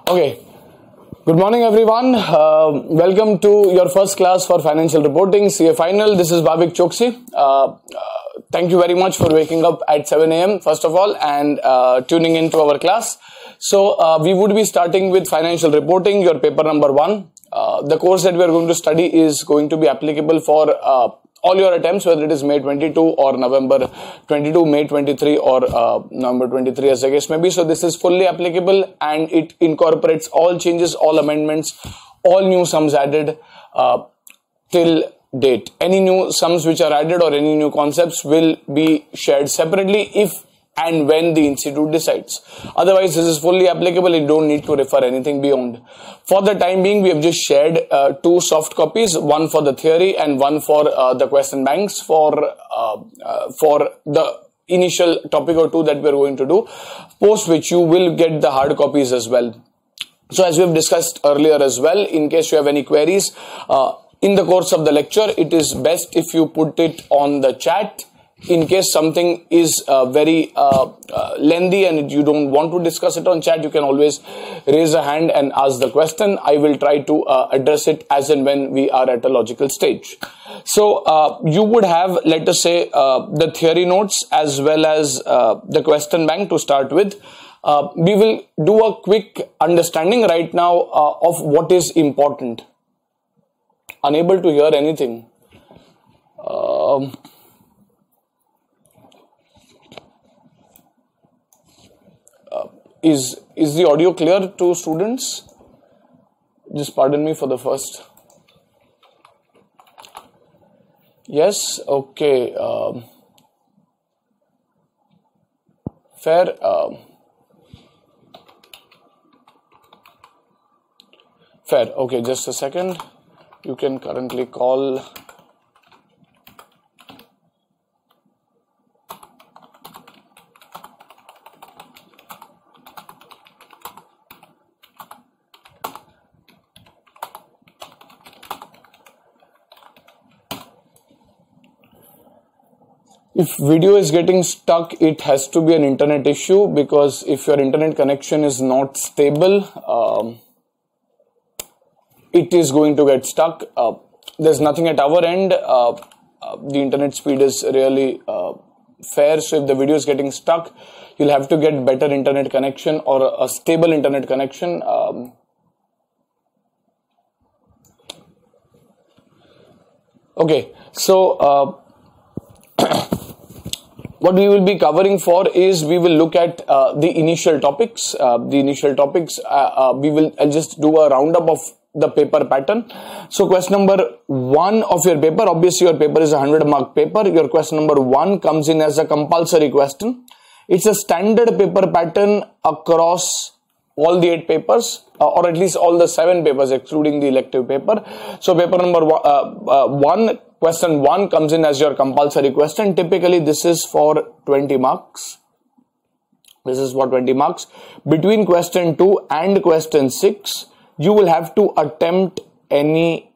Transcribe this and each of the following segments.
Okay. Good morning, everyone. Welcome to your first class for financial reporting, CA Final. This is Bhavik Chokshi. Thank you very much for waking up at 7 a.m. first of all and tuning into our class. So we would be starting with financial reporting, your paper number 1. The course that we are going to study is going to be applicable for all your attempts, whether it is May 22 or November 22, May 23 or November 23 as the case may be. So this is fully applicable and it incorporates all changes, all amendments, all new sums added till date. Any new sums which are added or any new concepts will be shared separately if and when the institute decides. Otherwise, this is fully applicable. You don't need to refer anything beyond. For the time being, we have just shared 2 soft copies, one for the theory and one for the question banks for the initial topic or 2 that we are going to do, post which you will get the hard copies as well. So as we have discussed earlier as well, in case you have any queries, in the course of the lecture, it is best if you put it on the chat. In case something is very lengthy and you don't want to discuss it on chat, you can always raise a hand and ask the question. I will try to address it as and when we are at a logical stage. So you would have, let us say, the theory notes as well as the question bank to start with. We will do a quick understanding right now of what is important. Unable to hear anything. Is the audio clear to students? Just pardon me for the first. Yes, okay. Fair. Fair. Okay, just a second. You can currently call. If video is getting stuck, it has to be an internet issue, because if your internet connection is not stable, it is going to get stuck. There's nothing at our end. The internet speed is really fair. So if the video is getting stuck, you'll have to get better internet connection or a stable internet connection. Okay, so what we will be covering for is we will look at the initial topics. I'll just do a roundup of the paper pattern. So question number 1 of your paper, obviously your paper is a 100-mark paper. Your question number 1 comes in as a compulsory question. It's a standard paper pattern across all the 8 papers, or at least all the 7 papers excluding the elective paper. So paper number 1, question 1 comes in as your compulsory question. Typically this is for 20 marks. This is for 20 marks. Between question 2 and question 6, you will have to attempt any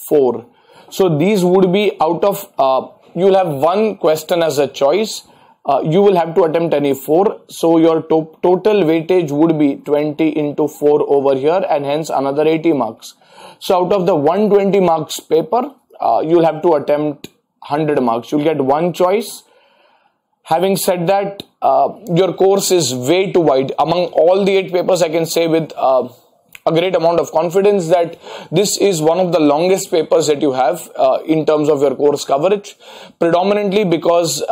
4. So these would be out of, you will have 1 question as a choice. You will have to attempt any 4. So your total weightage would be 20 into 4 over here, and hence another 80 marks. So out of the 120 marks paper, you will have to attempt 100 marks. You'll get 1 choice. Having said that, your course is way too wide. Among all the 8 papers, I can say with a great amount of confidence that this is one of the longest papers that you have in terms of your course coverage, predominantly because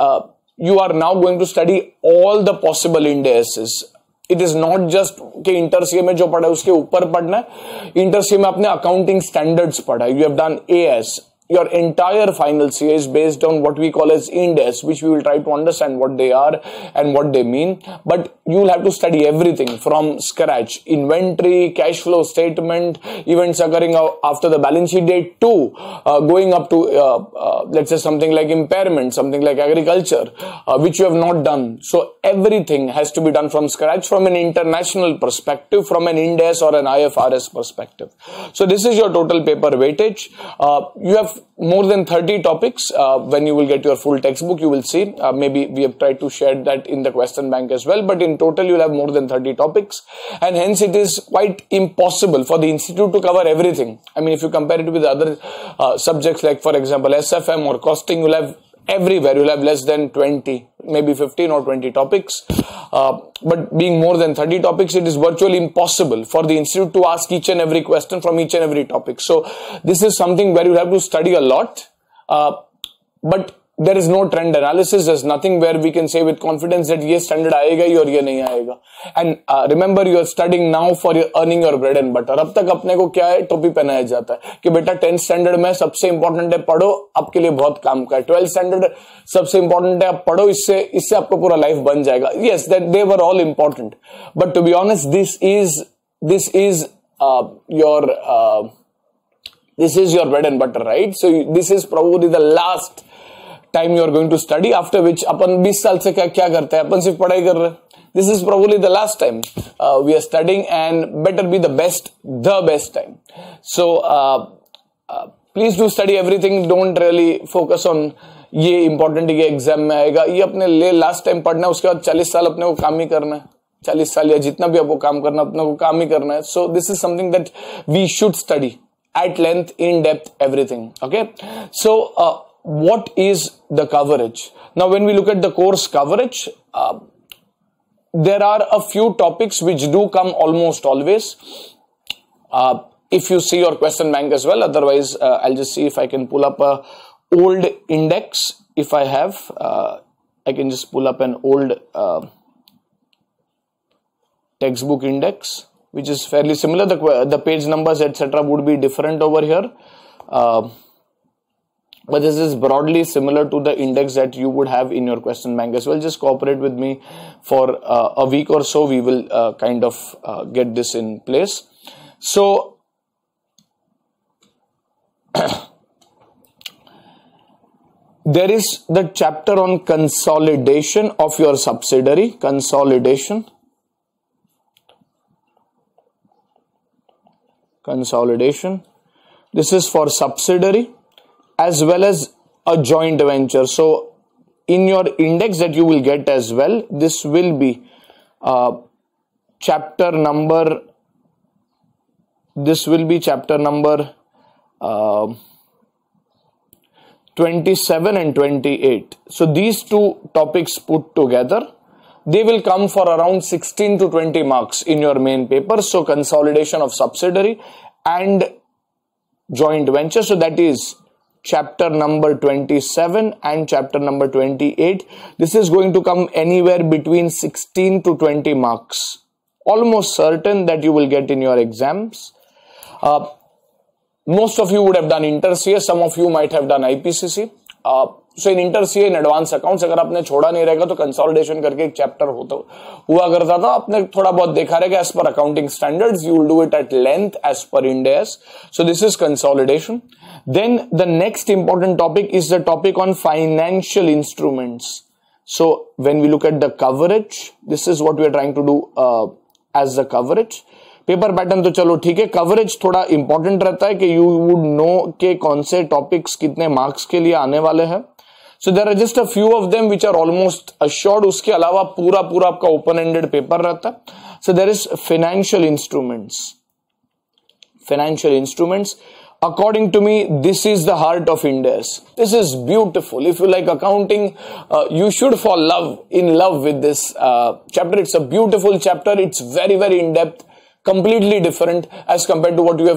you are now going to study all the possible Ind ASs. It is not just कि inter CA में जो पढ़ा है उसके ऊपर पढ़ना है. Inter CA में आपने अकाउंटिंग स्टैंडर्ड्स पढ़ा है. You have done AS. Your entire final CA is based on what we call as Ind AS, which we will try to understand what they are and what they mean. But you will have to study everything from scratch. Inventory, cash flow statement, events occurring after the balance sheet date to going up to, let's say something like impairment, something like agriculture, which you have not done. So everything has to be done from scratch from an international perspective, from an Ind AS or an IFRS perspective. So this is your total paper weightage. You have have more than 30 topics. When you will get your full textbook, you will see. Maybe we have tried to share that in the question bank as well. But in total, you'll have more than 30 topics. And hence, it is quite impossible for the institute to cover everything. I mean, if you compare it with other subjects like, for example, SFM or costing, you'll have everywhere. You'll have less than 20, maybe 15 or 20 topics. But being more than 30 topics, it is virtually impossible for the institute to ask each and every question from each and every topic. So this is something where you have to study a lot. But there is no trend analysis. There's nothing where we can say with confidence that ye standard aayega hi aur ye nahi aayega. And remember, you are studying now for your earning your bread and butter. अब तक अपने को क्या है, टोपी पहनाया जाता है कि बेटा 10th स्टैंडर्ड में सबसे इंपॉर्टेंट है पढ़ो, आपके लिए बहुत काम का है. 12th स्टैंडर्ड सबसे इंपॉर्टेंट है, आप पढ़ो, इससे आपका पूरा लाइफ बन जाएगा. Yes, that they were all important, but to be honest, this is your bread and butter, right? So this is probably the last time you are going to study, after which अपन 20 साल से क्या करते हैं, अपन सिर्फ पढ़ाई कर रहे हैं. This is probably the last time we are studying, and better be the best time. So please do study everything. Don't really focus on ये important है, ये एग्जाम में आएगा, ये अपने लिए लास्ट टाइम पढ़ना है. उसके बाद 40 साल अपने को काम ही करना है. 40 साल या जितना भी आपको काम करना है, अपने को काम ही करना है. So this is something that we should study at length, in depth, everything. Okay. So what is the coverage? Now, when we look at the course coverage, there are a few topics which do come almost always. If you see your question bank as well, otherwise I'll just see if I can pull up a old index. If I have, I can just pull up an old textbook index, which is fairly similar. The page numbers, etc., would be different over here. But this is broadly similar to the index that you would have in your question bank as well. Just cooperate with me for a week or so. We will kind of get this in place. So there is the chapter on consolidation of your subsidiary. Consolidation. This is for subsidiary as well as a joint venture. So in your index that you will get as well, this will be chapter number 27 and 28. So these two topics put together, they will come for around 16 to 20 marks in your main paper. So consolidation of subsidiary and joint venture. So that is chapter number 27 and chapter number 28. This is going to come anywhere between 16 to 20 marks. Almost certain that you will get in your exams. Most of you would have done inter-CA. Some of you might have done IPCC. So in inter-CA, in advanced accounts, अगर आपने छोड़ा नहीं रहेगा तो consolidation करके एक chapter हुआ करता था. आपने थोड़ा बहुत देखा रहेगा as per accounting standards. You will do it at length as per Ind AS. So this is consolidation. Then the next important topic is the topic on financial instruments. So when we look at the coverage, this is what we are trying to do as the coverage. Paper pattern तो चलो ठीक है. Coverage थोड़ा important रहता है कि you would know के कौन से टॉपिक्स कितने मार्क्स के लिए आने वाले हैं. So there are just a few of them which are almost assured. उसके अलावा पूरा आपका ओपन एंडेड पेपर रहता है. So there is financial instruments. According to me, this is the heart of Ind AS. This is beautiful. If you like accounting, you should fall in love with this chapter. It's a beautiful chapter. It's very, very in-depth, completely different as compared to what you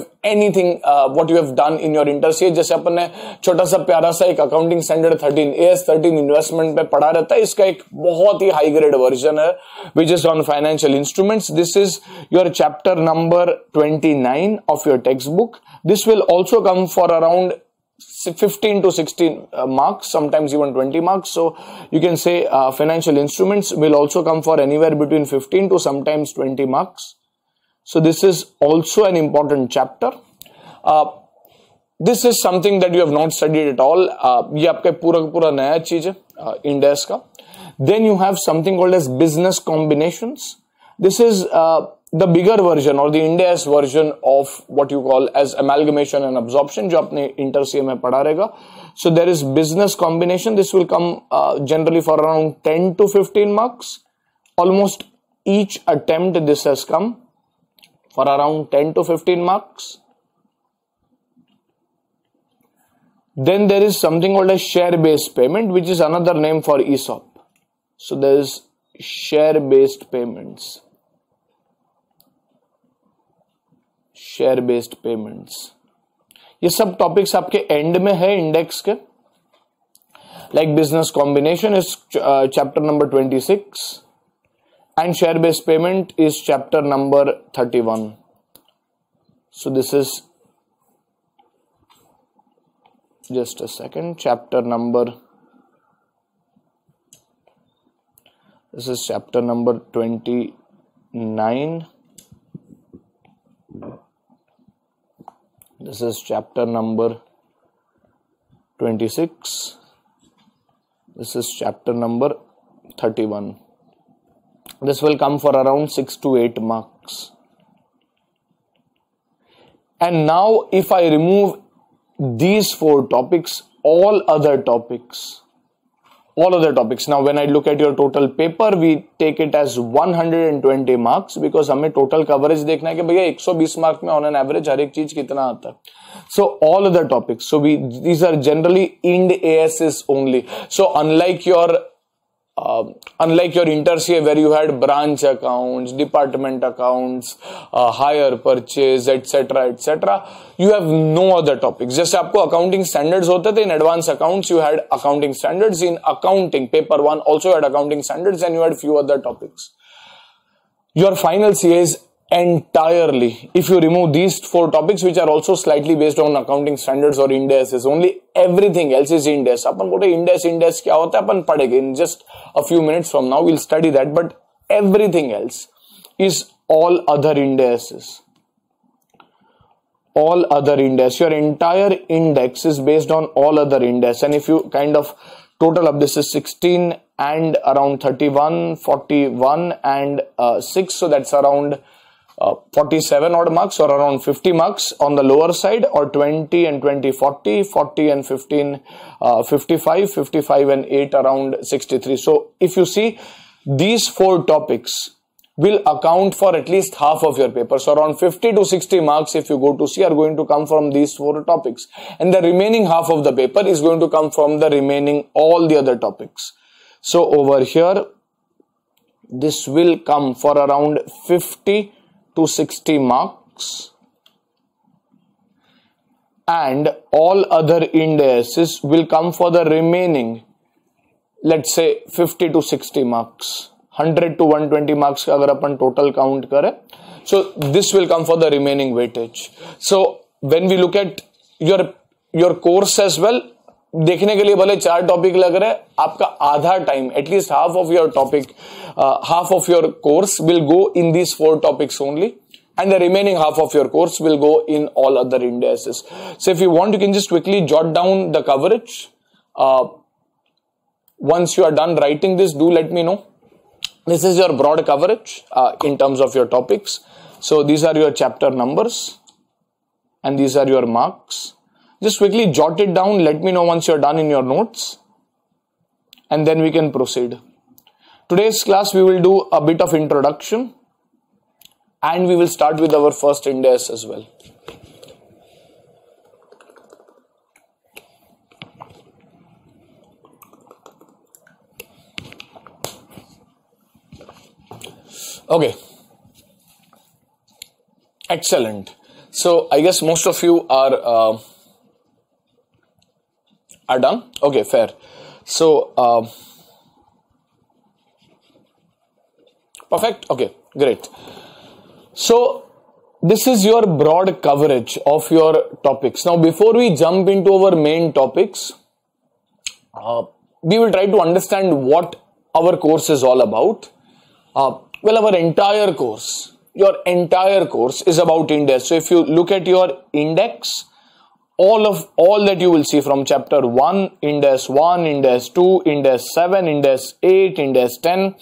have done in your inter-CA. जैसे अपन ने छोटा सा प्यारा सा एक accounting standard 13 AS 13 investment पे पढ़ा रहता है. इसका एक बहुत ही high grade version है, which is on financial instruments. This is your chapter number 29 of your textbook. This will also come for around 15 to 16 marks, sometimes even 20 marks. So you can say financial instruments will also come for anywhere between 15 to sometimes 20 marks. So this is also an important chapter. This is something that you have not studied at all. ये आपका पूरा नया चीज है Ind AS का. Then you have something called as business combinations. This is the bigger version or the Ind AS version of what you call as amalgamation and absorption, जो आपने inter CA में पढ़ा रहेगा. So there is business combination. This will come generally for around 10 to 15 marks. Almost each attempt this has come for around 10 to 15 marks. Then there is something called a share-based payment, which is another name for ESOP. So there is share-based payments. Share-based payments. ये सब topics आपके and में है index के. Like business combination is chapter number 26 and share based payment is chapter number 31. So this is just a second, chapter number, this is chapter number 29. This is chapter number 26. This is chapter number 31. This will come for around 6 to 8 marks. And now if I remove these 4 topics, all other topics. Now when I look at your total paper, we take it as 120 marks because हमें total coverage देखना है कि भैया 120 mark में on an average हर एक चीज कितना आता है. So all other topics. So these are generally Ind ASs only. So unlike your inter CA where you had branch accounts, department accounts, hire purchase, etc., you have no other topics. जैसे आपको accounting standards होते थे, in advanced accounts you had accounting standards, in accounting paper 1 also had accounting standards, and you had few other topics. Your final CA is entirely, if you remove these 4 topics which are also slightly based on accounting standards or Ind AS, only everything else is Ind AS. अपन बोले Ind AS क्या होता है अपन पढ़ेंगे in just a few minutes from now, we'll study that, but everything else is all other Ind ASs. All other Ind AS. Your entire index is based on all other Ind AS, and if you kind of total up, this is 16 and around 31, 41 and 6, so that's around 47 odd marks or around 50 marks on the lower side, or 20 and 20 40, 40 and 15 55, 55 and 8 around 63. So if you see, these 4 topics will account for at least half of your paper. So around 50 to 60 marks if you go to see are going to come from these 4 topics, and the remaining half of the paper is going to come from the remaining all the other topics. So over here this will come for around 50 to 60 marks, and all other Ind ASs will come for the remaining, let's say 50 to 60 marks. 100 to 120 marks का अगर अपन total count करें, so this will come for the remaining weightage. So when we look at your course as well, देखने के लिए भले 4 topic लग रहे हैं, आपका आधा time, at least half of your topic, half of your course will go in these 4 topics only, and the remaining half of your course will go in all other Ind ASs. So if you want, you can just quickly jot down the coverage. Once you are done writing this, do let me know. This is your broad coverage in terms of your topics. So these are your chapter numbers and these are your marks. Just quickly jot it down. Let me know once you're done in your notes, and then we can proceed. Today's class we will do a bit of introduction, and we will start with our first Ind AS as well. Okay, excellent. So I guess most of you are done. Okay, fair. So perfect. Okay, great. So this is your broad coverage of your topics. Now before we jump into our main topics, we will try to understand what our course is all about. Well, our entire course, your entire course is about Ind AS. So if you look at your index, all that you will see from chapter 1, Ind AS 1, Ind AS 2, Ind AS 7, Ind AS 8, Ind AS 10,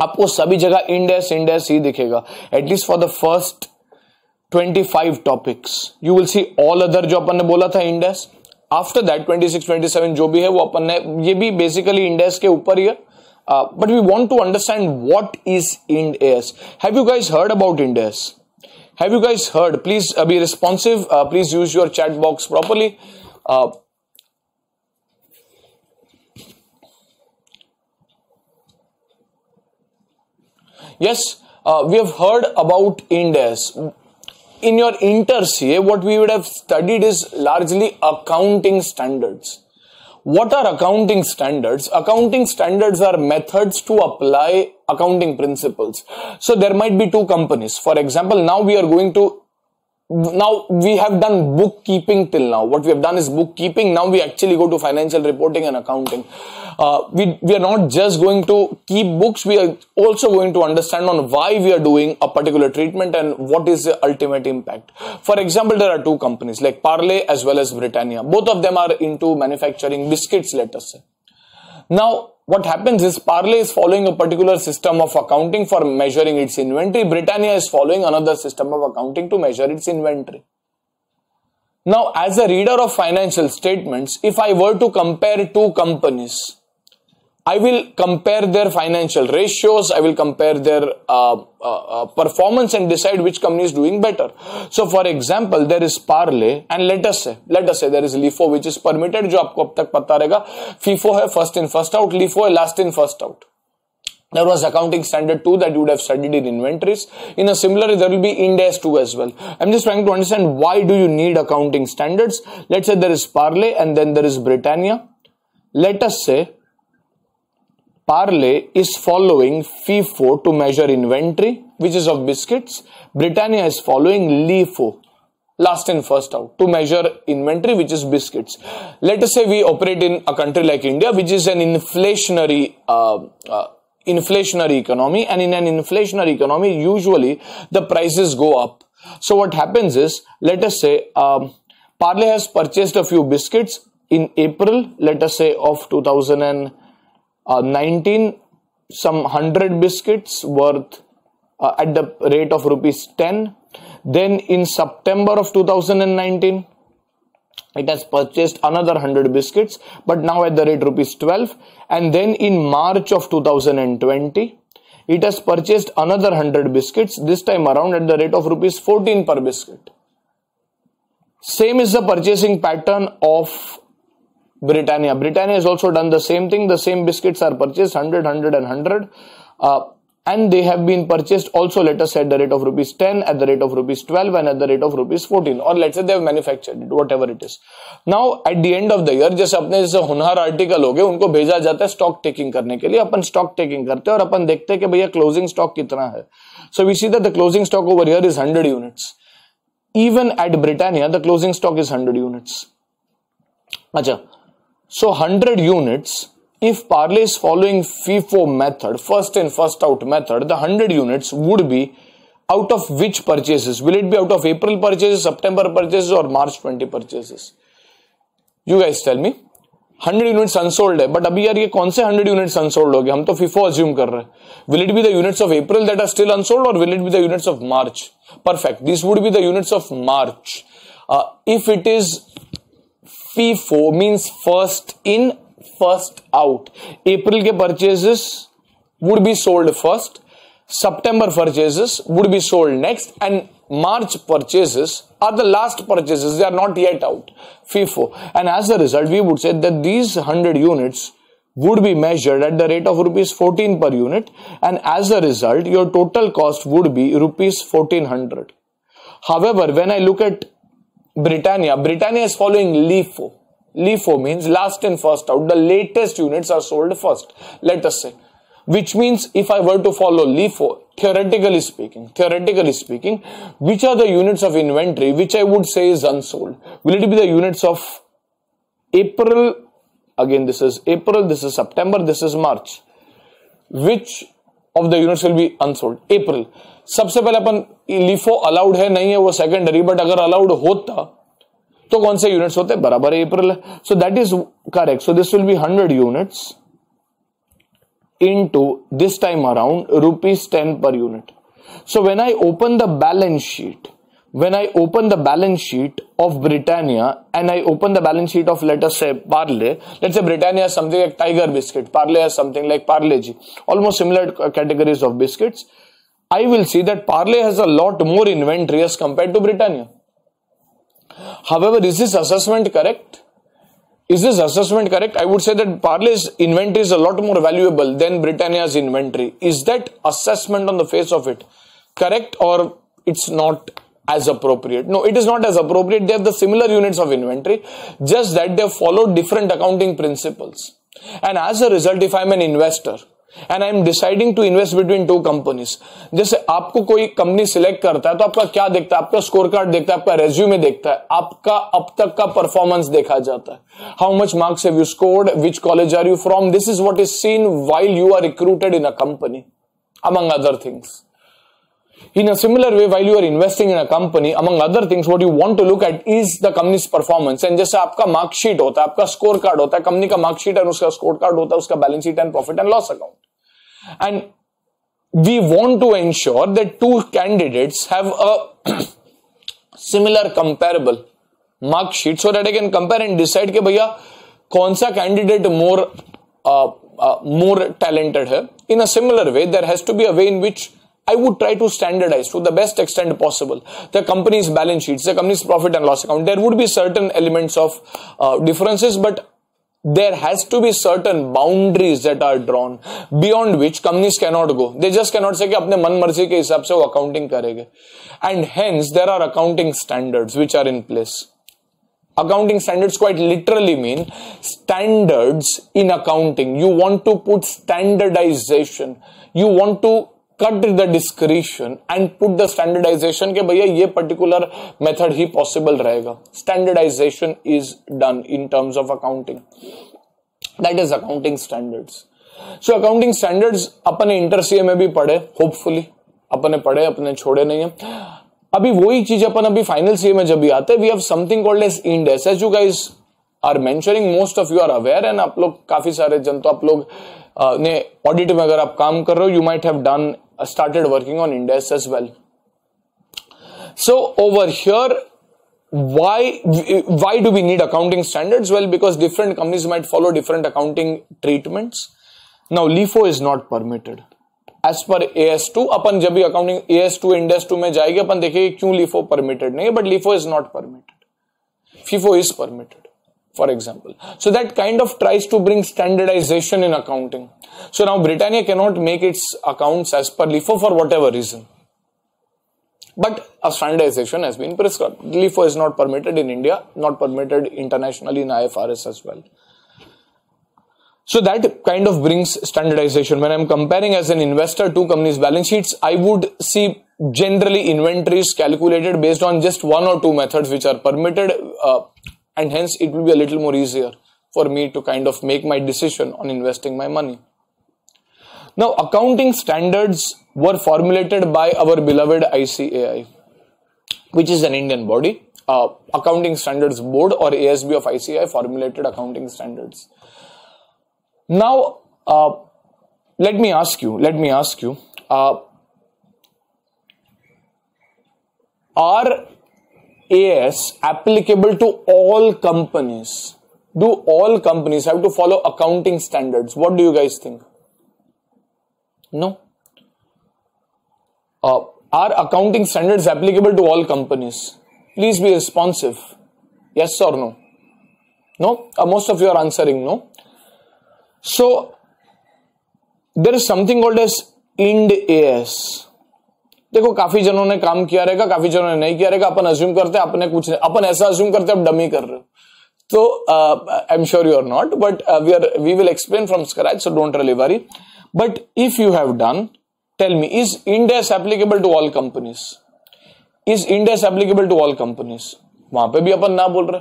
आपको सभी जगह end S ही दिखेगा, at least for the first 25 topics. You will see all other जो अपन ने बोला था end S. After that 26, 27 जो भी है वो अपन ने, ये भी बेसिकली इंड एस के ऊपर ही है. But we want to understand what is Ind AS. Have you guys heard about Ind AS? Have you guys heard? Please be responsive. Please use your chat box properly. Yes, we have heard about Ind AS. In your inter CA, what we would have studied is largely accounting standards. What are accounting standards? Accounting standards are methods to apply accounting principles. So there might be two companies. For example, now we have done bookkeeping till now. What we have done is bookkeeping. Now we actually go to financial reporting and accounting. We are not just going to keep books. We are also going to understand on why we are doing a particular treatment and what is the ultimate impact. For example, there are two companies like Parle as well as Britannia. Both of them are into manufacturing biscuits, let us say. Now, what happens is Parle is following a particular system of accounting for measuring its inventory. Britannia is following another system of accounting to measure its inventory. Now, as a reader of financial statements, if I were to compare two companies, I will compare their financial ratios, I will compare their performance and decide which company is doing better. So for example, there is Parle and let us say there is LIFO which is permitted, जो आपको अब तक पता रहेगा. FIFO है first in first out, LIFO है last in first out. There was accounting standard 2 that you would have studied in inventories. In a similar, there will be Ind AS 2 as well. I'm just trying to understand why do you need accounting standards. Let's say there is Parle and then there is Britannia. Let us say Parle is following FIFO to measure inventory, which is of biscuits. Britannia is following LIFO, last in first out, to measure inventory, which is biscuits. Let us say we operate in a country like India, which is an inflationary economy, and in an inflationary economy, usually the prices go up. So what happens is, let us say Parle has purchased a few biscuits in April, let us say of 2019, some 100 biscuits worth at the rate of ₹10. Then in September of 2019, it has purchased another 100 biscuits, but now at the rate ₹12. And then in March of 2020, it has purchased another 100 biscuits, this time around at the rate of ₹14 per biscuit. Same is the purchasing pattern of Britannia. Britannia has also done the same thing. The same biscuits are purchased 100, 100 and 100. And they have been purchased also, let us say, at the rate of ₹10, at the rate of ₹12 and at the rate of ₹14. Or let's say they have manufactured it, whatever it is. Now, at the end of the year, जैसे अपने जैसे होनहार article हो गए, उनको भेजा जाता है स्टॉक टेकिंग करने के लिए. अपन स्टॉक टेकिंग करते हैं और अपन देखते हैं कि भैया क्लोजिंग स्टॉक कितना है. So we see that the closing stock over here is 100 units. Even at Britannia, the closing stock is 100 units. अच्छा. So 100 units, if Parle is following FIFO method, first in first out method, the 100 units would be out of which purchases? Will it be out of April purchases, September purchases or March 20 purchases? You guys tell me. 100 units unsold है, but अभी यार ये कौन से 100 units unsold हो गए? हम तो FIFO assume कर रहे हैं. Will it be the units of April that are still unsold or will it be the units of March? Perfect. These would be the units of March. If it is FIFO means first in, first out. April के purchases would be sold first. September purchases would be sold next. And March purchases are the last purchases. They are not yet out. FIFO. And as a result, we would say that these 100 units would be measured at the rate of ₹14 per unit. And as a result, your total cost would be ₹1400. However, when I look at Britannia is following LIFO. LIFO means last in first out. The latest units are sold first, let us say. Which means if I were to follow LIFO, theoretically speaking, which are the units of inventory which I would say is unsold? Will it be the units of April? Again, this is April, this is September, this is March. Which of the units will be unsold? April. सबसे पहले अपन LIFO allowed है नहीं है वो secondary, but अगर allowed होता तो कौन से यूनिट्स होते? बराबर अप्रैल. So that is correct. So this will be 100 units into this time around rupees 10 per unit. So when I open the balance sheet, of Britannia and I open the balance sheet of, let us say, Parle, let's say Britannia has something like Tiger biscuit, Parle has something like Parle-G, almost similar categories of biscuits, I will see that Parle has a lot more inventory as compared to Britannia. However, is this assessment correct? I would say that Parle's inventory is a lot more valuable than Britannia's inventory. Is that assessment on the face of it correct, or it's not as appropriate? No, it is not as appropriate. They have the similar units of inventory, just that they follow different accounting principles. And as a result, if I'm an investor and I'm deciding to invest between two companies, जैसे आपको कोई company select करता है तो आपका क्या देखता है? आपका स्कोर कार्ड देखता है, आपका रेज्यूमे देखता है, आपका अब तक का परफॉर्मेंस देखा जाता है. How much marks have you scored? Which college are you from? This is what is seen while you are recruited in a company, among other things. In a similar way, while you are investing in a company, among other things, what you want to look at is the company's performance. And जैसे आपका mark sheet होता है, आपका score card होता है, company का mark sheet और उसका स्कोर कार्ड होता है, उसका balance sheet and profit and loss account. And we want to ensure that two candidates have a similar comparable mark sheet so that I can compare and decide कि भैया कौन सा candidate more talented है. In a similar way, there has to be a way in which I would try to standardize to the best extent possible the company's balance sheets, the company's profit and loss account. There would be certain elements of differences, but there has to be certain boundaries that are drawn beyond which companies cannot go. They just cannot say कि अपने मन मर्जी के हिसाब से वो accounting करेंगे. And hence there are accounting standards which are in place. Accounting standards quite literally mean standards in accounting. You want to put standardization. You want to cut the discretion and put the standardization के भैया ये particular method ही possible रहेगा. Standardization is done in terms of accounting. That is accounting standards. So accounting standards अपने inter CA में भी पढ़े, hopefully अपने पढ़े, अपने छोड़े नहीं है. अभी वही चीज अपन अभी फाइनल सीए में जब भी आते हैं, we have something called as Ind AS. As you guys are mentioning, most of you are aware, and आप लोग काफी सारे जन तो आप लोग ने ऑडिट में अगर आप काम कर रहे हो, you might have done started working on Ind AS as well. So over here, why do we need accounting standards? Well, because different companies might follow different accounting treatments. Now LIFO is not permitted as per AS2. अपन जब भी accounting AS2 Ind AS2 में जाएंगे अपन देखेंगे क्यों LIFO permitted नहीं है, but LIFO is not permitted. FIFO is permitted, for example. So that kind of tries to bring standardization in accounting. So now Britannia cannot make its accounts as per LIFO for whatever reason. But a standardization has been prescribed. LIFO is not permitted in India, not permitted internationally in IFRS as well. So that kind of brings standardization. When I'm comparing as an investor two companies' balance sheets, I would see generally inventories calculated based on just one or two methods which are permitted, and hence it will be a little more easier for me to kind of make my decision on investing my money. Now, accounting standards were formulated by our beloved ICAI, which is an Indian body. Accounting Standards Board or ASB of ICAI formulated accounting standards. Now, let me ask you, are AS applicable to all companies? Do all companies have to follow accounting standards? What do you guys think? No. Are accounting standards applicable to all companies? Please be responsive. Yes or no? No? Most of you are answering no. So, there is something called as Ind AS. देखो काफी जनों ने काम किया रहेगा, काफी जनों ने नहीं किया रहेगा. अपन अज्यूम करते हैं, अपने कुछ नहीं, अपन ऐसा अज्यूम करते हैं, अब डमी कर रहे हो. So, I'm sure you are not, but we will explain from scratch, so don't really worry. But if you have done, tell me, is Ind AS applicable to all companies? Is Ind AS applicable to all companies? वहां पे भी अपन ना बोल रहे.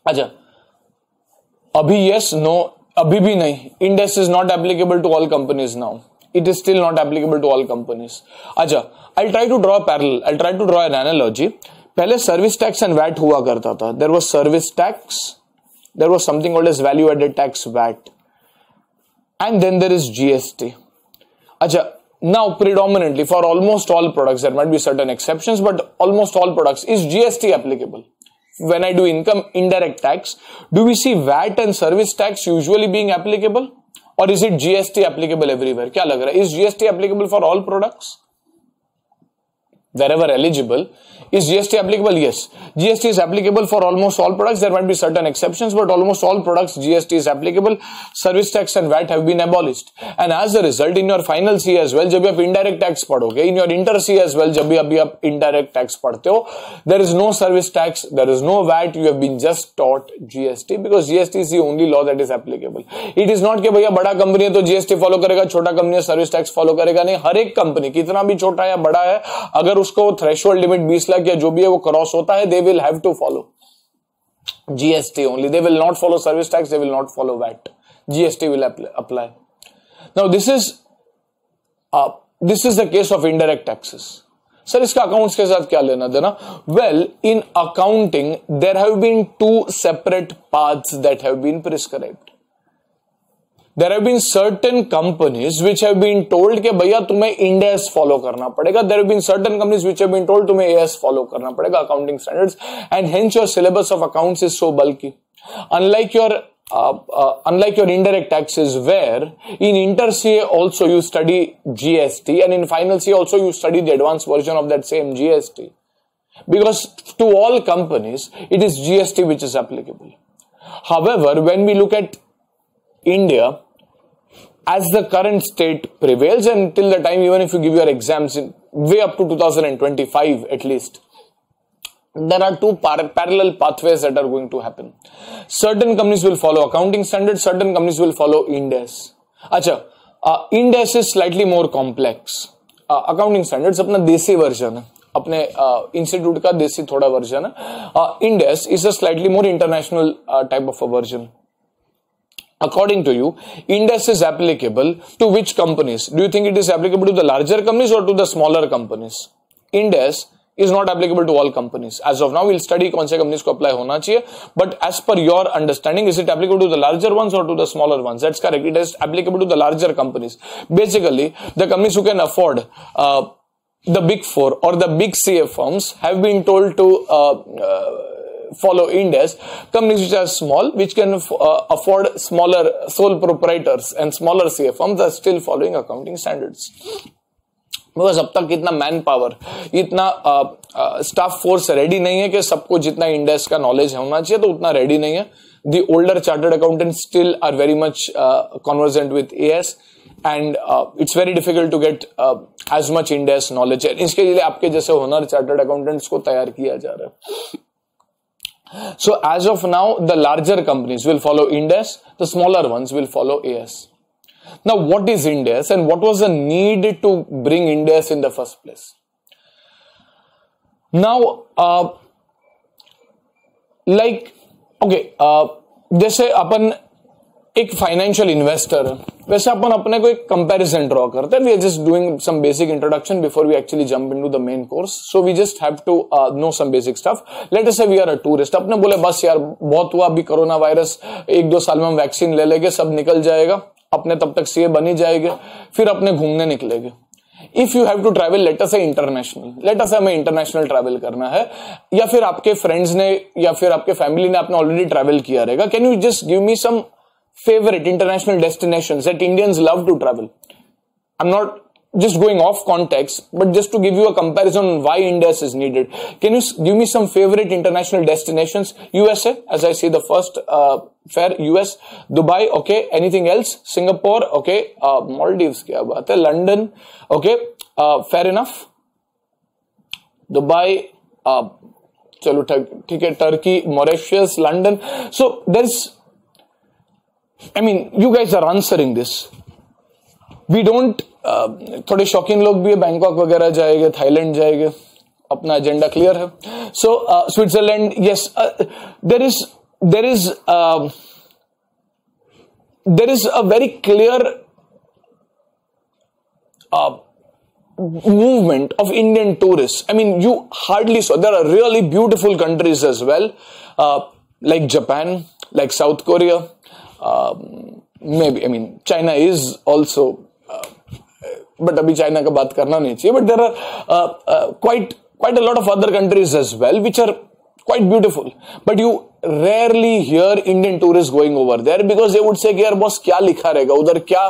अच्छा, अभी yes, no, अभी भी नहीं. Ind AS is not applicable to all companies now. It is still not applicable to all companies. अच्छा, I'll try to draw a parallel. I'll try to draw an analogy. पहले service tax and VAT हुआ करता था. There was service tax. There was something called as value added tax, VAT. and then there is GST. Acha, now predominantly for almost all products, there might be certain exceptions, but almost all products, is GST applicable? When I do income indirect tax, do we see VAT and service tax usually being applicable, or is it GST applicable everywhere? Kya lag raha hai? Is GST applicable for all products? Wherever eligible, is GST applicable? Yes. GST is applicable for almost all products. There might be certain exceptions, but almost all products GST is applicable. Service tax and VAT have been abolished. And as a result, in your final C as well, जब भी आप indirect tax पढ़ोगे, in your inter C as well, जब भी अभी आप indirect tax पढ़ते हो, there is no service tax, there is no VAT. You have been just taught GST because GST is the only law that is applicable. It is not कि भैया बड़ा company है तो GST फॉलो करेगा, छोटा company है service tax follow करेगा. नहीं, हर एक कंपनी कितना भी छोटा या बड़ा है, अगर उसको थ्रेशोल्ड लिमिट 20 लाख या जो भी है वो क्रॉस होता है, they will have to follow GST only. They will not follow service tax, they will not follow VAT. GST will apply. Now this is the case of indirect taxes. Sir, इसका accounts के साथ क्या लेना देना? Well, in accounting there have been two separate paths that have been prescribed. There have been certain companies which have been told कि भैया तुम्हें Ind AS follow करना पड़ेगा. There have been certain companies which have been told तुम्हें AS follow करना पड़ेगा, accounting standards, and hence your syllabus of accounts is so bulky. Unlike your indirect taxes, where in inter CA also you study GST, and in final CA also you study the advanced version of that same GST, because to all companies it is GST which is applicable. However, when we look at India, as the current state prevails, and till the time, even if you give your exams in way up to 2025 at least, there are two parallel pathways that are going to happen. Certain companies will follow accounting standards, certain companies will follow Ind AS. Acha, Ind AS is slightly more complex. Accounting standards अपना देसी version है, अपने institute का देसी थोड़ा version है. Ind AS is a slightly more international type of a version. According to you, Ind AS is applicable to which companies? Do you think it is applicable to the larger companies or to the smaller companies? Ind AS is not applicable to all companies. As of now, we'll study कौन से companies को apply होना चाहिए. But as per your understanding, is it applicable to the larger ones or to the smaller ones? That's correct. It is applicable to the larger companies. Basically, the companies who can afford the big four or the big CA firms have been told to follow Ind AS. Companies which are small, which can afford smaller sole proprietors and smaller CA firms, are still following accounting standards. Because अब तक इतना man power, इतना staff force ready नहीं है कि सबको जितना Ind AS का नॉलेज होना चाहिए तो उतना रेडी नहीं है. The older chartered accountants still are very much conversant with AS, and it's very difficult to get as much Ind AS knowledge. इसके लिए आपके जैसे होनर चार्टर्ड अकाउंटेंट्स को तैयार किया जा रहा है. So as of now, the larger companies will follow Ind AS, the smaller ones will follow AS. Now, what is Ind AS and what was the need to bring Ind AS in the first place? Now, जैसे अपन एक financial investor है, वैसे अपन अपने को एक comparison draw करते हैं. We are just doing some basic introduction before we actually jump into the main course. So we just have to know some basic stuff. Let us say we are a tourist. अपने बोले बस यार बहुत हुआ, अभी corona virus 1-2 साल में हम वैक्सीन ले लेंगे, सब निकल जाएगा, अपने तब तक सीए बनी जाएंगे, फिर अपने घूमने निकलेंगे. If you have to travel, let us say international, late us से हमें इंटरनेशनल ट्रैवल करना है, या फिर आपके फ्रेंड्स ने या फिर आपके फैमिली ने आपने ऑलरेडी ट्रैवल किया रहेगा. Can you just give me some favorite international destinations that Indians love to travel? I'm not just going off context, but just to give you a comparison on why Ind AS is needed. Can you give me some favorite international destinations? USA, as I see the first fair, US, Dubai, okay. Anything else? Singapore, okay. Maldives, क्या बात है? London, okay. Fair enough. Dubai, चलो ठीक है. Turkey, Mauritius, London. So there's, I mean, you guys are answering this. We don't, थोड़े शौकीन लोग भी है, बैंकॉक वगैरह जाएंगे, थाईलैंड जाएंगे, अपना एजेंडा क्लियर है. So Switzerland, yes, there is a very clear movement of Indian tourists. I mean, you hardly saw. There are really beautiful countries as well, like Japan, like South Korea, maybe, I mean China is also, but अभी China का बात करना नहीं चाहिए, but there are quite a lot of other countries as well which are quite beautiful, but you rarely hear Indian tourists going over there because they would say कि यार boss क्या लिखा रहेगा उधर, क्या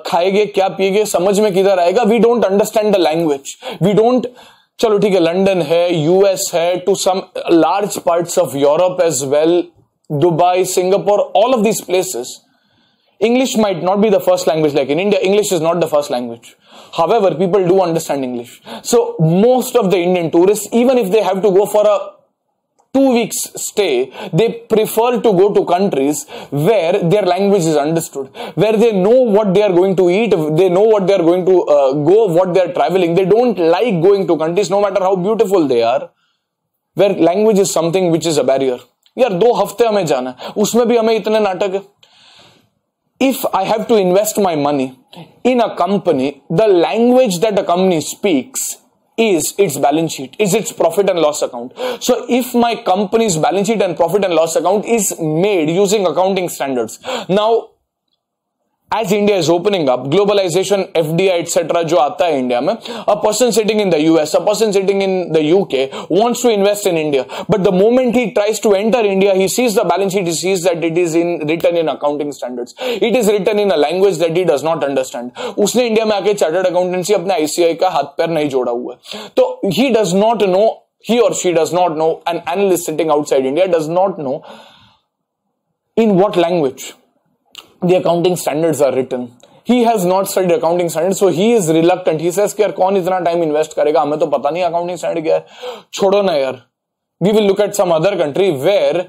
खाएंगे क्या पिएंगे, समझ में किधर आएगा. We don't understand the language. We don't. चलो ठीक है, लंदन है, यूएस है, to some large parts of Europe as well, Dubai, Singapore, all of these places, English might not be the first language. Like in India, English is not the first language. However, people do understand English. So most of the Indian tourists, even if they have to go for a 2 weeks stay, they prefer to go to countries where their language is understood, where they know what they are going to eat, they know what they are going to go, what they are traveling. They don't like going to countries, no matter how beautiful they are, where language is something which is a barrier. यार 2 हफ्ते हमें जाना है, उसमें भी हमें इतने नाटक है. If I have to invest my money in a company, the language that a company speaks is its balance sheet, is its profit and loss account. So if my company's balance sheet and profit and loss account is made using accounting standards, now as India is opening up, globalization, FDI, etc. जो आता है India में, a person sitting in the US, a person sitting in the UK wants to invest in India, but the moment he tries to enter India, he sees the balance sheet, he sees that it is written in accounting standards, it is written in a language that he does not understand. उसने India में आके chartered accountancy अपने ICAI का हाथ पैर नहीं जोड़ा हुआ है, तो he does not know, he or she does not know, an analyst sitting outside India does not know in what language the accounting standards are written. He has not studied accounting standards, so he is reluctant. He says कि यार कौन इतना time invest करेगा, हमें तो पता नहीं accounting standard क्या है, छोड़ो ना यार. We will look at some other country where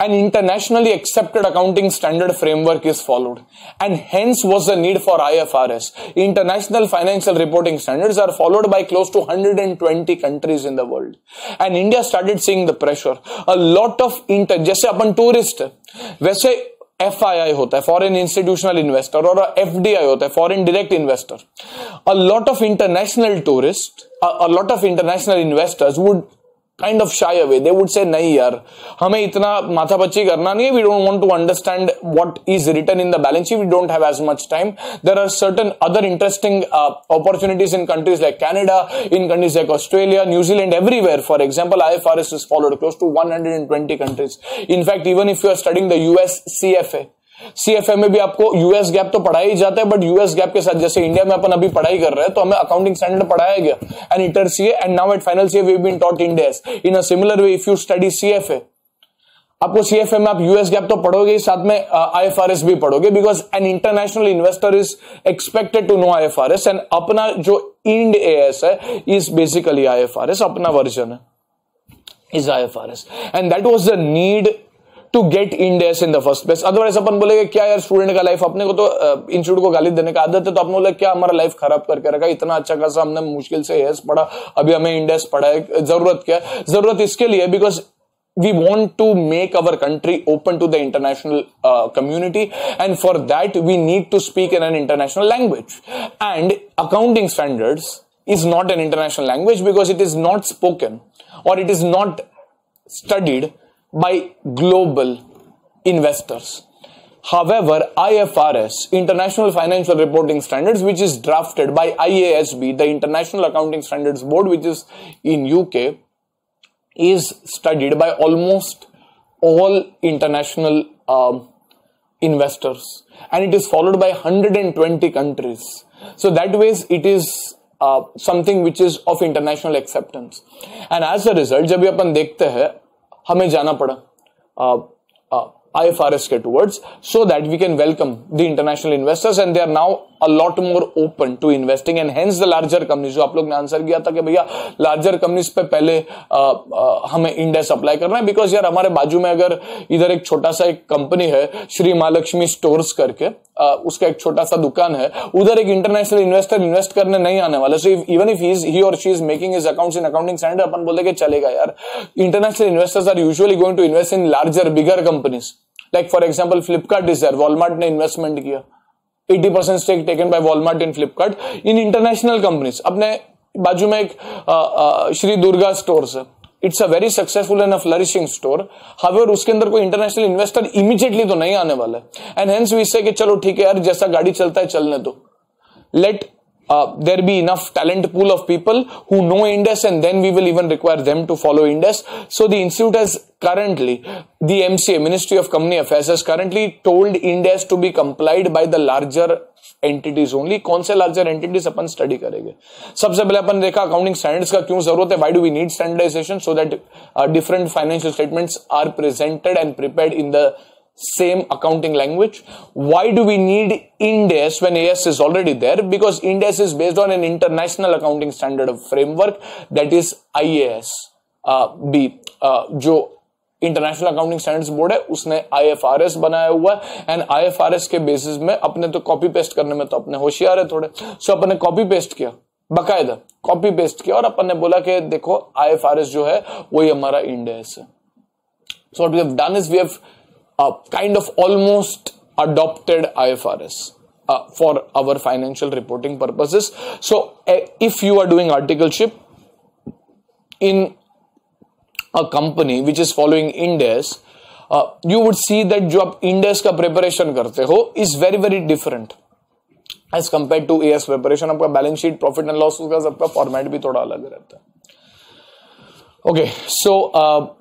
an internationally accepted accounting standard framework is followed, and hence was the need for IFRS. International financial reporting standards are followed by close to 120 countries in the world, and India started seeing the pressure. A lot of जैसे अपन tourist है, वैसे FII होता है, foreign institutional investor, और FDI होता है, foreign direct investor. A lot of international tourists, a lot of international investors would kind of shy away. They would say नहीं यार, हमें इतना माथापच्ची करना नहीं है. We don't want to understand what is written in the balance sheet. We don't have as much time. There are certain other interesting opportunities in countries like Canada, in countries like Australia, New Zealand, everywhere. For example, IFRS is followed close to 120 countries. In fact, even if you are studying the US CFA में भी आपको US gap तो पढ़ाया ही जाता है, but US gap के साथ जैसे इंडिया में अपन अभी पढ़ाई कर रहे हैं, तो हमें अकाउंटिंग स्टैंडर्ड पढ़ाया गया, and inter CA, and now at final CA we have been taught Ind AS. In a similar way if you study CFA, आपको सीएफए में आप यूएस गैप तो पढ़ोगे ही, साथ में आईएफआरएस भी पढ़ोगे, because an international investor is expected to know IFRS, and अपना जो इंड एएस है इज बेसिकली आईएफआरएस, अपना वर्जन है is IFRS, and that was the need to get Ind AS in the first place. Otherwise अपन बोलेंगे क्या यार student का लाइफ, अपने को तो इंस्टीट्यूट को गाली देने का आदत है, तो अपन बोले क्या हमारा लाइफ खराब करके रखा, इतना अच्छा खासा हमने मुश्किल से एस पढ़ा, अभी हमें Ind AS पढ़ा है, जरूरत क्या है? जरूरत इसके लिए because we want to make our country open to the international community, and for that we need to speak in an international language, and accounting standards is not an international language because it is not spoken or it is not studied by global investors. However, IFRS, International Financial Reporting Standards, which is drafted by IASB, the International Accounting Standards Board, which is in UK, is studied by almost all international investors, and it is followed by 120 countries. So that ways it is something which is of international acceptance, and as a result, जब भी अपन देखते हैं, हमें जाना पड़ा IFRS के towards, so that we can welcome the international investors, and they are now a lot more open to investing, and hence the larger companies. जो आप लोग ने आंसर किया था कि भैया larger companies पे पहले हमें Ind AS अप्लाई करना है, बिकॉज यार हमारे बाजू में अगर इधर एक छोटा सा एक कंपनी है श्री महालक्ष्मी स्टोर्स करके, उसका एक छोटा सा दुकान है, उधर एक इंटरनेशनल इन्वेस्टर इन्वेस्ट करने नहीं आने वाला. So even if he or she is making his accounts in accounting standard, अपन बोलते कि चलेगा यार. International investors are usually going to invest in larger bigger companies, like for example Flipkart is there, Walmart ने investment किया, 80% stake taken by Walmart in Flipkart in international companies. अपने बाजू में एक श्री दुर्गा स्टोर्स है, it's a very successful and a flourishing store, however उसके अंदर कोई इंटरनेशनल इन्वेस्टर इमीडिएटली तो नहीं आने वाला है, एंड हेंस वी से कि चलो ठीक है यार, जैसा गाड़ी चलता है चलने दो, let there be enough talent pool of people who know Ind AS, and then we will even require them to follow Ind AS. So the institute has currently, the MCA, Ministry of Company Affairs, has currently told Ind AS to be complied by the larger entities only. कौन से larger entities अपन study करेंगे? सबसे पहले अपन देखा accounting standards का क्यों जरूरत है, why do we need standardization, so that different financial statements are presented and prepared in the same accounting language. Why do we need Ind AS when AS is already there? Because Ind AS is based on an international accounting standard of framework, that is IAS B, जो international accounting standards board है उसने IFRS बनाया हुआ है, and IFRS के basis में अपने तो कॉपी पेस्ट करने में तो अपने होशियार है थोड़े, सो अपन ने कॉपी पेस्ट किया, बकायदा कॉपी पेस्ट किया, और अपन ने बोला कि देखो IFRS जो है वही हमारा Ind AS है. So what we have done is we have kind of almost adopted IFRS for our financial reporting purposes. So if you are doing articleship in a company which is following Ind AS, you would see that जो आप Ind AS का preparation करते हो is very very different as compared to AS preparation. आपका balance sheet, profit and loss का सबका format भी थोड़ा अलग रहता है. Okay, so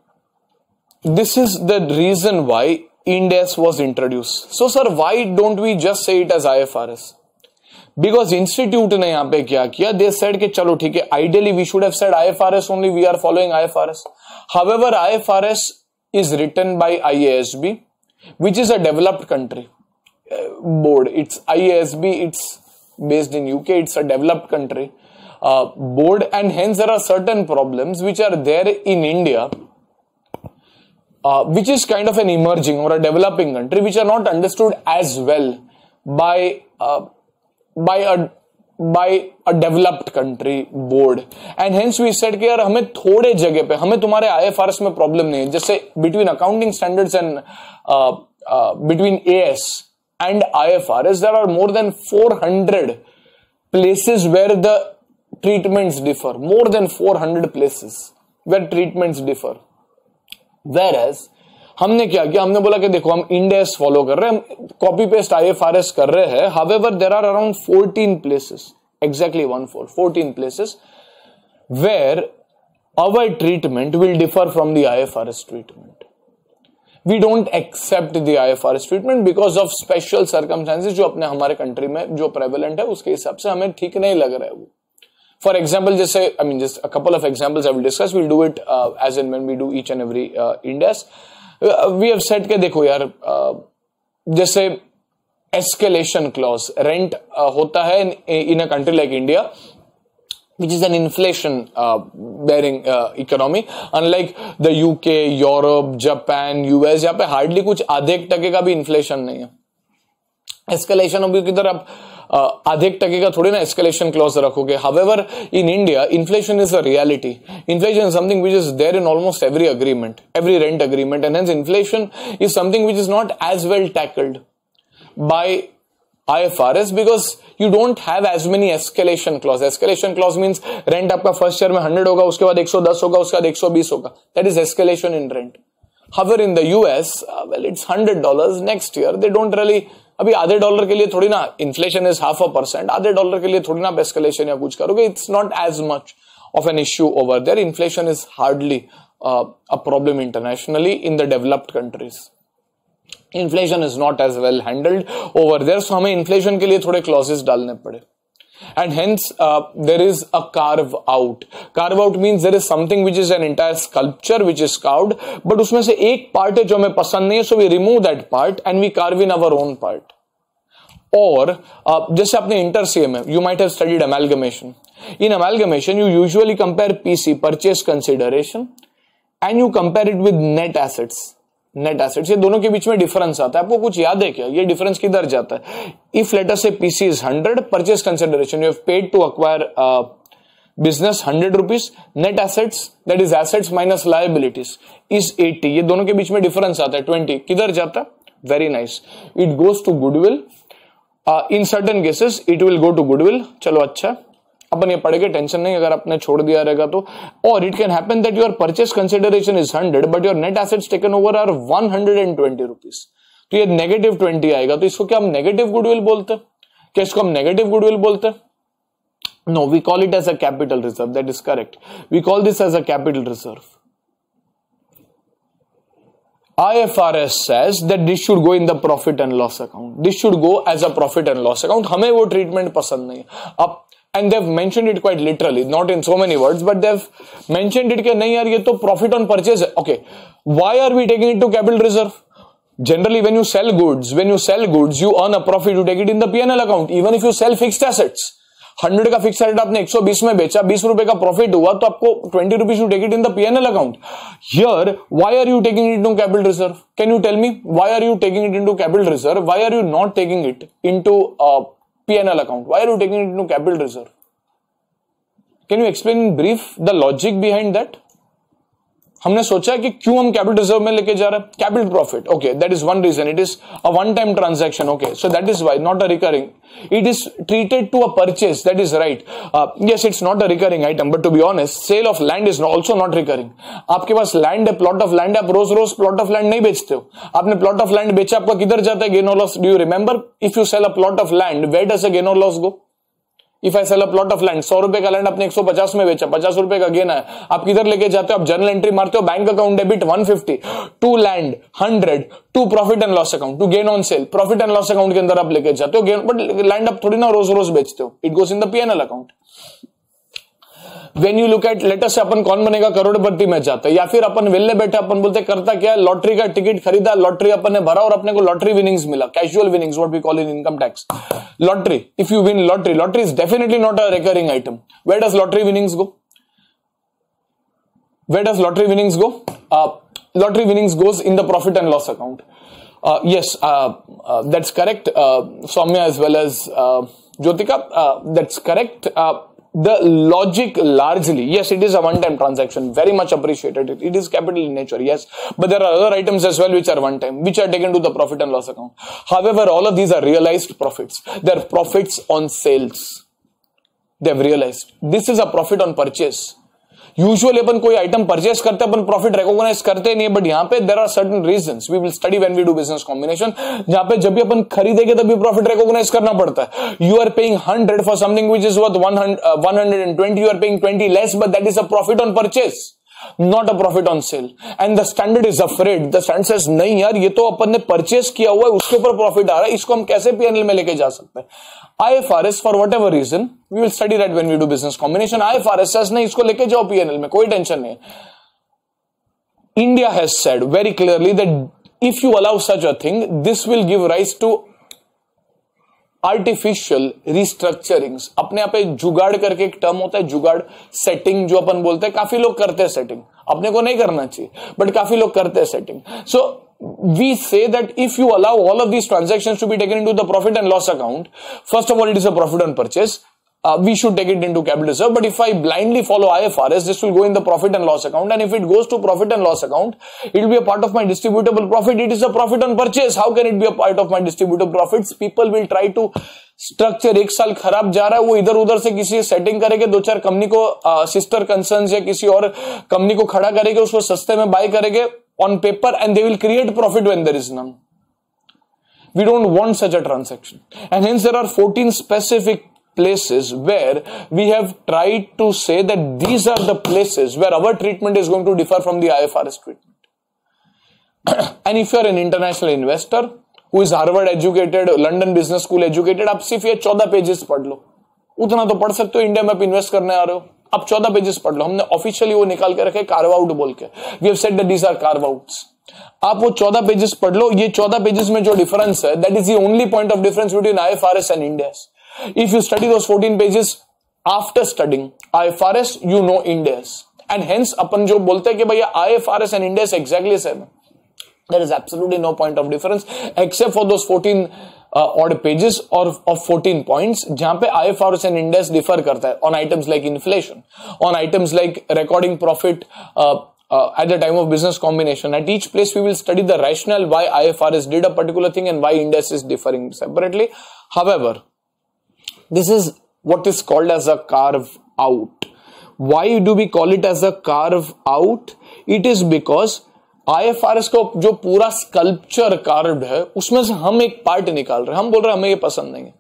this is the reason why Ind AS was introduced. So sir, why don't we just say it as IFRS? Because institute ने यहाँ पे क्या किया, they said कि चलो ठीक है, ideally we should have said IFRS only, we are following IFRS. However, IFRS is written by IASB, which is a developed country board. It's IASB, it's based in UK, it's a developed country board, and hence there are certain problems which are there in India, which is kind of an emerging or a developing country, which are not understood as well by a developed country board, and hence we said कि यार हमें थोड़े जगह पे, हमें तुम्हारे IFRS में problem नहीं है, जैसे between accounting standards and between AS and IFRS there are more than 400 places where the treatments differ, more than 400 places where treatments differ. Whereas हमने क्या किया, हमने बोला कि देखो हम Ind AS फॉलो कर रहे हैं, हम कॉपी पेस्ट IFRS कर रहे हैं, however there are around 14 places, exactly 14 places where our treatment will differ from the IFRS treatment. We don't accept the IFRS treatment because of special circumstances जो अपने हमारे कंट्री में जो prevalent है उसके हिसाब से हमें ठीक नहीं लग रहा है वो. For example, just say, I mean, just a couple of examples I will discuss. We'll do it as and when we do each and every Ind AS. We have said कि देखो यार, जैसे escalation clause, rent होता है in a country like India, which is an inflation bearing economy, unlike the UK, Europe, Japan, US, यहाँ पे hardly कुछ आधे टके का भी inflation नहीं है. Escalation अभी किधर आप आधे टके का थोड़ी ना escalation clause रखोगे. However, in India, inflation is a reality. Inflation is something which is there in almost every agreement, every rent agreement, and hence inflation is something which is not as well tackled by IFRS because you don't have as many escalation clause. Escalation clause means rent आपका first year में 100 होगा, उसके बाद 110 होगा, उसके बाद 120 होगा. That is escalation in rent. However, in the US, well, it's $100 next year. They don't really, अभी आधे डॉलर के लिए थोड़ी ना इन्फ्लेशन इज 0.5%, आधे डॉलर के लिए थोड़ी ना एस्केलेशन या कुछ करोगे. It's not as much of an issue over there. Inflation is hardly a problem internationally in the developed countries. Inflation is not as well handled over there, so हमें inflation के लिए थोड़े क्लॉजेस डालने पड़े. And hence there is a carve out. Carve out means there is something which is an entire sculpture which is carved, but उसमें से एक part है जो हमें पसंद नहीं है, so we remove that part and we carve in our own part. और जैसे आपने इंटर सीए में you might have studied amalgamation. In amalgamation you usually compare PC, purchase consideration, and you compare it with net assets. Net assets, ये दोनों के बीच में difference आता है. आपको कुछ याद है क्या, ये डिफरेंस किधर जाता है? If let us say PC is 100, purchase consideration you have paid to acquire business 100 rupees, net assets that is assets minus liabilities is 80. ये दोनों के बीच में डिफरेंस आता है 20. किधर जाता है? Very nice, it goes to goodwill. In certain cases it will go to goodwill. चलो अच्छा, अपन ये पढ़ के टेंशन नहीं अगर आपने छोड़ दिया रहेगा तो. और it can happen that your purchase consideration is 100 but your net assets taken over are 120 rupees. तो ये -20 आएगा. तो इसको क्या हम नेगेटिव गुडविल बोलते हैं? क्या इसको हम नेगेटिव गुडविल बोलते हैं? No, we call it as a capital reserve. That is correct. We call this as a capital reserve. IFRS says that this should go in the profit and loss account. This should go as a profit and loss account. हमें वो treatment पसंद नहीं है. अब and they've mentioned it quite literally, not in so many words, but they've mentioned it कि नहीं यार ये तो profit on purchase है. Okay, why are we taking it to capital reserve? Generally, when you sell goods, you earn a profit. You take it in the P&L account. Even if you sell fixed assets. 100 का fix asset आपने 120 में बेचा, 20 रुपए का profit हुआ तो आपको 20 rupees you take it in the PNL account. Here why are you taking it into capital reserve? Can you tell me why are you taking it into capital reserve? Why are you not taking it into PNL account? Why are you taking it into capital reserve? Can you explain in brief the logic behind that? हमने सोचा है कि क्यों हम capital reserve में लेके जा रहे हैं. Capital profit, okay, that is one reason. It is a one time transaction, okay, so that is why not a recurring. It is treated to a purchase, that is right. Yes, it's not a recurring item, but to be honest sale of land is also not recurring. आपके पास land है, plot of land है, आप रोज रोज plot of land नहीं बेचते हो. आपने प्लॉट ऑफ लैंड बेचा, आपका किधर जाता है gain or loss? Do you remember? If you sell a plot of land, where does a gain or loss go? If I sell a plot of land, 100 रुपए का लैंड आपने 150 में बेचा, 50 रुपए का गेन है, आप किधर लेके जाते हो? आप जर्नल एंट्री मारते हो, bank account debit 150, to land 100, to profit and loss account, to gain on sale, profit and loss account के अंदर आप लेके जाते हो गेन. बट लैंड आप थोड़ी ना रोज रोज बेचते हो. It goes in the PNL account. When you look at, let us say अपन कौन बनेगा करोड़पति में जाता है, या फिर अपन वेल्ले बैठे अपन बोलते करता क्या है, लॉटरी का टिकट खरीदा, लॉटरी अपन ने भरा और अपने को लॉटरी विनिंग्स मिला, casual winnings, what we call in income tax. Lottery, if you win lottery is definitely not a recurring item. Where does lottery winnings go? Where does lottery winnings go? Lottery winnings goes in the profit and loss account. Yes, that's correct. Soumya as well as Jyotika, that's correct. The logic largely, yes, it is a one-time transaction. Very much appreciated. It is capital in nature, yes. But there are other items as well which are one-time, which are taken to the profit and loss account. However, all of these are realized profits. They are profits on sales. They have realized. This is a profit on purchase. Usually अपन कोई item purchase करते हैं, अपन profit recognise करते नहीं है, but यहाँ पे there are certain reasons we will study when we do business combination, जहां पे जब भी अपन खरीदेंगे तभी प्रॉफिट रिकॉग्नाइज करना पड़ता है. You are paying 100 for something which is worth 120, you are paying 20 less, but that is a profit on purchase, not a profit on sale. And the standard is afraid. The standard says नहीं यार, ये तो अपन ने purchase किया हुआ है, उसके ऊपर प्रॉफिट आ रहा है, इसको हम कैसे पीएनएल में लेके जा सकते हैं. IFRS for whatever reason, we will study that when we do business combination. IFRS says नहीं, इसको लेके जाओ पीएनएल में, कोई टेंशन नहीं. India has said very clearly that if you allow such a thing, this will give rise to artificial restructurings. अपने आप एक जुगाड़ करके एक टर्म होता है, जुगाड़, सेटिंग जो अपन बोलते हैं. काफी लोग करते हैं सेटिंग, अपने को नहीं करना चाहिए, बट काफी लोग करते हैं setting. So we say that if you allow all of these transactions to be taken into the profit and loss account, first of all it is a profit on purchase, we should take it into capital reserve. But if I blindly follow IFRS, this will go in the profit and loss account, and if it goes to profit and loss account, it will be a part of my distributable profit. It is a profit on purchase. How can it be a part of my distributable profits? People will try to structure. एक साल खराब जा रहा है, वो इधर उधर से किसी सेटिंग करेंगे, दो चार कंपनी को सिस्टर कंसर्न्स या किसी और कंपनी को खड़ा करेंगे, उसको सस्ते में बाय करेंगे on paper, and they will create profit when there is none. We don't want such a transaction, and hence there are 14 specific places where we have tried to say that these are the places where our treatment is going to differ from the IFRS treatment. And if you are an international investor who is Harvard educated, London Business School educated, आप सिर्फ ये 14 pages पढ़ लो, उतना तो पढ़ सकते हो. India में आप इन्वेस्ट करने आ रहे हो, आप 14 पेजेस पढ़ लो. हमने ऑफिशियली वो निकाल के रखे कार्व आउट बोल के. We have said that these are carve outs. आप वो 14 पेजेस पढ़ लो. ये 14 पेजेस में जो डिफरेंस है, that is the only point of difference between IFRS and Ind AS. If you study those 14 pages after studying IFRS, you know Indes, and hence अपन जो बोलते हैं कि भैया IFRS and Indes exactly same, there is absolutely no point of difference except for those 14 odd pages or of 14 points जहां पे IFRS and Indes differ करता है on items like inflation, on items like recording profit at the time of business combination. At each place we will study the rationale why IFRS did a particular thing and why Indes is differing separately. However, this is what is called as a carve out. Why do we call it as a carve out? It is because IFRS का जो पूरा sculpture carved है उसमें से हम एक part निकाल रहे हैं, हम बोल रहे हैं हमें ये पसंद नहीं है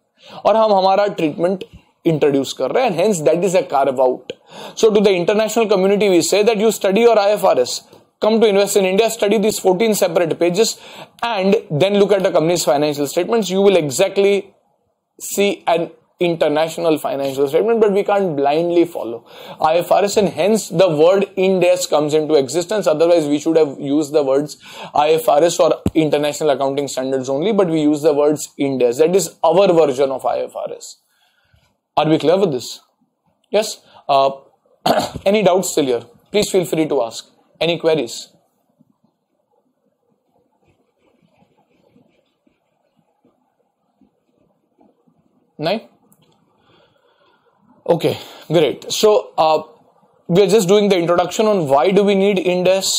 और हम हमारा ट्रीटमेंट इंट्रोड्यूस कर रहे हैं, and hence that is a carve out. So to the international community we say that you study your IFRS, come to invest in India, study these 14 separate pages and then look at the company's financial statements. You will exactly see an international financial statement, but we can't blindly follow IFRS, and hence the word Ind AS comes into existence. Otherwise we should have used the words IFRS or International Accounting Standards only, but we use the words Ind AS. That is our version of IFRS. Are we clear with this? Yes. Any doubts still here? Please feel free to ask. Any queries? No? Okay, great. So we are just doing the introduction on why do we need Ind AS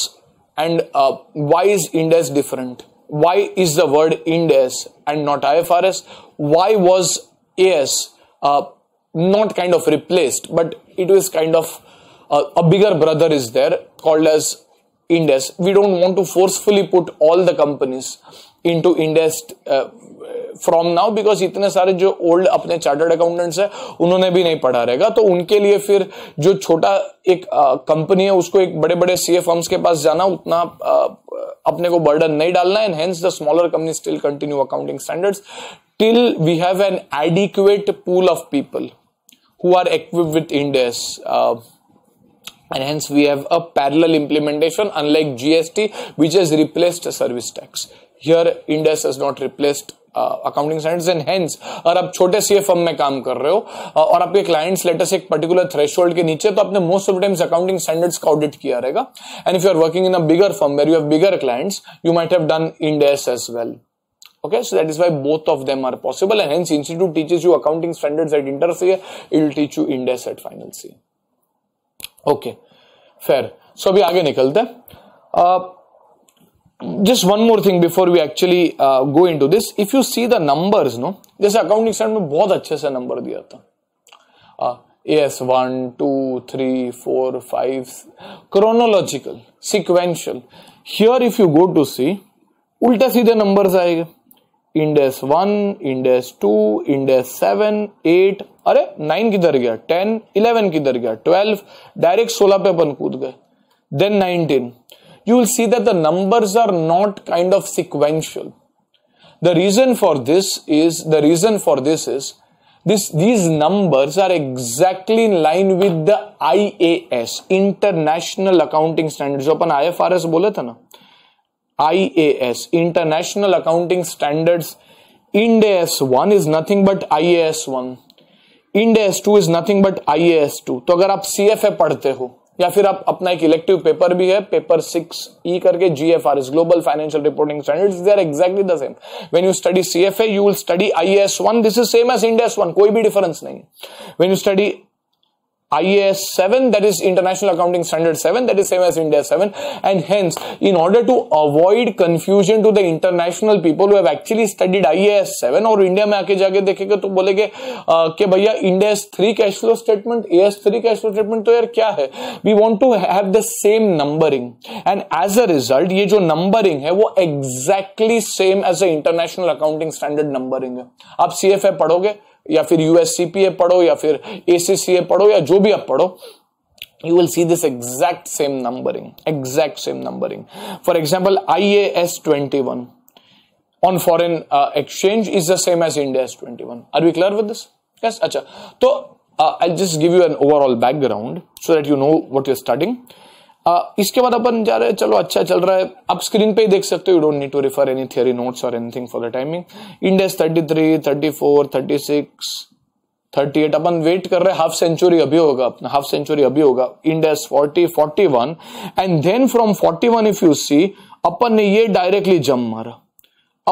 and why is Ind AS different? Why is the word Ind AS and not IFRS? Why was AS not kind of replaced, but it was kind of a bigger brother is there called as Ind AS. We don't want to forcefully put all the companies into Ind AS from now, because इतने सारे जो old अपने chartered accountants है उन्होंने भी नहीं पढ़ा रहेगा, तो उनके लिए फिर जो छोटा एक कंपनी है उसको एक बड़े बड़े सीए फर्म्स के पास जाना उतना अपने को बर्डन नहीं डालना, and hence the smaller company still continue accounting standards till we have an adequate pool of people who are equipped with Ind AS, and hence we have a parallel implementation, unlike GST which has replaced service tax. Here Ind AS has not replaced accounting standards, and hence अगर आप छोटे CA firm में काम कर रहे हो और आपके क्लाइंट्स लेटेस्ट एक पर्टिकुलर थ्रेशोल्ड के नीचे, तो आपने most of times accounting standards का ऑडिट किया रहेगा, and if you are working in a bigger firm where you have bigger clients you might have done Ind AS as well. Okay, so that is why both of them are possible, and hence institute teaches you accounting standards at inter CA, it will teach you Ind AS at final CA. Okay, fair. So अभी आगे निकलते हैं. Just one more thing before we actually go into this. If you see the numbers, no, जैसे accounting standard में बहुत अच्छे से number दिया था, AS 1, 2, 3, 4, 5, chronological, sequential. Here if you go to see, उल्टा सीधे नंबर्स आएंगे. Ind AS 1, Ind AS 2, Ind AS 7, 8, अरे 9 किधर गया, 10, 11 किधर गया, 12, डायरेक्ट 16 पे अपन कूद गए, then 19. You will see that the numbers are not kind of sequential. The reason for this is these numbers are exactly in line with the IAS, International Accounting Standards. जो अपन IFRS बोले थे ना, IAS, International Accounting Standards. Ind AS 1 is nothing but IAS 1. Ind AS 2 is nothing but IAS 2. तो अगर आप CFA पढ़ते हो या फिर आप अपना एक इलेक्टिव पेपर भी है, पेपर 6E करके, GFRS, Global Financial Reporting Standards, they are exactly the same. When you study CFA, you will study IAS 1. This is same as Ind AS 1. कोई भी difference नहीं. When you study IAS 7, that is International Accounting Standard 7, that is same as Ind AS 7, and hence in order to avoid confusion to the international people who have actually studied IAS 7 और India में आके जाके देखेंगे तो बोलेंगे कि भैया Ind AS 3 cash flow statement, AS 3 cash flow statement तो यार क्या है. We want to have the same numbering, and as a result ये जो numbering है वो exactly same as the International Accounting Standard numbering है. आप CFA पढ़ोगे या फिर USCPA पढ़ो या फिर ACCA पढ़ो या जो भी आप पढ़ो, you will see this exact same numbering. For example, IAS 21 on foreign exchange is the same as Ind AS 21. Are we clear with this? Yes. अच्छा, तो I'll just give you an overall background so that you know what you're studying. इसके बाद अपन जा रहे हैं, चलो अच्छा चल रहा है, आप स्क्रीन पे ही देख सकते हो, you don't need to refer any theory notes or anything for the timing. Ind AS 33, 34, 36, 38, अपन वेट कर रहे हैं, हाफ सेंचुरी अभी होगा अपना, हाफ सेंचुरी अभी होगा. Ind AS 40, 41, and then from 41 if you see, अपन ने ये डायरेक्टली जंप मारा,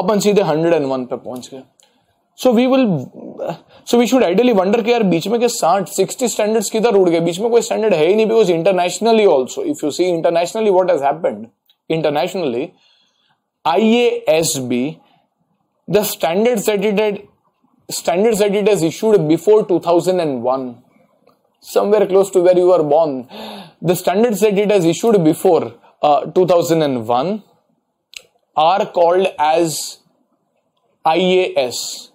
अपन सीधे 101 पे पहुंच गए. So we should ideally wonder कि यार बीच में के 60 स्टैंडर्ड्स किधर उड़ गए, बीच में कोई स्टैंडर्ड है ही नहीं, because internationally also, if you see internationally what has happened, IASB, the standards that it had standards that it has issued before 2001, somewhere close to where you were born, the standards that it has issued before 2001 are called as IAS.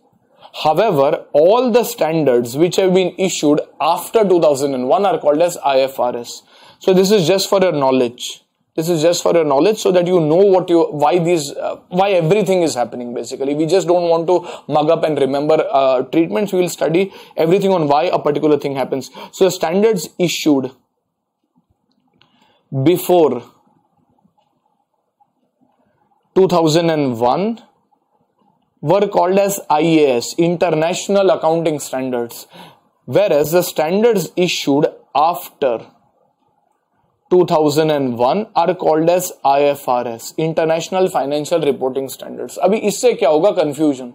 However, all the standards which have been issued after 2001 are called as IFRS. So this is just for your knowledge. This is just for your knowledge so that you know why everything is happening basically. We just don't want to mug up and remember treatments. We will study everything on why a particular thing happens. So the standards issued before 2001 were called as IAS, International Accounting Standards, whereas the standards issued after 2001 are called as IFRS, International Financial Reporting Standards. अभी इससे क्या होगा confusion?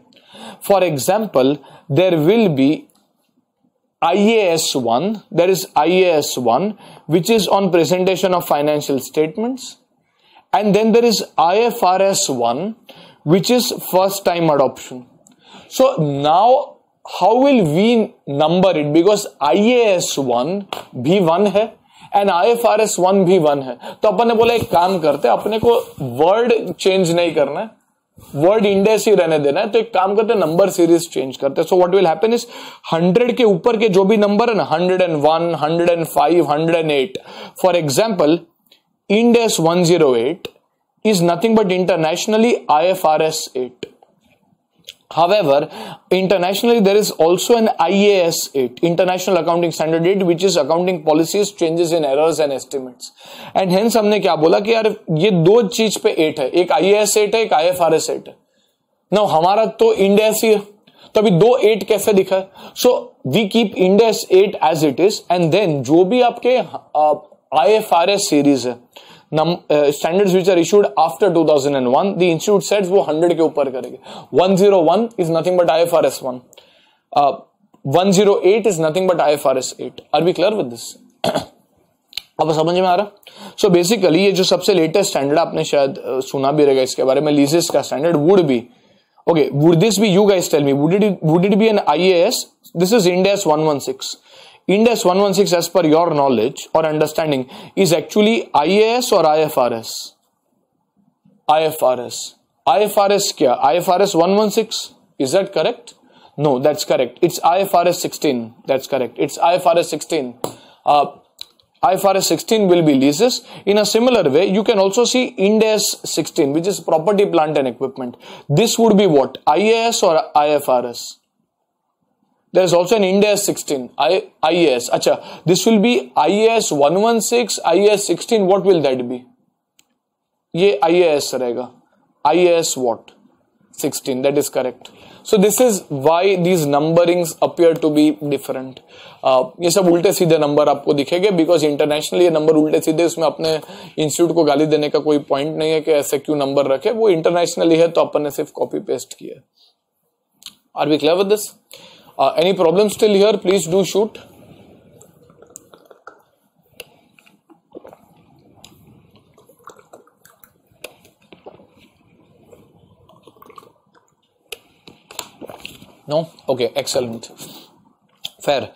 For example, there will be IAS 1, there is IAS 1 which is on presentation of financial statements, and then there is IFRS 1 which is first time adoption. So now how will we number it? Because IAS 1 भी 1 है and IFRS 1 भी 1 है. तो अपन ने बोला एक काम करते हैं, अपने को वर्ड चेंज नहीं करना है, वर्ड इंडेक्स ही रहने देना है. तो एक काम करते हैं, नंबर सीरीज चेंज करते हैं. So what will happen is 100 के ऊपर के जो भी नंबर है ना, 101, 105, 108, for example index 108 is nothing but internationally IFRS 8. However, internationally there is also an IAS 8, International Accounting Standard 8, which is accounting policies, changes in errors and estimates. And hence हमने क्या बोला कि यार ये दो चीज पे 8 है, एक IAS 8 है, एक IFRS 8 है. Now हमारा तो इंडेक्स ही है, तो अभी दो 8 कैसे दिखा है? So we keep index 8 as it is, and then जो भी आपके IFRS series है, standards which are issued after 2001, the institute says वो 100 के ऊपर करेंगे. 101 is nothing but IFRS 1. 108 is nothing but IFRS 8. Are we clear with this? अब समझ में आ रहा? So basically ये जो सबसे लेटेस्ट स्टैंडर्ड आपने शायद सुना भी रहेगा इसके बारे में, लीजेस का standard would be, okay, would this be, you guys tell me, would it be an IAS? This is Ind AS 116. Ind AS 116, as per your knowledge or understanding, is actually IAS or IFRS? IFRS. IFRS क्या? IFRS 116. Is that correct? No, that's correct. It's IFRS 16. That's correct. It's IFRS 16. IFRS 16 will be leases. In a similar way, you can also see Ind AS 16, which is property, plant and equipment. This would be what? IAS or IFRS? There is also an Ind AS 16, IAS. Acha, this will be IAS 116, IAS 16. What will that be? ये IAS रहेगा. IAS what? 16. That is correct. So this is why these numberings appear to be different. ये सब उल्टे सीधे number आपको दिखेंगे, because internationally ये number उल्टे सीधे, उसमें अपने इंस्टीट्यूट को गाली देने का कोई पॉइंट नहीं है कि ऐसे क्यों नंबर रखे. वो इंटरनेशनली है तो अपन ने सिर्फ कॉपी पेस्ट किया. Are we clear with this? Any problems still here? Please do shoot. No? Okay, excellent. Fair.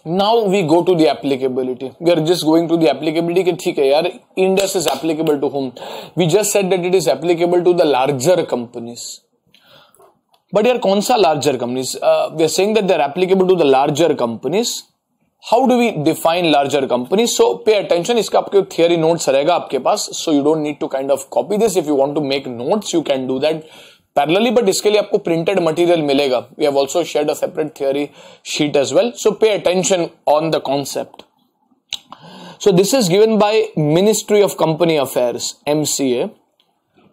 Now we go to the applicability. We are just going to the applicability कि ठीक है यार, Ind AS is applicable to whom? We just said that it is applicable to the larger companies. But यार कौन सा larger companies? We are saying that they are applicable to the larger companies. How do we define larger companies? So pay attention. इसका आपके theory notes रहेगा आपके पास. So you don't need to kind of copy this. If you want to make notes, you can do that parallelly. But इसके लिए आपको printed material मिलेगा. We have also shared a separate theory sheet as well. So pay attention on the concept. So this is given by Ministry of Company Affairs, MCA.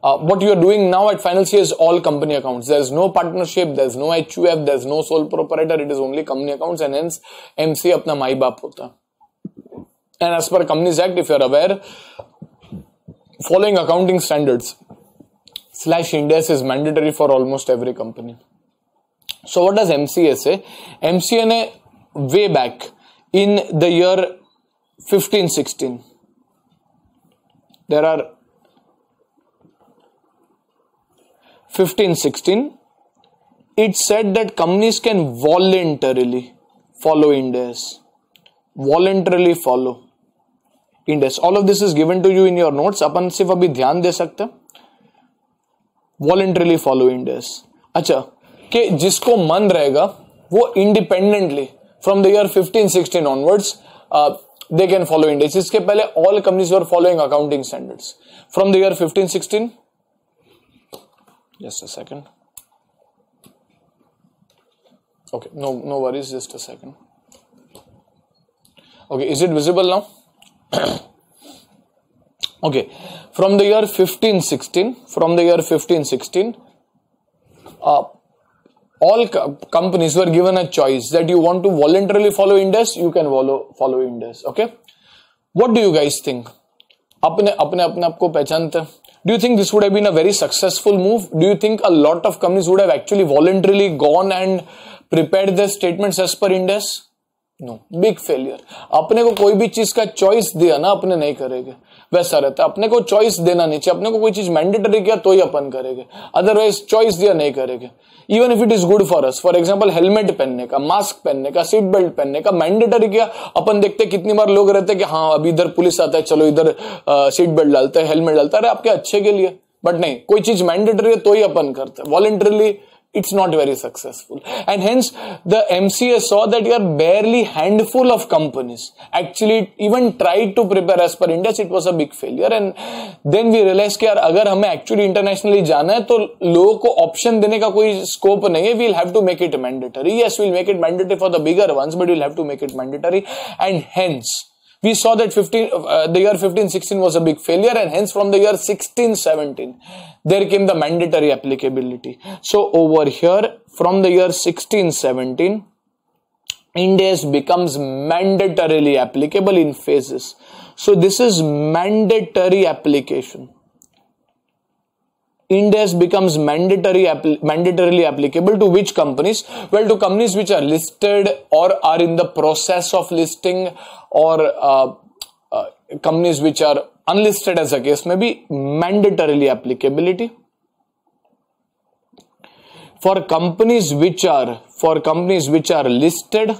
What you are doing now at final CA is all company accounts. There is no partnership, there is no HUF, there is no sole proprietor. It is only company accounts, and hence MCA अपना माई बाप होता. And as per Companies Act, if you are aware, following accounting standards / Ind AS is mandatory for almost every company. So what does MCA say? MCA ने way back in the year 1516, there are 1516 it said that companies can voluntarily follow Ind AS. Voluntarily follow Ind AS. All of this is given to you in your notes. अपन सिर्फ अभी ध्यान दे सकते हैं. Voluntarily follow Ind AS. अच्छा, कि जिसको मन रहेगा वो independently from the year 15-16 onwards they can follow Ind AS. इसके पहले all companies were following accounting standards. From the year 15-16, just a second. Okay, no worries, just a second. Okay, is it visible now? Okay, from the year 15-16, all companies were given a choice that you want to voluntarily follow Ind AS, you can follow Ind AS. Okay, what do you guys think? अपने आप को पहचानते हैं. Do you think this would have been a very successful move? Do you think a lot of companies would have actually voluntarily gone and prepared their statements as per Ind AS? No, big failure. अपने को कोई भी चीज का choice दिया ना, अपने नहीं करेंगे. वैसा रहता है. अपने को चॉइस देना नहीं चाहिए. अपने को कोई चीज मैंडेटरी किया तो ही अपन करेंगे. अदरवाइज चॉइस दिया नहीं करेंगे. Even if it is good for us, for example helmet पहनने का, मास्क पहनने का, सीट बेल्ट पहनने का मैंडेटरी किया, अपन देखते कितनी बार लोग रहते हैं कि हाँ अभी इधर पुलिस आता है, चलो इधर सीट बेल्ट डालते हैं, हेलमेट डालता है, आपके अच्छे के लिए. बट नहीं, कोई चीज मैंडेटरी है तो ही अपन करते हैं. Voluntarily it's not very successful, and hence the MCA saw that your barely handful of companies actually even tried to prepare as per Ind AS. It was a big failure, and then we realized कि यार अगर हमें actually internationally जाना है तो लोगों को option देने का कोई scope नहीं है. We'll have to make it mandatory. Yes, we'll make it mandatory for the bigger ones, but we'll have to make it mandatory, and hence we saw that the year 15-16 was a big failure, and hence from the year 16-17 there came the mandatory applicability. So over here from the year 16-17 Ind AS becomes mandatorily applicable in phases. So this is mandatory application. Ind AS becomes mandatorily applicable to which companies? Well, to companies which are listed or are in the process of listing, or companies which are unlisted as a case may be. Mandatorily applicability for companies which are listed.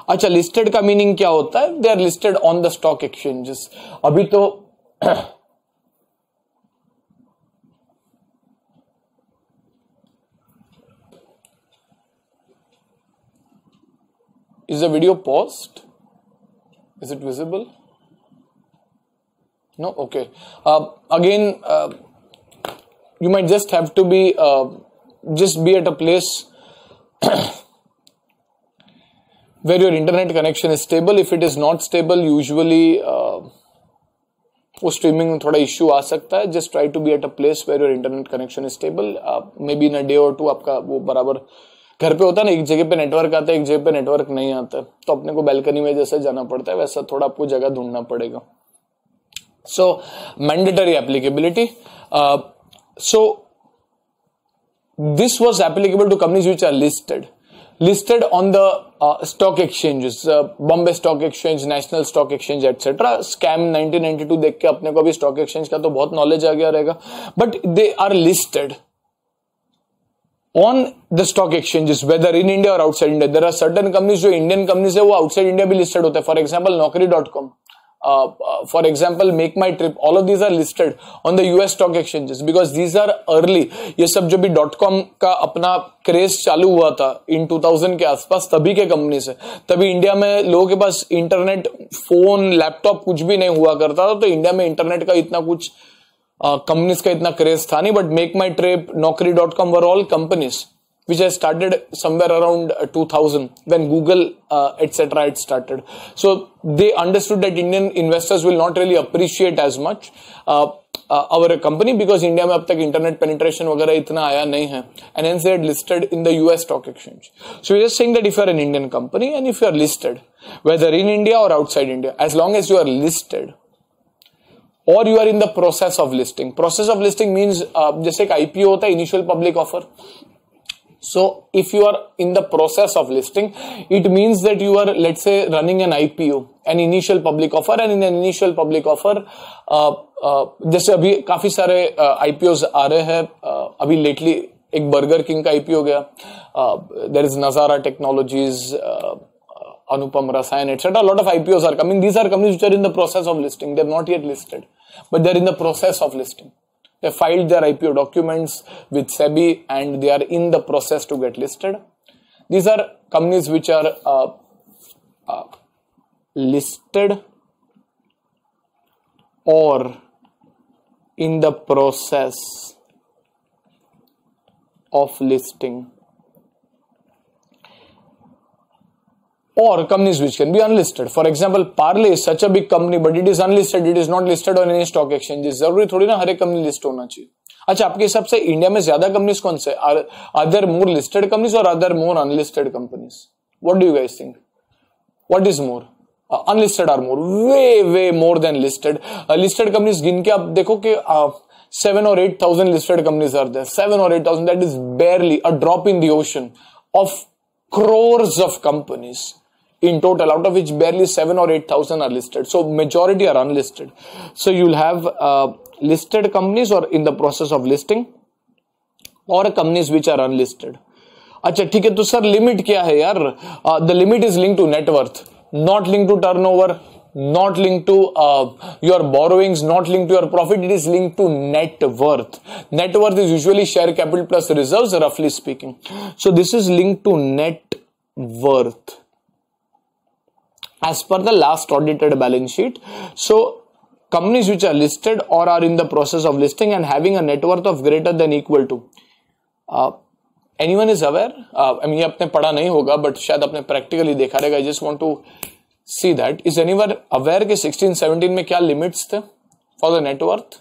अच्छा, listed का meaning क्या होता है? They are listed on the stock exchanges. अभी तो is the video paused? Is it visible? No? Okay. Again, you might just have to be at a place where your internet connection is stable. If it is not stable, usually वो streaming में थोड़ा issue आ सकता है. Just try to be at a place where your internet connection is stable. Maybe in a day or two आपका वो बराबर घर पे होता है ना, एक जगह पे नेटवर्क आता है, एक जगह पे नेटवर्क नहीं आता, तो अपने को बैल्कनी में जैसे जाना पड़ता है वैसा थोड़ा आपको जगह ढूंढना पड़ेगा. So mandatory applicability. So this was applicable to companies which are listed on the stock exchanges, Bombay Stock Exchange, National Stock Exchange, etc. Scam 1992 देख के अपने को भी stock exchange का तो बहुत knowledge आ गया रहेगा, but they are listed on the stock exchanges, whether in India or outside India. There are certain companies जो Indian companies है वो outside India भी listed होते हैं. For example, Naukri.com, for example, Make My Trip, all of these are listed on the US stock exchanges because these are early. ये सब जो भी .com का अपना क्रेज चालू हुआ था in 2000 के आसपास, तभी के कंपनीज है. तभी इंडिया में लोगों के पास इंटरनेट, फोन, लैपटॉप कुछ भी नहीं हुआ करता था, तो इंडिया में इंटरनेट का इतना कुछ कंपनीज का इतना क्रेज था नहीं. But make my trip, Naukri.com were all companies which has started somewhere around 2000 when Google etc. had started. So they understood that Indian investors will not really appreciate as much our company because India में अब तक internet penetration वगैरह इतना आया नहीं है, and hence they had listed in the US stock exchange. So we're just saying that if you are an Indian company and if you are listed, whether in India or outside India, as long as you are listed or you are in the process of listing. Process of listing means जैसे एक IPO होता है, initial public offer. So if you are in the process of listing, it means that you are, let's say, running an IPO, an initial public offer, and in an initial public offer, जैसे अभी काफी सारे IPOs आ रहे हैं, अभी lately एक burger king का IPO गया, देयर इज नजारा technologies, Anupam Rasayan, etc. A lot of IPOs are coming. These are companies which are in the process of listing. They are not yet listed, but they are in the process of listing. They filed their IPO documents with SEBI and they are in the process to get listed. These are companies which are listed or in the process of listing, or companies which can be unlisted. For example, Parle is such a big company, but it is unlisted. It is not listed on any stock exchanges. जरूरी थोड़ी ना हर एक company list होना चाहिए. अच्छा, आपके हिसाब से इंडिया में ज्यादा कंपनीज कौन से? Are there more listed companies or are there more unlisted companies? What do you guys think? What is more? Unlisted are more, way more than listed. Listed companies गिन के आप देखो कि 7 or 8,000 listed companies are there. 7 or 8,000. That is barely a drop in the ocean of crores of companies in total, out of which barely 7 or 8,000 are listed. So majority are unlisted. So you'll have listed companies or in the process of listing, or companies which are unlisted. अच्छा ठीक है, तो sir limit क्या है यार? The limit is linked to net worth, not linked to turnover, not linked to your borrowings, not linked to your profit. It is linked to net worth. Net worth is usually share capital plus reserves, roughly speaking. So this is linked to net worth as per the last audited balance sheet. So companies which are listed or are in the process of listing and having a net worth of greater than equal to, anyone is aware? I mean, ये आपने पढ़ा नहीं होगा, but शायद आपने practically देखा रहेगा. I just want to see that. Is anyone aware कि 16-17 में क्या limits थे for the net worth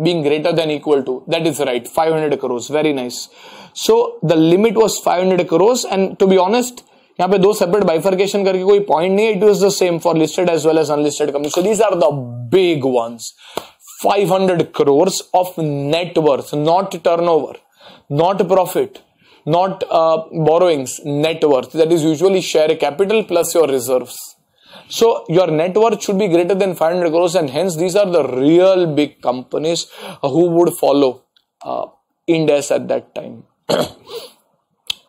being greater than equal to? That is right, 500 crores. Very nice. So the limit was 500 crores, and to be honest, यहाँ पे दो separate bifurcation करके कोई point नहीं है. It was the same for listed as well as unlisted companies. So these are the big ones. 500 crores of net worth, not turnover, not profit, not borrowings, net worth. That is usually share capital plus your reserves. So your net worth should be greater than 500 crores, and hence these are the real big companies who would follow Ind AS at that time.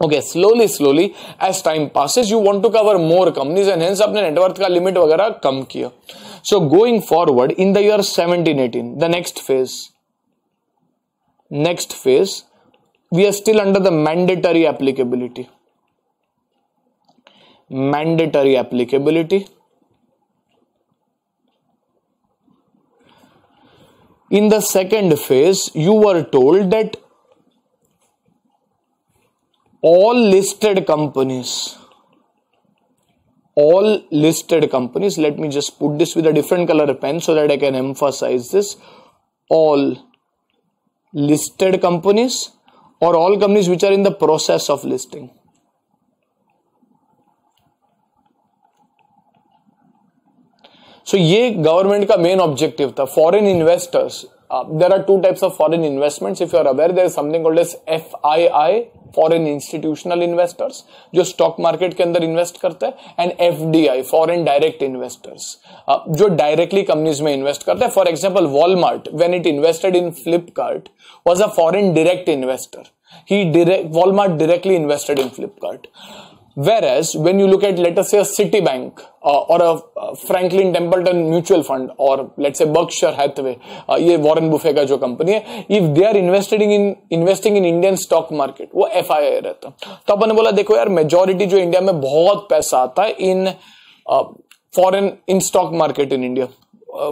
Okay, slowly as time passes, you want to cover more companies, and hence आपने net worth का limit वगैरह कम किया. So going forward in the year 17-18, the next phase, we are still under the mandatory applicability. Mandatory applicability. In the second phase, you were told that all listed companies, let me just put this with a different color pen so that I can emphasize this. All listed companies or all companies which are in the process of listing. So ये government का main objective था. Foreign investors, there are two types of foreign investments. If you are aware, there is something called as FII, foreign institutional investors, जो stock market के अंदर invest करते हैं, and FDI, foreign direct investors, जो directly companies में invest करते हैं. For example, Walmart, when it invested in Flipkart, was a foreign direct investor. Walmart directly invested in Flipkart. Whereas when you look at, let us say, a Citibank or a Franklin Templeton mutual fund, or let's say Berkshire Hathaway, ये Warren Buffett का जो company है, if they are investing in Indian stock market, वो FII रहता. तो अपन ने बोला देखो यार, majority जो इंडिया में बहुत पैसा आता है in stock market in India,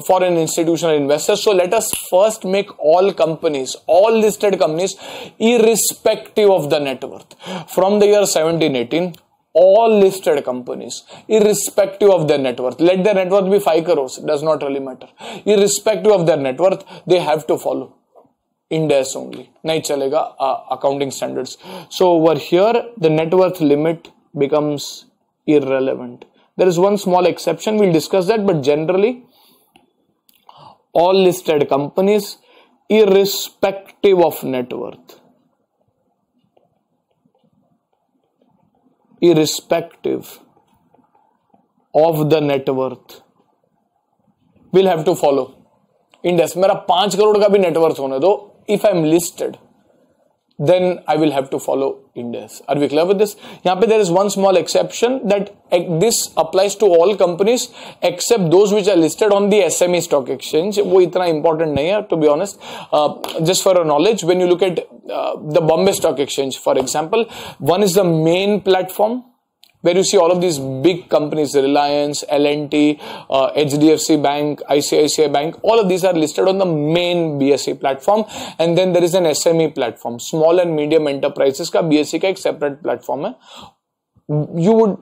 foreign institutional investors. So let us first make all companies, all listed companies, irrespective of the net worth. From the year 17-18, all listed companies, irrespective of their net worth, let their net worth be 5 crores, does not really matter. Irrespective of their net worth, they have to follow Ind AS only. Nahi chalega accounting standards. So over here, the net worth limit becomes irrelevant. There is one small exception, we'll discuss that, but generally, all listed companies, irrespective of net worth, irrespective of the net worth, will have to follow Ind AS. मेरा 5 करोड़ का भी net worth होने दो, if I am listed, then I will have to follow Ind AS. Are we clear with this? यहाँ पे there is one small exception that this applies to all companies except those which are listed on the SME stock exchange. वो इतना important नहीं है, to be honest. Just for your knowledge, when you look at the Bombay Stock Exchange, for example, one is the main platform, where you see all of these big companies, Reliance, L&T, HDFC Bank, ICICI Bank, all of these are listed on the main BSE platform. And then there is an SME platform, small and medium enterprises का BSE का एक separate platform है. You would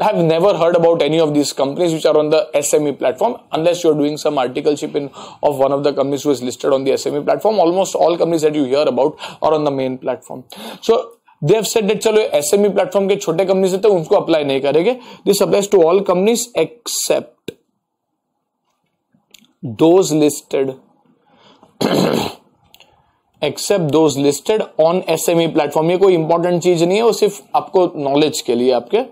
have never heard about any of these companies which are on the SME platform unless you're doing some articleship of one of the companies who is listed on the SME platform. Almost all companies that you hear about are on the main platform. So they have said that चलो SME platform के छोटे companies थे उनको apply नहीं करेंगे. This applies to all companies except those listed on SME platform. ये कोई important चीज नहीं है, वो सिर्फ आपको knowledge के लिए आपके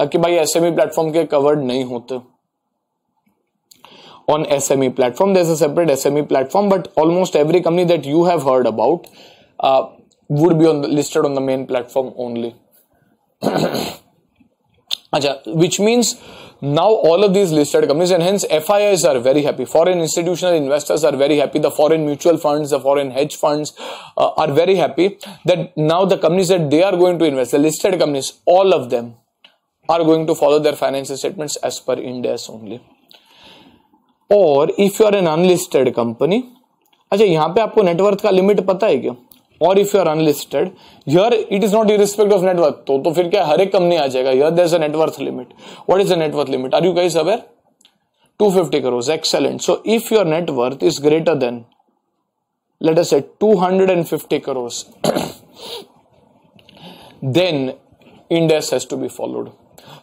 कि भाई SME platform के covered नहीं होते. On SME platform, there's a separate SME platform, but almost every company that you have heard about would be listed on the main platform only. Which means now all of these listed companies, and hence FIIs are very happy. Foreign institutional investors are very happy. The foreign mutual funds, the foreign hedge funds are very happy that now the companies that they are going to invest, the listed companies, all of them are going to follow their financial statements as per Ind AS only. Or if you are an unlisted company, अच्छा यहाँ पे आपको net worth का limit पता है क्या? Or if you are unlisted, here it is not irrespective of net worth. तो फिर क्या हर एक कंपनी आ जाएगा? Here there is a net worth limit. What is the net worth limit? Are you guys aware? 250 crores. Excellent. So if your net worth is greater than, let us say 250 crores, then Ind AS has to be followed.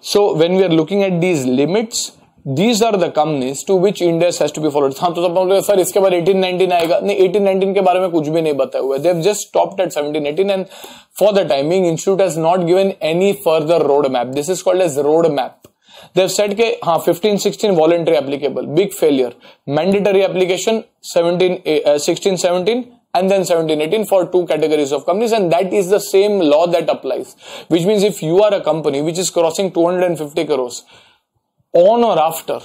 So when we are looking at these limits, these are the companies to which Ind AS has to be followed. हाँ तो सब बोल sir इसके बाद 1819 आएगा, नहीं 1819 के बारे में कुछ भी नहीं बताया हुआ है. They have just stopped at 1718 and for the time being Institute has not given any further roadmap. This is called as roadmap. They have said कि हाँ 1516 voluntary applicable, big failure. Mandatory application 1617 and then 1718 for two categories of companies, and that is the same law that applies. Which means if you are a company which is crossing 250 crores on or after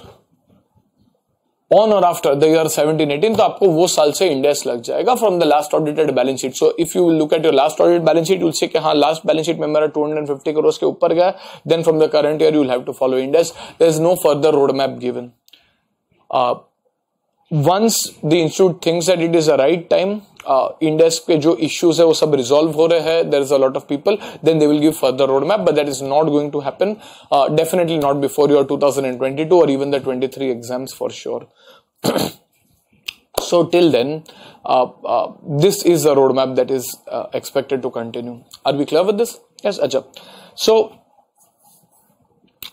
the year 1718, तो आपको वो साल से Ind AS लग जाएगा from the last audited balance sheet. So if you will look at your last audited balance sheet, you will see कि हाँ last balance sheet में मेरा 250 crores के ऊपर गया, then from the current year you will have to follow Ind AS. There is no further roadmap given. Once the institute thinks that it is the right time, Ind AS के जो issues है वो सब resolve हो रहे हैं, there is a lot of people, then they will give further roadmap, but that is not going to happen. Definitely not before your 2022 or even the 23 exams for sure. So till then, this is the roadmap that is expected to continue. Are we clear with this? Yes, अच्छा. So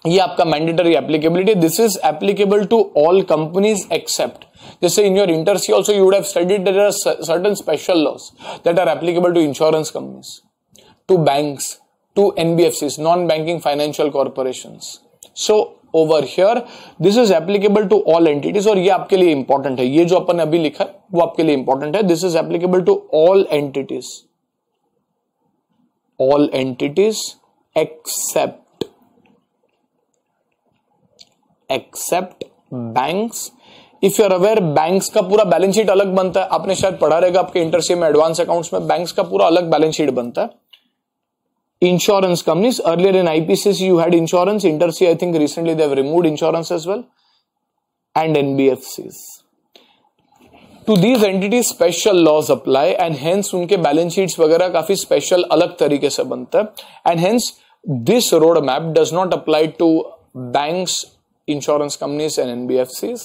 ये आपका mandatory applicability. This is applicable to all companies except. जैसे in your inter C also you would have studied there are certain special laws that are applicable to insurance companies, to banks, to NBFCs, non-banking financial corporations. So over here this is applicable to all entities, और ये आपके लिए important है. ये जो अपन ने अभी लिखा है वो आपके लिए important है. This is applicable to all entities except banks. If you are aware, banks का पूरा बैलेंस शीट अलग बनता है. आपने शायद पढ़ा रहेगा आपके इंटरसी में एडवांस अकाउंट्स में बैंक्स का पूरा अलग बैलेंस शीट बनता है. Insurance companies, earlier in IPCC you had insurance, InterC I think recently they have removed insurance as well, and NBFCs. To these entities special laws apply and hence उनके balance sheets वगैरह काफी special अलग तरीके से बनता है. And hence this roadmap does not apply to banks, insurance companies and NBFCs.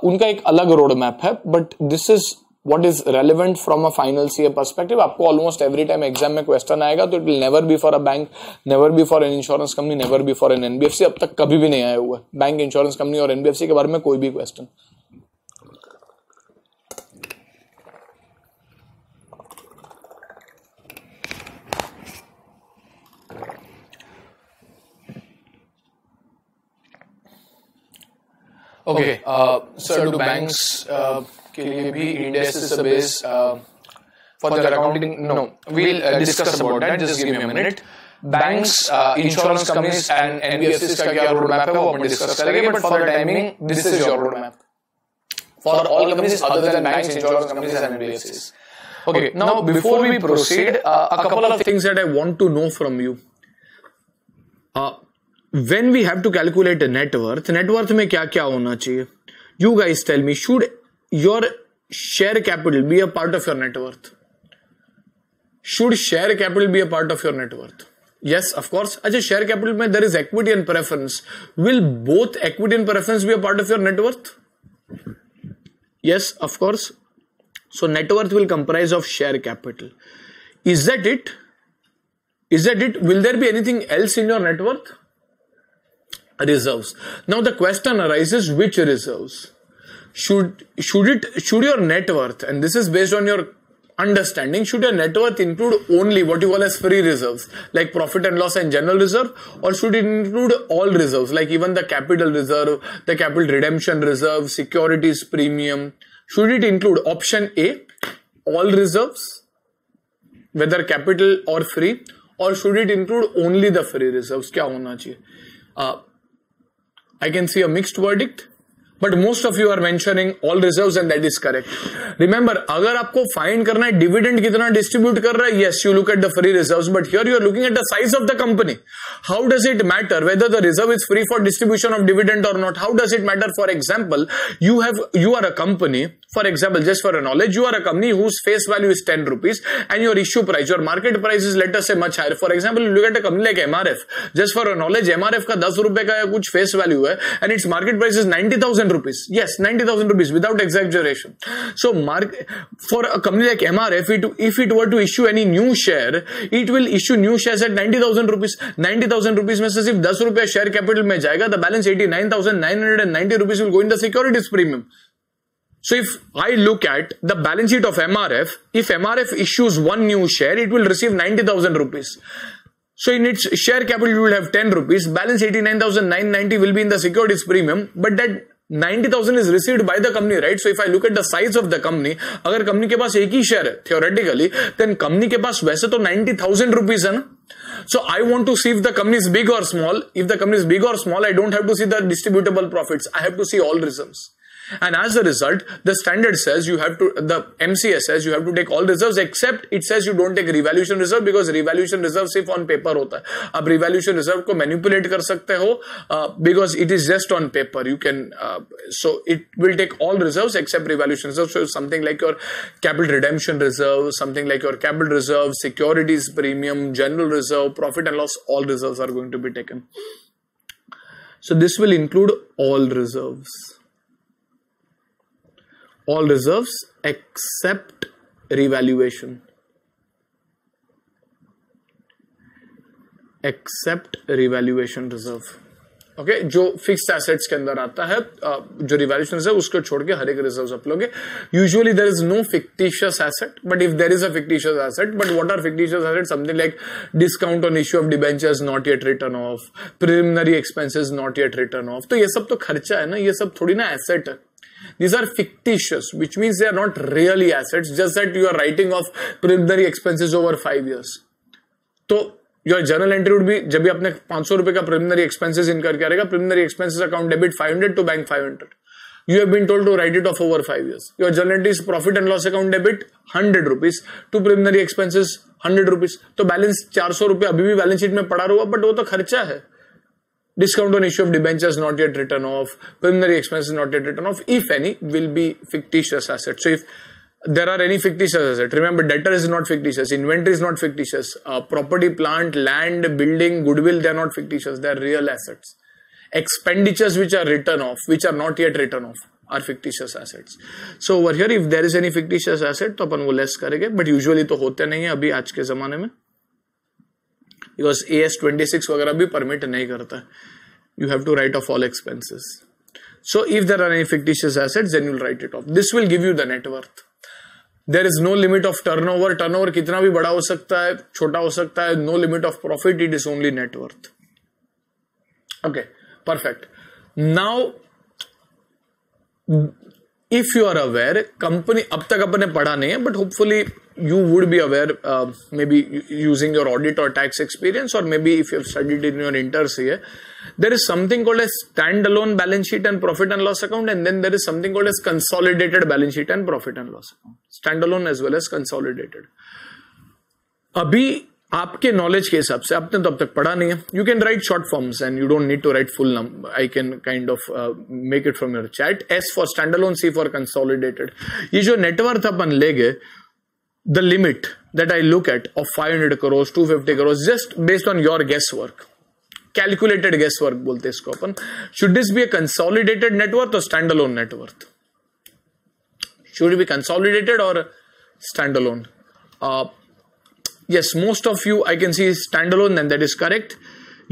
उनका एक अलग रोड मैप है, but this is what is relevant from a final CA perspective. आपको ऑलमोस्ट एवरी टाइम एग्जाम में क्वेश्चन आएगा, तो it will never be for a bank, never be for an insurance company, never be for an NBFC. अब तक कभी भी नहीं आया हुआ है बैंक, इंश्योरेंस कंपनी और एनबीएफसी के बारे में कोई भी question. Okay, so to banks के लिए भी Ind AS is the base. for their accounting? No, we'll discuss about that. Just give me a minute. Banks, insurance companies and NBFCs का क्या roadmap है वो अपन discuss करेंगे. But for the timing, this is your roadmap for all companies other than banks, insurance companies and NBFCs. Okay, now before we proceed, a couple of things that I want to know from you. When we have to calculate a net worth में क्या क्या होना चाहिए? You guys tell me, should your share capital be a part of your net worth? Should share capital be a part of your net worth? Yes, of course. अच्छा, share capital में there is equity and preference. Will both equity and preference be a part of your net worth? Yes, of course. So net worth will comprise of share capital. Is that it? Is that it? Will there be anything else in your net worth? Reserves. Now the question arises, which reserves? Should your net worth, and this is based on your understanding, should your net worth include only what you call as free reserves, like profit and loss and general reserve, or should it include all reserves, like even the capital reserve, the capital redemption reserve, securities premium? Should it include option A, all reserves, whether capital or free, or should it include only the free reserves? क्या होना चाहिए? I can see a mixed verdict, but most of you are mentioning all reserves and that is correct. Remember, अगर आपको find करना है dividend कितना distribute कर रहा है, yes, you look at the free reserves, but here you are looking at the size of the company. How does it matter whether the reserve is free for distribution of dividend or not? How does it matter? For example, you are a company, for example, just for a knowledge, you are a company whose face value is 10 rupees and your issue price, your market price is, let us say, much higher. For example, you look at a company like MRF, just for a knowledge, MRF का 10 रुपए का कुछ face value है and its market price is 90,000 rupees. Yes, 90,000 rupees without exaggeration. So for a company like MRF, if it were to issue any new share, it will issue new shares at 90,000 rupees. 90,000 rupees में से सिर्फ 10 रुपया share capital में जाएगा, the balance 89,990 rupees will go in the securities premium. So if I look at the balance sheet of MRF, if MRF issues one new share, it will receive 90,000 rupees. So in its share capital, you will have 10 rupees, balance 89,990 will be in the securities premium, but that 90,000 is received by the company, right? So if I look at the size of the company, अगर company के पास एक ही share है, theoretically, then company के पास वैसे तो 90,000 rupees है ना? So I want to see if the company is big or small. If the company is big or small, I don't have to see the distributable profits. I have to see all reserves. And as a result, the standard says the MCA says you have to take all reserves, except it says you don't take revaluation reserve, because revaluation reserve सिर्फ on paper होता है. अब revaluation reserve को manipulate कर सकते हो, because it is just on paper. You can, so it will take all reserves except revaluation reserve. So something like your capital redemption reserve, something like your capital reserve, securities premium, general reserve, profit and loss, all reserves are going to be taken. So this will include all reserves. All reserves except revaluation. Except revaluation reserve. Okay, जो fixed assets के अंदर आता है, जो revaluation reserve उसको छोड़ के हर एक reserves आप लोगे. Usually there is no fictitious asset, but if there is a fictitious asset, but what are fictitious assets? Something like discount on issue of debentures not yet written off, preliminary expenses not yet written off. तो ये सब तो खर्चा है ना, ये सब थोड़ी ना asset है. These are fictitious, which means they are not really assets, just that you are writing off preliminary expenses over 5 years. So your journal entry would be, जब भी आपने 500 रुपए का preliminary expenses incur किया रहेगा, preliminary expenses account debit 500 to bank 500. You have been told to write it off over 5 years. Your journal entry is profit and loss account debit 100 rupees to preliminary expenses 100 rupees. तो balance 400 रुपए अभी भी balance sheet में पड़ा रहा, but वो तो खर्चा है. Discount on issue of debentures not yet written off, preliminary expenses not yet written off, if any, will be fictitious assets. So if there are any fictitious assets, remember debtor is not fictitious, inventory is not fictitious, property, plant, land, building, goodwill, they are not fictitious, they are real assets. Expenditures which are written off, which are not yet written off, are fictitious assets. So over here, if there is any fictitious asset, तो अपन वो less करेंगे, but usually तो होते नहीं है अभी आज के जमाने में. Because AS26 वगैरह भी permit नहीं करता है. You have to write off all expenses. So if there are any fictitious assets, then you'll write it off. This will give you the net worth. There is no limit of turnover. Turnover कितना भी बड़ा हो सकता है, छोटा हो सकता है. No limit of profit. It is only net worth. Okay, perfect. Now, if you are aware, company अब तक अपन ने पढ़ा नहीं है, but hopefully you would be aware, maybe using your audit or tax experience, or maybe if you have studied in your inter CA, there is something called as standalone balance sheet and profit and loss account, and then there is something called as consolidated balance sheet and profit and loss account. Standalone as well as consolidated. अभी आपके knowledge के हिसाब से, आपने तो अब तक पढ़ा नहीं है, you can write short forms and you don't need to write full number. I can kind of make it from your chat. S for standalone, C for consolidated. ये जो नेटवर्थ अपन लेंगे, the limit that I look at of 500 crore 250 crore, just based on your guess work, calculated guess work बोलते हैं इसको अपन. Should this be a consolidated net worth or standalone net worth? Should be consolidated और standalone? Yes, most of you I can see standalone, and that is correct.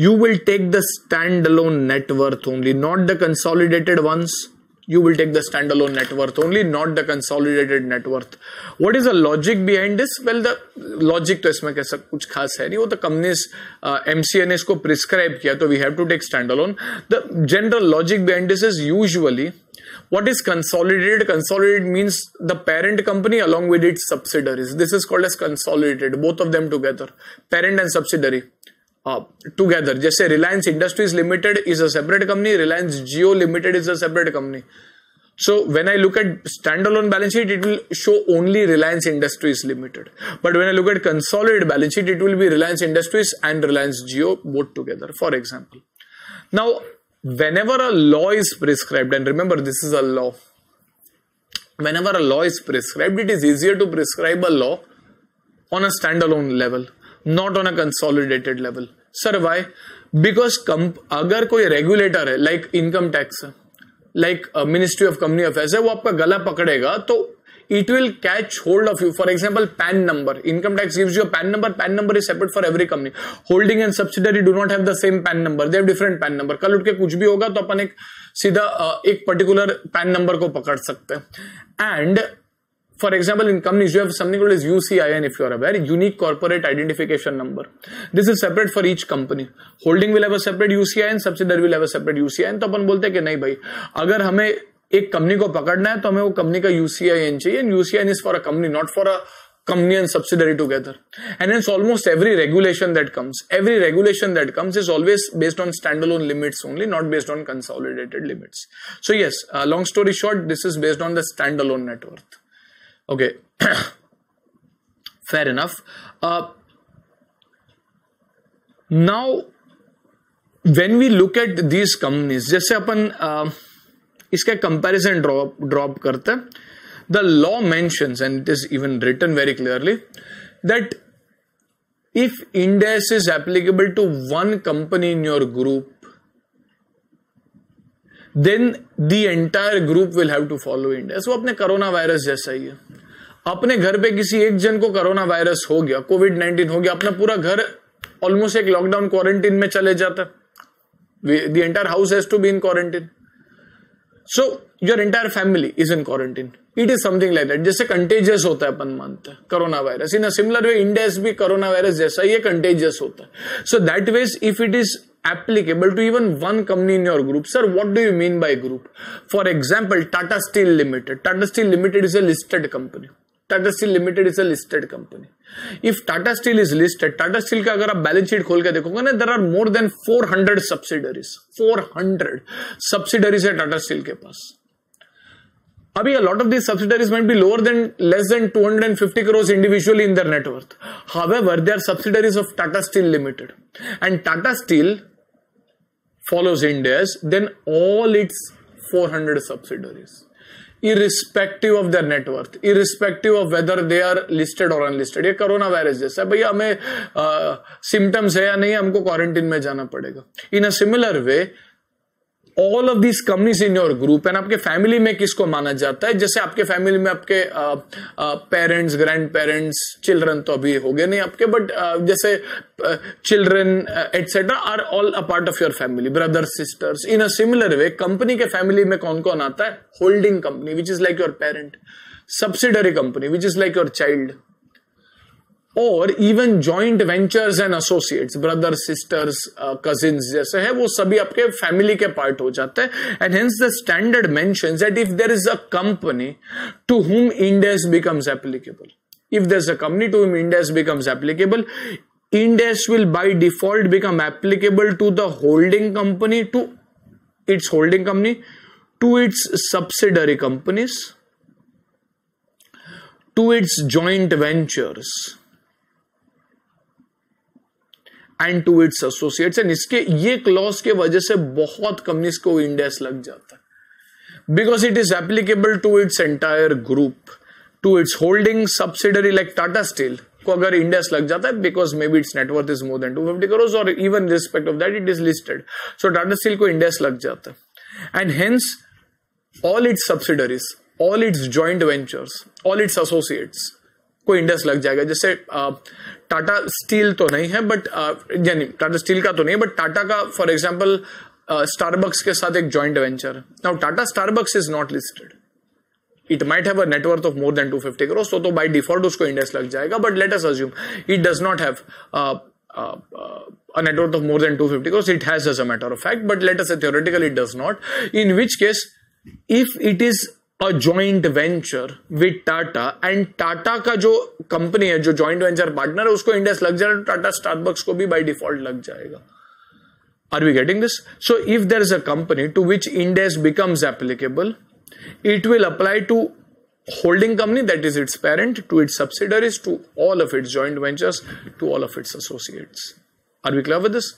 You will take the standalone net worth only, not the consolidated ones. You will take the standalone net worth only, not the consolidated net worth. What is the logic behind this? Well, the logic तो इसमें कैसा कुछ खास है नहीं, वो तो companies MCA ने इसको prescribe किया, तो we have to take standalone. The general logic behind this is usually, what is consolidated? Consolidated means the parent company along with its subsidiaries. This is called as consolidated, both of them together, parent and subsidiary together. जैसे Reliance Industries Limited is a separate company, Reliance Jio Limited is a separate company. So when I look at standalone balance sheet, it will show only Reliance Industries Limited. But when I look at consolidated balance sheet, it will be Reliance Industries and Reliance Jio both together, for example. Now, whenever a law is prescribed, and remember this is a law, whenever a law is prescribed, it is easier to prescribe a law on a standalone level, not on a consolidated level. Sir, why? Because अगर कोई regulator है, like income tax है, like Ministry of Company Affairs है, वो आपका गला पकड़ेगा, तो it will catch hold of you. For example, PAN number. Income tax gives you a PAN number. PAN number is separate for every company. Holding and subsidiary do not have the same PAN number. They have different PAN number. कल उठ के कुछ भी होगा तो अपन एक सीधा एक particular PAN number को पकड़ सकते हैं. And for example, in companies you have something called as UCIN, if you are aware, Unique Corporate Identification Number. This is separate for each company. Holding will have a separate UCIN, subsidiary will have a separate UCIN. तो अपन बोलते हैं कि नहीं भाई, अगर हमें एक company को पकड़ना है तो हमें वो कंपनी का UCIN चाहिए, and UCIN is for a company, not for a company and subsidiary together. And hence almost every regulation that comes is always based on standalone limits only, not based on consolidated limits. So yes, long story short, this is based on the standalone net worth. Okay. Fair enough. Now when we look at these companies, जैसे अपन इसका comparison drop करते हैं, the law mentions, and it is even written very clearly, that if Ind AS is applicable to one company in your group, then the entire group will have to follow Ind AS. वो अपने corona virus जैसा ही है. अपने घर पे किसी एक जन को कोरोना वायरस हो गया, कोविड-19 हो गया, अपना पूरा घर ऑलमोस्ट एक लॉकडाउन क्वारंटीन में चले जाता है. The entire house has to be in quarantine. So your entire family is in quarantine. It is something like that. जैसे contagious होता है अपन मानते हैं corona virus. In a similar way, Ind AS भी कोरोना वायरस जैसा ये contagious होता है. So that way, if it is applicable to even one company in your group, sir, what do you mean by group? For example, Tata Steel Limited. Tata Steel Limited is a listed company. Tata Steel Limited is a listed company. If Tata Steel is listed, Tata Steel का अगर आप balance sheet खोल के देखोगे ना, there are more than 400 subsidiaries. 400 subsidiaries है Tata Steel के पास. अभी a lot of these subsidiaries might be less than 250 crores individually in their net worth. However, they are subsidiaries of Tata Steel Limited, and Tata Steel follows Ind AS, then all its 400 subsidiaries, irrespective of their net worth, irrespective of whether they are listed or unlisted. ये corona virus जैसा है, भैया हमें symptoms है या नहीं, हमको quarantine में जाना पड़ेगा. In a similar way, all of these companies in your group, and आपके फैमिली में किसको माना जाता है? जैसे आपके फैमिली में आपके पेरेंट्स, ग्रैंड पेरेंट्स, चिल्ड्रन तो अभी हो गए नहीं आपके, बट जैसे children etcetera are all a part of your family, brothers, sisters. In a similar way, company के फैमिली में कौन कौन आता है? Holding company, which is like your parent, subsidiary company, which is like your child, और even joint ventures and associates, brothers, sisters, cousins जैसे है, वो सभी आपके फैमिली के पार्ट हो जाते हैं. And hence the standard mentions that if there is a company to whom Ind AS becomes applicable, If there's a company to whom Ind AS becomes applicable, Ind AS will by default become applicable to the holding company, to its holding company, to its subsidiary companies, to its joint ventures, and to its associates. And इसके ये clause के वजह से बहुत companies को Ind AS लग जाता है, because it is applicable to its entire group, to its holding subsidiary like Tata Steel को अगर Ind AS लग जाता है, because maybe its net worth is more than 250 crores or even in respect of that it is listed, so Tata Steel को Ind AS लग जाता है, and hence all its subsidiaries, all its joint ventures, all its associates को Ind AS लग जाएगा. जैसे Tata steel तो नहीं है, बट यानी टाटा स्टील का तो नहीं, बट टाटा का फॉर एग्जांपल स्टारबक्स के साथ एक joint venture. Now Tata Starbucks is not listed, it might have a net worth of more than 250 crore, तो बाय डिफॉल्ट उसको Ind AS लग जाएगा. But let us assume it does not have a net worth of more than 250 crores. It has as a matter of fact, but let us say theoretically it does not. In which case, if it is a joint venture with Tata and Tata का जो company है, जो joint venture partner है, उसको Ind AS लग जाएगा, तो Tata Starbucks को भी by default लग जाएगा. Are we getting this? So if there is a company to which Ind AS becomes applicable, it will apply to holding company, that is its parent, to its subsidiaries, to all of its joint ventures, to all of its associates. Are we clear with this?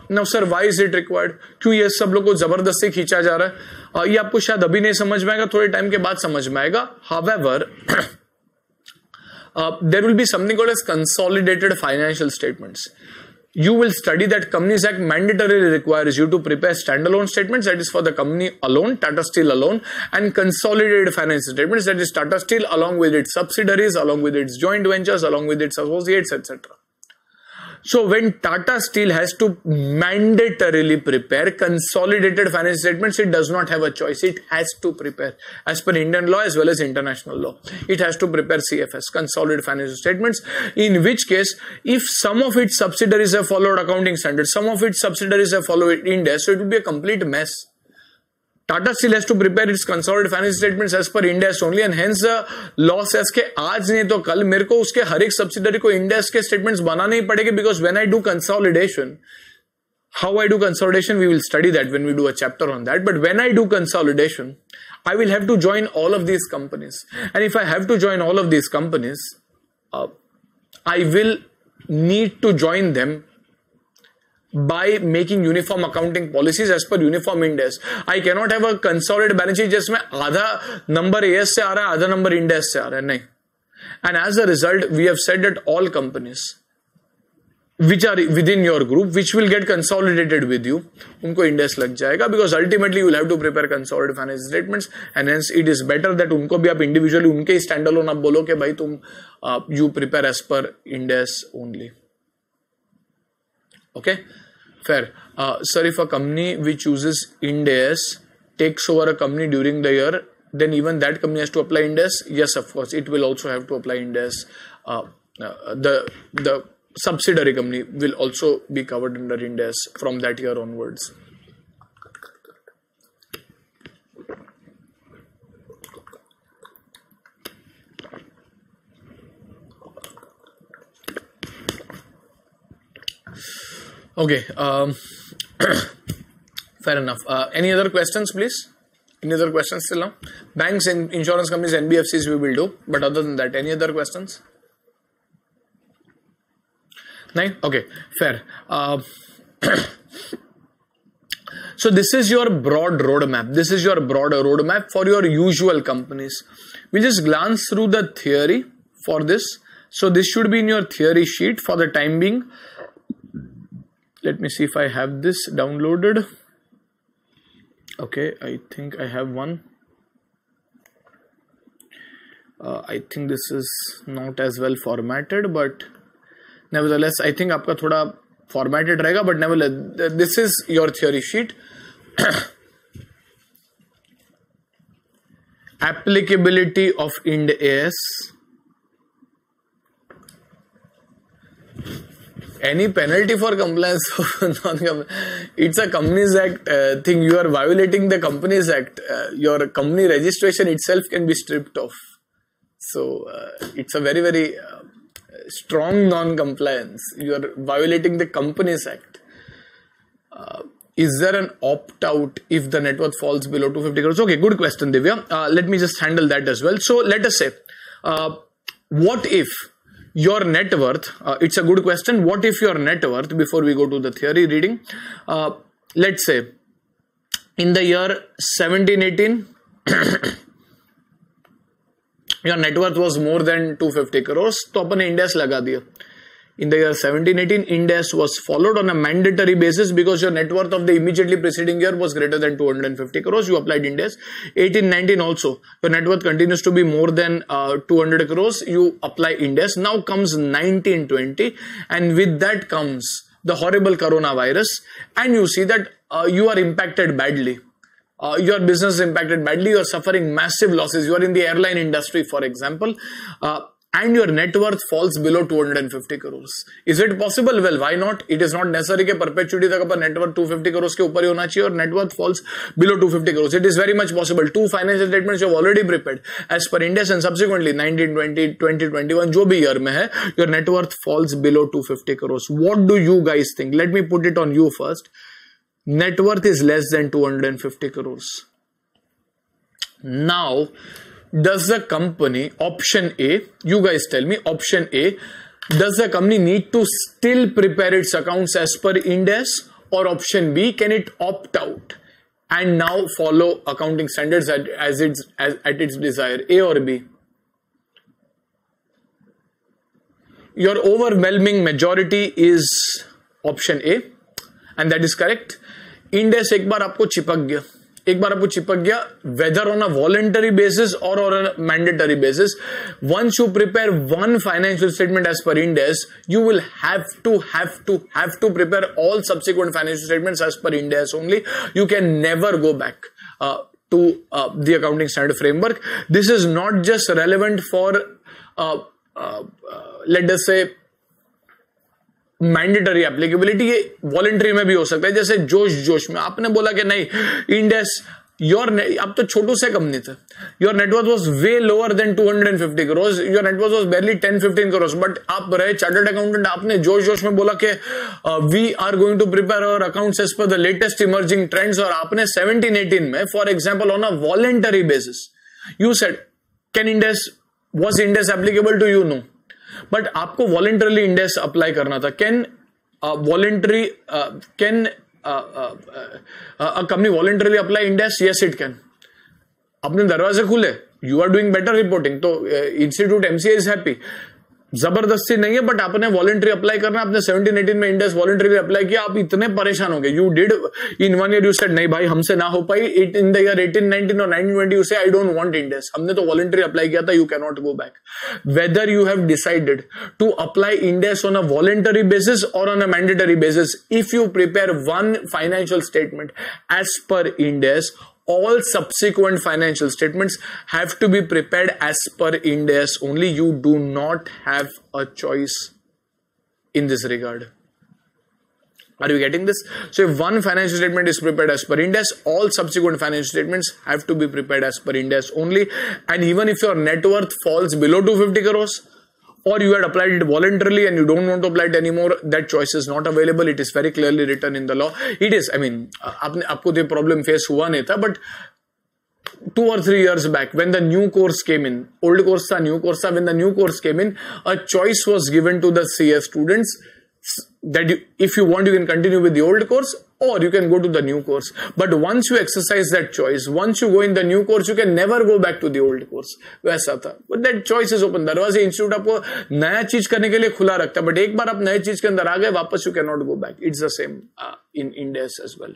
Now sir, why is it required? क्यों ये सब लोग को जबरदस्ती खींचा जा रहा है? ये आपको शायद अभी नहीं समझ में आएगा, थोड़े टाइम के बाद समझ में आएगा. However, there will be something called as consolidated financial statements. You will study that Companies Act mandatorily requires you to prepare standalone statements, that is for the company alone, Tata Steel alone, and consolidated financial statements, that is Tata Steel along with its subsidiaries, along with its joint ventures, along with its associates, etc. So when Tata Steel has to mandatorily prepare consolidated financial statements, it does not have a choice. It has to prepare as per Indian law as well as international law. It has to prepare CFS, consolidated financial statements, in which case if some of its subsidiaries have followed accounting standards, some of its subsidiaries have followed Ind AS, so it will be a complete mess. Tata Steel has to prepare its consolidated financial statements as per Ind AS only, and hence the law says कि आज नहीं तो कल मेरे को उसके हर एक subsidiary को Ind AS के statements बनाने ही पड़ेंगे, because when I do consolidation, how I do consolidation, we will study that when we do a chapter on that. But when I do consolidation, I will have to join all of these companies, and if I have to join all of these companies, I will need to join them by making uniform accounting policies as per uniform Ind AS. I cannot have a consolidated balance sheet जिसमें आधा number AS से आ रहा है, आधा number Ind AS से आ रहा है, नहीं. And as a result, we have said that all companies which are within your group, which will get consolidated with you, उनको Ind AS लग जाएगा, because ultimately you will have to prepare consolidated financial statements, and hence it is better that उनको भी आप individually उनके standalone आप बोलो कि भाई तुम you prepare as per Ind AS only. Okay, fair. Sir, if a company which uses Ind AS takes over a company during the year, then even that company has to apply Ind AS? Yes, of course, it will also have to apply Ind AS. The subsidiary company will also be covered under Ind AS from that year onwards. Okay, fair enough. Any other questions, please? Any other questions till now? Banks and insurance companies, NBFCs we will do, but other than that, any other questions? No? Okay, fair. So this is your broad roadmap. This is your broad roadmap for your usual companies. We'll just glance through the theory for this. So this should be in your theory sheet for the time being. Let me see if I have this downloaded. Okay, I think I have one. I think this is not as well formatted, but nevertheless, I think आपका थोड़ा formatted रहेगा, but nevertheless, this is your theory sheet. Applicability of Ind AS. Any penalty for compliance of non-compliance? It's a Companies Act thing. You are violating the Companies Act. Your company registration itself can be stripped off. So it's a very, very strong non-compliance. You are violating the Companies Act. Is there an opt-out if the net worth falls below 250 crores? Okay, good question, Divya. Let me just handle that as well. So let us say, what if your net worth, it's a good question. What if your net worth, before we go to the theory reading, let's say in the year 1718, your net worth was more than 250 crores, तो अपने इंडेस लगा दिया. In the year 1718, index was followed on a mandatory basis because your net worth of the immediately preceding year was greater than 250 crores. You applied index. 1819 also, your net worth continues to be more than 200 crores. You apply index. Now comes 1920, and with that comes the horrible coronavirus, and you see that you are impacted badly. Your business is impacted badly. You are suffering massive losses. You are in the airline industry, for example. And your net worth falls below 250 crores. Is it possible? Well, why not? It is not necessary कि perpetuity तक अपन net worth 250 crores के ऊपर ही होना चाहिए और net worth falls below 250 crores. It is very much possible. 2 financial statements you have already prepared as per Ind AS, and subsequently 1920, 2021 जो भी year में है, your net worth falls below 250 crores. What do you guys think? Let me put it on you first. Net worth is less than 250 crores. Now, does the company, option A, you guys tell me, option A, does the company need to still prepare its accounts as per Ind AS, or option B, can it opt out and now follow accounting standards at its desire? A or B? Your overwhelming majority is option A, and that is correct. Ind AS एक बार आपको चिपक गया, whether on a voluntary basis or on a mandatory basis. Once you prepare one financial statement as per Ind AS, you will have to prepare all subsequent financial statements as per Ind AS only. You can never go back to the accounting standard framework. This is not just relevant for let us say mandatory applicability, ये voluntary में भी हो सकता है. जैसे जोश में आपने बोला कि नहीं इंड एस योर, अब तो छोटू से कंपनी थे, your net worth was way lower than 250 crore, your net worth was barely 10-15 crore, but आप रहे चार्टर्ड अकाउंटेंट, आपने जोश में बोला कि we are going to prepare our accounts as पर द लेटेस्ट इमर्जिंग ट्रेंड्स, और आपने 17-18 में for example on a voluntary basis you said can end S, was end S applicable to you? No, but आपको voluntarily index apply करना था. Can voluntary can a company voluntarily apply Ind AS? Yes it can. अपने दरवाजे खुले, you are doing better reporting, तो institute MCA is happy. जबरदस्ती नहीं है, बट आपने वॉलंटरी अप्लाई करना. आपने 17-18 में इंडेक्स वॉलंटरी अप्लाई किया, आप इतने परेशान हो गए. You did in 1 year, you said नहीं भाई हमसे ना हो पाई. इन द ईयर 18-19 और 19-20 यू से आई डोंट वांट इंडेक्स. हमने तो वॉलंटरी अप्लाई किया था. You can not go back. Whether you have decided to apply Ind AS on a voluntary basis or on a mandatory basis, if you prepare one financial statement as per Ind AS, all subsequent financial statements have to be prepared as per Ind AS only. You do not have a choice in this regard. Are you getting this? So if one financial statement is prepared as per Ind AS, all subsequent financial statements have to be prepared as per Ind AS only. And even if your net worth falls below 250 crores, or you had applied it voluntarily and you don't want to apply it anymore, that choice is not available. It is very clearly written in the law. It is, I mean, आपको तो problem face हुआ नहीं था, but 2 or 3 years back, when the new course came in, old course था, new course था, when the new course came in, a choice was given to the CS students that if you want, you can continue with the old course or you can go to the new course. But once you exercise that choice, once you go in the new course, you can never go back to the old course. वैसा था. But that choice is open. दरवाजे institute आपको नया चीज करने के लिए खुला रखता है, बट एक बार आप नए चीज के अंदर आ गए, वापस you cannot go back. It's the same in Ind AS as well.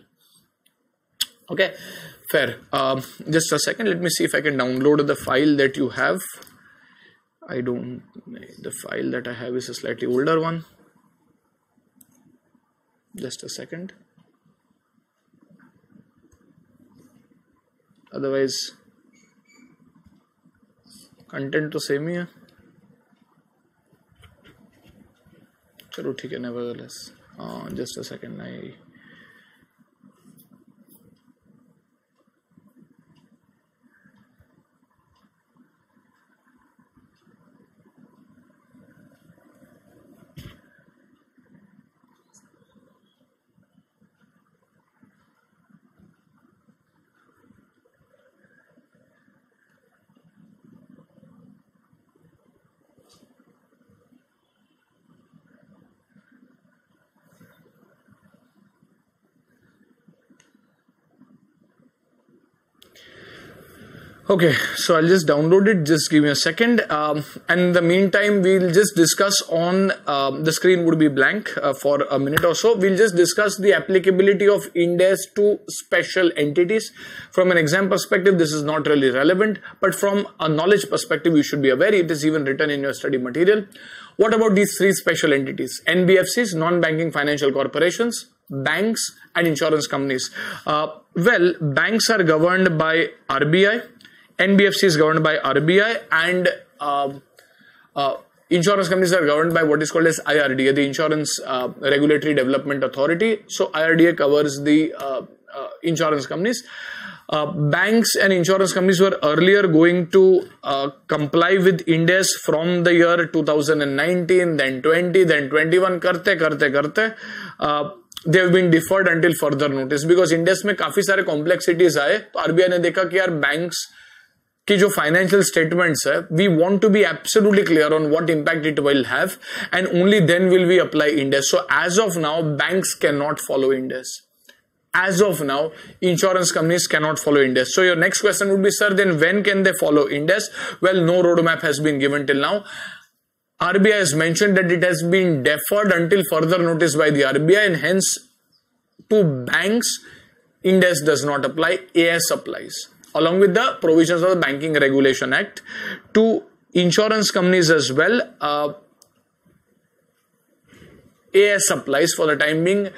Okay, fair. Just a second. Let me see if I can download the file that you have. The file that I have is a slightly older one. Just a second. Otherwise, content तो same ही है. चलो ठीक है, nevertheless. Just a second. Okay, so I'll just download it. Just give me a second. And in the meantime, we'll just discuss on the screen would be blank for a minute or so. We'll just discuss the applicability of Ind AS to special entities. From an exam perspective, this is not really relevant, but from a knowledge perspective, you should be aware. It is even written in your study material. What about these three special entities? NBFCs, non-banking financial corporations, banks, and insurance companies. Well, banks are governed by RBI. NBFC is governed by RBI, and insurance companies are governed by what is called as IRDA, the Insurance Regulatory Development Authority. So IRDA covers the insurance companies. Banks and insurance companies were earlier going to comply with Ind AS from the year 2019, then 20, then 21. Karte. They have been deferred until further notice because Ind AS में काफी सारे complexities आए, तो RBI ने देखा कि यार banks कि जो financial statements है, we want to be absolutely clear on what impact it will have, and only then will we apply Ind AS. So as of now, banks cannot follow Ind AS. As of now, insurance companies cannot follow Ind AS. So your next question would be, sir, then when can they follow Ind AS? Well, no roadmap has been given till now. RBI has mentioned that it has been deferred until further notice by the RBI, and hence to banks, Ind AS does not apply, AS applies. Along with the provisions of the Banking Regulation Act. To insurance companies as well, AS applies for the time being.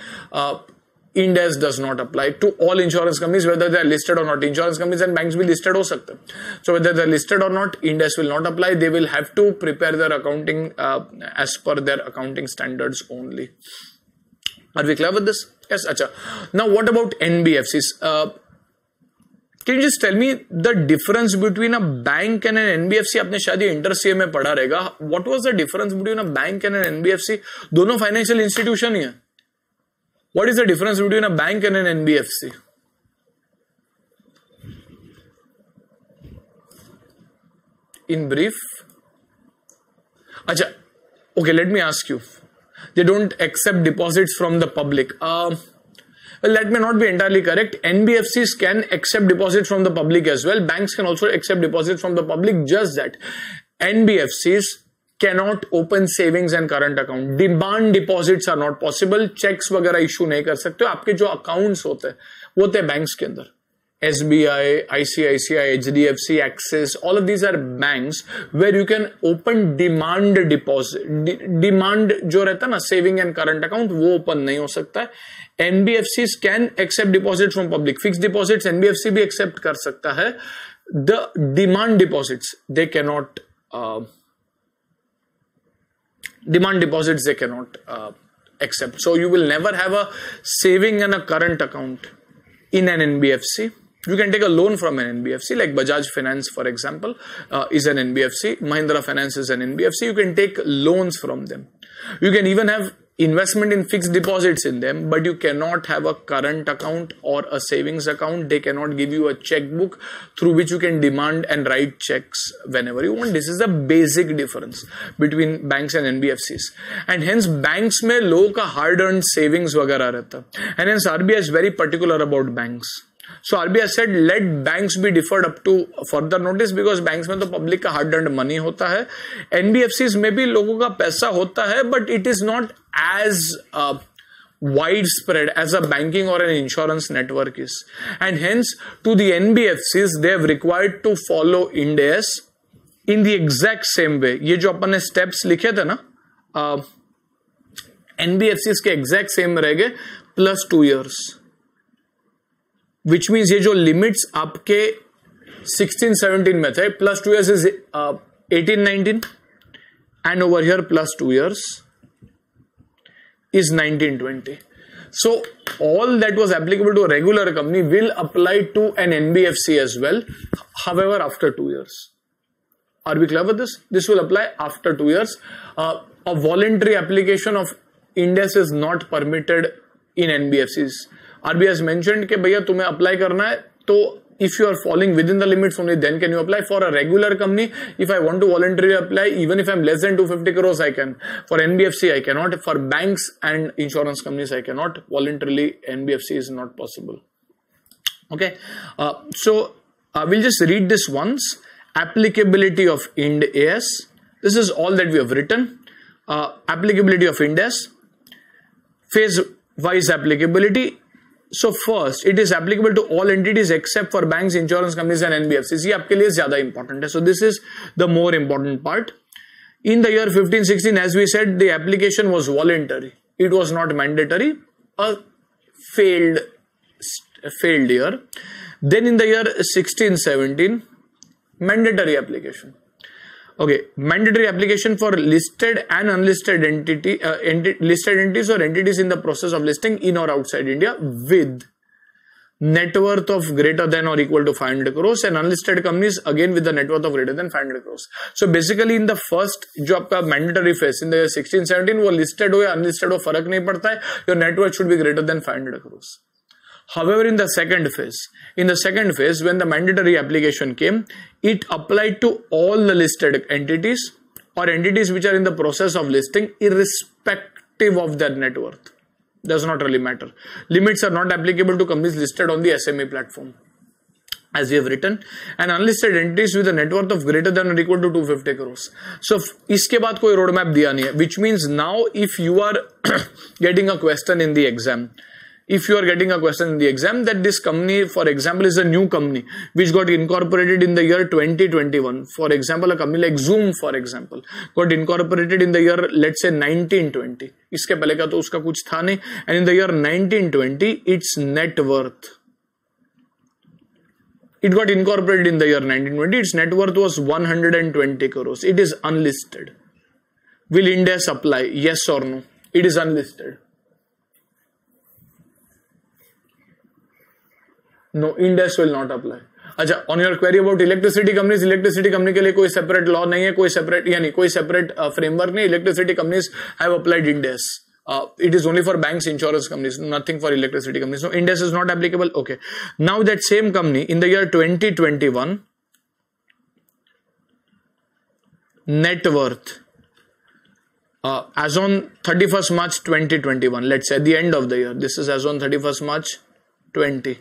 Ind AS does not apply to all insurance companies, whether they are listed or not. Insurance companies and banks will be listed ho sakte. So whether they are listed or not, Ind AS will not apply. They will have to prepare their accounting as per their accounting standards only. Are we clear with this? Yes, acha. Now what about NBFCs? Can you just tell me the difference between a bank and an NBFC? आपने शायद ये inter CA में पढ़ा रहेगा. What was the difference between a bank and an NBFC? दोनों financial institution ही है. What is the difference between a bank and an NBFC? In brief, अच्छा, okay, let me ask you. They don't accept deposits from the public. Well, that may not be entirely correct. NBFCs can accept deposits from the public as well. Banks can also accept deposits from the public. Just that NBFCs cannot open savings and current account. Demand deposits are not possible. Checks वगैरह issue नहीं कर सकते. आपके जो accounts होते हैं वो होते हैं banks के अंदर. SBI, ICAI, HDFC, Axis, all of these are banks where you can open demand deposit. Demand जो रहता है ना saving and current account वो open नहीं हो सकता है. NBFCs can accept deposits from public. Fixed deposits NBFC भी accept कर सकता है. The demand deposits they cannot. Demand deposits they cannot accept. So you will never have a saving and a current account in an NBFC. You can take a loan from an NBFC, like Bajaj Finance, for example, is an NBFC. Mahindra Finance is an NBFC. You can take loans from them. You can even have investment in fixed deposits in them, but you cannot have a current account or a savings account. They cannot give you a checkbook through which you can demand and write checks whenever you want. This is the basic difference between banks and NBFCs. And hence banks में लोगों का hard-earned savings वगैरह रहता. And hence RBI is very particular about banks. So RBI said let banks be deferred up to further notice because banks में तो public का hard earned money होता है. NBFCs में भी लोगों का पैसा होता है, but it is not as widespread as a banking or an insurance network is. And hence to the NBFCs they have required to follow Ind AS in the exact same way. ये जो अपन ने steps लिखे थे ना, NBFCs के exact same रहेंगे plus 2 years. Which means ये जो limits आपके 16-17 में थे, plus 2 years is 18-19, and over here plus 2 years is 19-20. So all that was applicable to a regular company will apply to an NBFC as well, however after 2 years. Are we clear with this? This will apply after 2 years. A voluntary application of Ind AS is not permitted in NBFCs. RBI has mentioned कि भैया तुम्हें apply करना है, तो if you are falling within the limits only then can you apply. For a regular company, if I want to voluntarily apply, even if I'm less than 250 crores, I can. For NBFC, I cannot. For banks and insurance companies, I cannot. Voluntarily, NBFC is not possible. Okay. So we'll just read this once. Applicability of Ind AS. This is all that we have written. Applicability of Ind AS. Phase wise applicability. So first, it is applicable to all entities except for banks, insurance companies and NBFCs. ये आपके लिए ज़्यादा important है. So this is the more important part. In the year 1516, as we said, the application was voluntary. It was not mandatory. A failed year. Then in the year 1617, mandatory application. Okay, mandatory application for listed and unlisted listed entities or entities in the process of listing in or outside India with net worth of greater than or equal to 500 crores and unlisted companies again with the net worth of greater than 500 crores. So basically in the first जो आपका mandatory phase in the year 1617 वो listed हो या unlisted हो फर्क नहीं पड़ता है, your net worth should be greater than 500 crores. However, in the second phase, when the mandatory application came, it applied to all the listed entities or entities which are in the process of listing, irrespective of their net worth. Does not really matter. Limits are not applicable to companies listed on the SME platform, as we have written, and unlisted entities with a net worth of greater than or equal to 250 crores. So, इसके बाद कोई roadmap दिया नहीं है, which means now if you are getting a question in the exam, that this company, for example, is a new company which got incorporated in the year 2021. For example, a company like Zoom, for example, got incorporated in the year, let's say 1920. इसके पहले का तो उसका कुछ था नहीं. And in the year 1920, its net worth, it got incorporated in the year 1920. Its net worth was 120 crores. It is unlisted. Will Ind AS apply? Yes or no? It is unlisted. No, Ind AS will not apply. अच्छा, on your query about electricity companies के लिए कोई separate law नहीं है, कोई separate framework नहीं. Electricity companies have applied Ind AS. It is only for banks, insurance companies, nothing for electricity companies. So Ind AS is not applicable. Okay. Now that same company in the year 2021, net worth as on 31st March 2021, let's say at the end of the year, this is as on 31st March 20,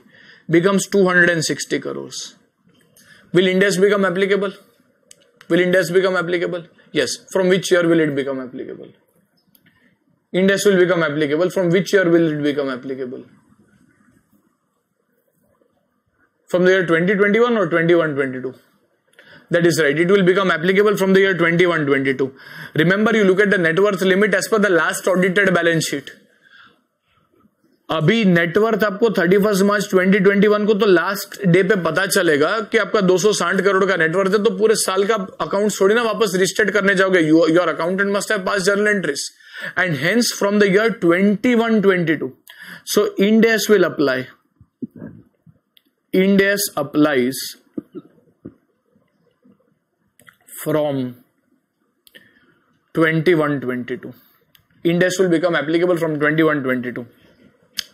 becomes 260 crores. Will Ind AS become applicable? Yes. From which year will it become applicable? Ind AS will become applicable. From which year will it become applicable? From the year 2021 or 21-22? That is right. It will become applicable from the year 21-22. Remember, you look at the net worth limit as per the last audited balance sheet. अभी net worth आपको 31 मार्च 2021 को तो last day पे पता चलेगा कि आपका 260 करोड़ का नेटवर्थ है, तो पूरे साल का अकाउंट थोड़ी ना वापस रिस्टेट करने जाओगे. Your accountant must have pass journal entries and hence from the year 21-22. So Ind AS will apply. Ind AS applies from 21-22. Ind AS will become applicable from 21-22.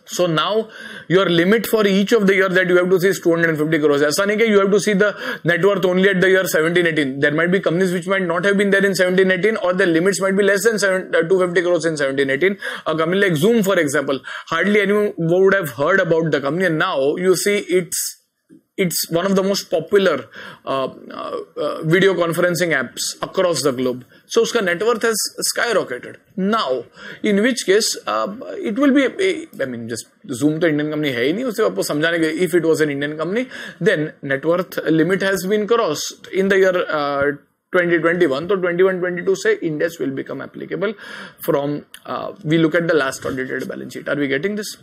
So now your limit for each of the year that you have to see is 250 crores. ऐसा नहीं कि you have to see the net worth only at the year 17-18. There might be companies which might not have been there in 17-18, or the limits might be less than 250 crores in 17-18. A company like Zoom, for example, hardly anyone would have heard about the company, and now you see it's one of the most popular video conferencing apps across the globe. So uska net worth has skyrocketed. Now, in which case, it will be, I mean, just Zoom to Indian company hai hi nahi, usse aapko samjhane ke if it was an Indian company, then net worth limit has been crossed in the year 2021. So 21-22 say Ind AS will become applicable from, we look at the last audited balance sheet. Are we getting this?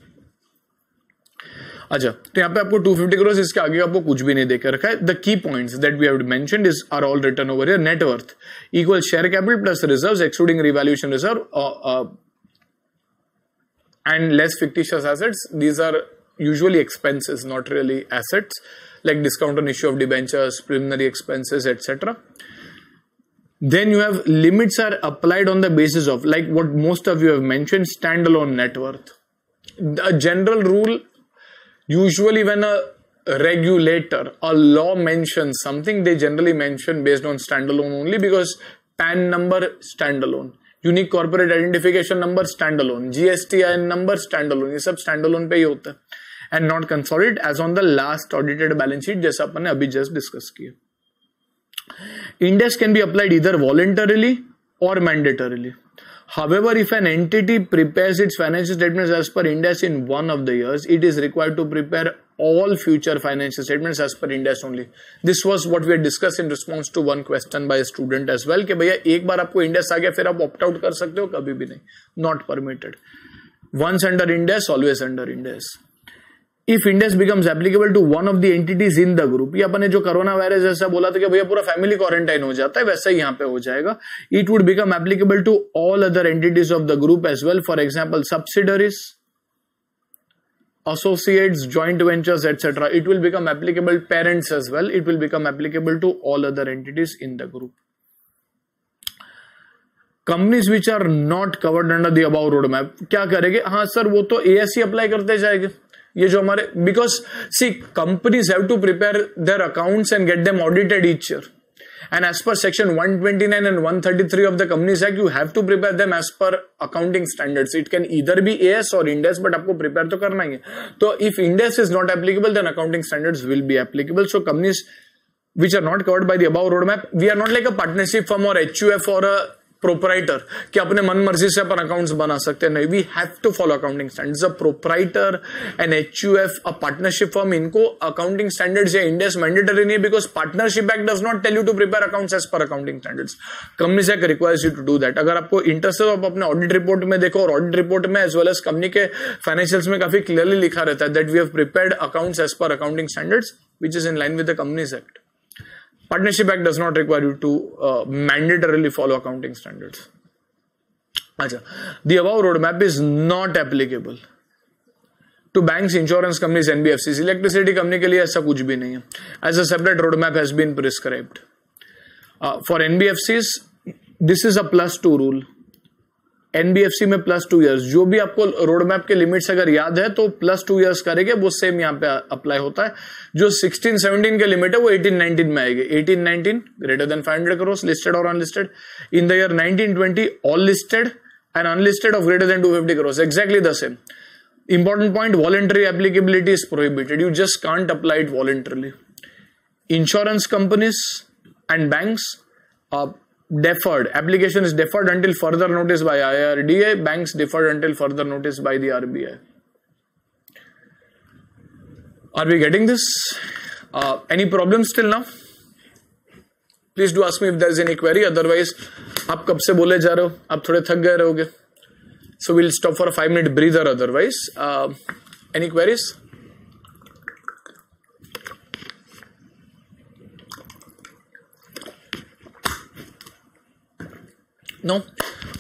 अच्छा, तो यहाँ पे आपको 250 crores, इसके आगे आपको कुछ भी नहीं देकर रखा है. The key points that we have mentioned is are all written over here. Net worth equal share capital plus reserves excluding revaluation reserve and less fictitious assets. These are usually expenses, not really assets, like discount on issue of debentures, preliminary expenses, etc. Then you have limits are applied on the basis of, like what most of you have mentioned, standalone net worth. A general rule, usually when a regulator, a law mentions something, they generally mention based on standalone only, because PAN number standalone, unique corporate identification number standalone, GSTIN number standalone, ये सब standalone पे ही होता है. and not consolidate as on the last audited balance sheet, जैसा अपन ने अभी just discuss किया. Ind AS can be applied either voluntarily or mandatorily. However, if an entity prepares its financial statements as per Ind AS in one of the years, it is required to prepare all future financial statements as per Ind AS only. This was what we had discussed in response to one question by a student as well कि भैया एक बार आपको Ind AS आ गया फिर आप opt out कर सकते हो, कभी भी नहीं, not permitted. Once under Ind AS, always under Ind AS. If Ind AS becomes applicable to one of the entities in the group, ये अपन ने जो कोरोना वायरस जैसा बोला था कि भैया पूरा फैमिली क्वारंटाइन हो जाता है, वैसा ही यहाँ पे हो जाएगा. It would become applicable to all other entities of the group as well. For example, subsidiaries, associates, joint ventures, etc. It will become applicable parents as well. It will become applicable to all other entities in the group. Companies which are not covered under the above roadmap, क्या करेंगे? हाँ sir, वो तो AS apply करते जाएंगे. ये जो हमारे, because see, companies have to prepare their accounts and get them audited each year. And as per section 129 and 133 of the Companies Act, you have to prepare them as per accounting standards. It can either be AS or Ind AS, but आपको prepare तो करना ही है. तो if Ind AS is not applicable, then accounting standards will be applicable. So companies which are not covered by the above roadmap, we are not like a partnership firm or HUF or a proprietor कि अपने मन मर्जी से अपन accounts बना सकते हैं. नहीं, we have to follow accounting standards. A proprietor and HUF, a partnership firm, इनको अकाउंटिंग स्टैंडर्ड्स या इंड एस मैंडेटरी नहीं है, because partnership act does not tell you to prepare accounts as per accounting standards. Companies act requires you to do that. अगर आपको interest है तो आप अपने ऑडिट रिपोर्ट में देखो, और ऑडिट रिपोर्ट में एज वेल एज कंपनी के फाइनेंशियल्स में काफी क्लियरली लिखा रहता है that we have prepared accounts as per accounting standards which is in line with the companies act. Partnership Act does not require you to mandatorily follow accounting standards. अच्छा, the above roadmap is not applicable to banks, insurance companies, NBFCs. Electricity company के लिए ऐसा कुछ भी नहीं है. As a separate roadmap has been prescribed. For NBFCs, this is a +2 rule. NBFC में +2 years. जो भी आपको रोड मैप के लिमिट्स अगर याद है तो +2 years करेंगे, वो सेम यहाँ पे अप्लाई होता है. जो 16-17 के लिमिट है वो 18-19 में आएगी. 18-19 greater than 500 crores listed or unlisted. In the year 19-20 all listed and unlisted of greater than 250 crores. Exactly the same. Important point, voluntary applicability is prohibited. You just can't apply it voluntarily. Insurance companies and banks deferred. Application is deferred until further notice by IRDA. Banks deferred until further notice by the RBI. Are we getting this? Any problems till now? Please do ask me if there is any query. Otherwise, आप कब से बोले जा रहे हो? आप थोड़े थक गए रहोगे. So we'll stop for a 5-minute breather. Otherwise, any queries? No?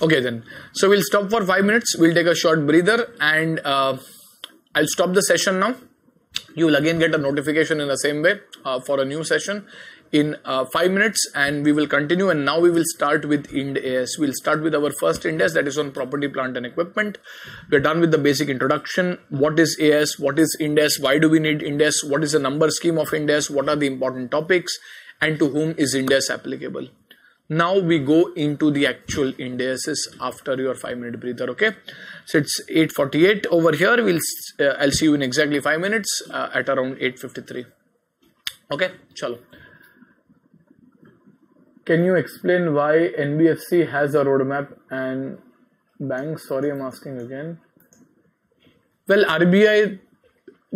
Okay then. So we'll stop for 5 minutes. We'll take a short breather and I'll stop the session now. You will again get a notification in the same way for a new session in 5 minutes, and we will continue. And now we will start with Ind AS. We'll start with our first Ind AS, that is on property, plant and equipment. We're done with the basic introduction. What is AS? What is Ind AS? Why do we need Ind AS? What is the number scheme of Ind AS? What are the important topics? And to whom is Ind AS applicable? Now we go into the actual Ind AS after your 5-minute breather. Okay, so it's 8:48 over here. I'll see you in exactly 5 minutes at around 8:53. Okay, chalo. Can you explain why NBFC has a roadmap and banks? Sorry, I'm asking again. Well, RBI,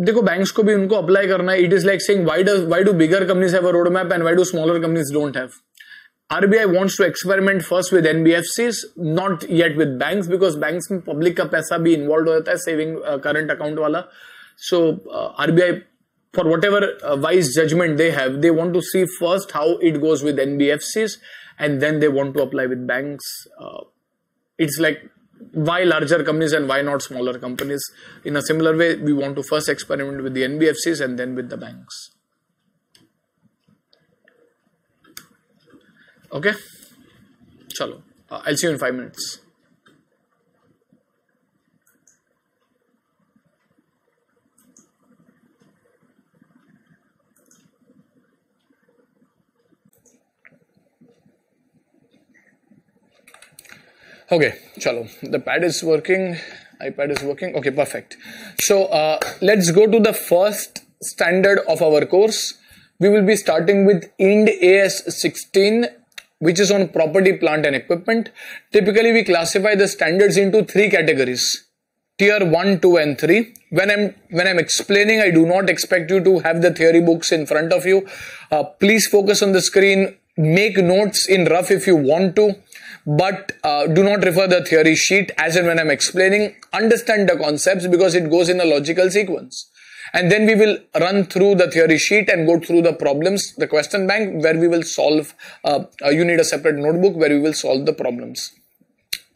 देखो banks को भी उनको apply करना है. It is like saying why do bigger companies have a roadmap and why do smaller companies don't have? RBI wants to experiment first with NBFCs, not yet with banks, because banks में public का पैसा भी involved होता है, saving current account वाला. So RBI, for whatever wise judgment they have, they want to see first how it goes with NBFCs, and then they want to apply with banks. It's like why larger companies and why not smaller companies? In a similar way, we want to first experiment with the NBFCs and then with the banks. Okay, chalo. I'll see you in 5 minutes. Okay, chalo. The pad is working. iPad is working. Okay, perfect. So let's go to the first standard of our course. We will be starting with Ind AS 16, which is on property, plant and equipment. Typically, we classify the standards into three categories: tier 1, 2 and 3. When I'm explaining, I do not expect you to have the theory books in front of you. Please focus on the screen. Make notes in rough if you want to, but do not refer the theory sheet as and when I'm explaining. Understand the concepts because it goes in a logical sequence. And then we will run through the theory sheet and go through the problems, the question bank, where we will solve. You need a separate notebook where we will solve the problems.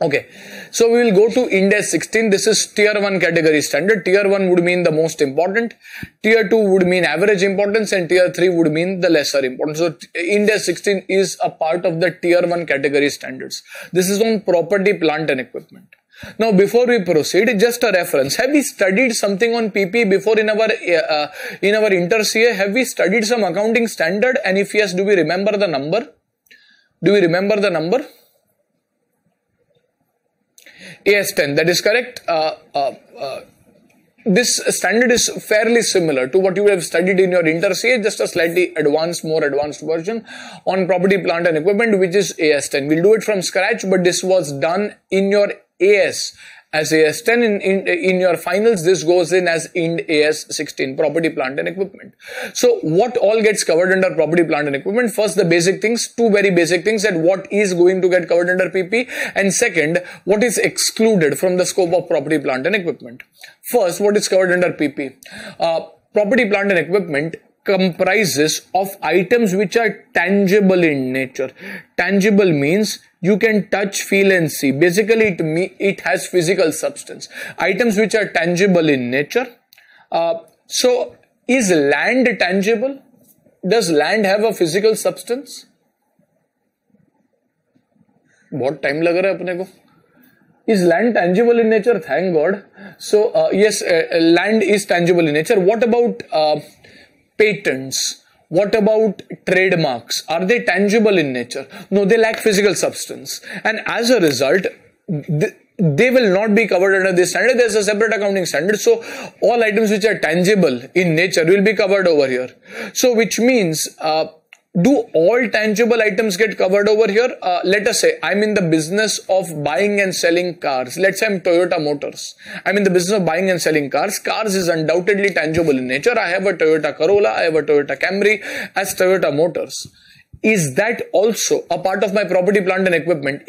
Okay, so we will go to Ind AS 16. This is tier 1 category standard. Tier 1 would mean the most important, tier 2 would mean average importance, and tier 3 would mean the lesser importance. So Ind AS 16 is a part of the tier 1 category standards. This is on property, plant and equipment. Now before we proceed, just a reference. Have we studied something on PP before in our inter-CA? Have we studied some accounting standard? And if yes, do we remember the number? Do we remember the number? AS10, that is correct. This standard is fairly similar to what you have studied in your inter-CA, just a slightly more advanced version on property, plant and equipment, which is AS10. We'll do it from scratch, but this was done in your AS as AS10. In your finals, this goes in as Ind AS 16, property, plant and equipment. So what all gets covered under property, plant and equipment? First, the basic things, two very basic things, that what is going to get covered under PP, and second, what is excluded from the scope of property, plant and equipment. First, what is covered under PP? Property, plant and equipment comprises of items which are tangible in nature. Tangible means you can touch, feel and see. Basically, it has physical substance. Items which are tangible in nature. So, is land tangible? Does land have a physical substance? बहुत time लग रहा है अपने को. Is land tangible in nature? Thank God. So, yes, land is tangible in nature. What about patents? What about trademarks? Are they tangible in nature? No, they lack physical substance. And as a result, they will not be covered under this standard. There's a separate accounting standard. So all items which are tangible in nature will be covered over here. So which means, do all tangible items get covered over here? Let us say I'm in the business of buying and selling cars. Let's say I'm Toyota Motors. I'm in the business of buying and selling cars. Cars is undoubtedly tangible in nature. I have a Toyota Corolla. I have a Toyota Camry as Toyota Motors. Is that also a part of my property, plant and equipment?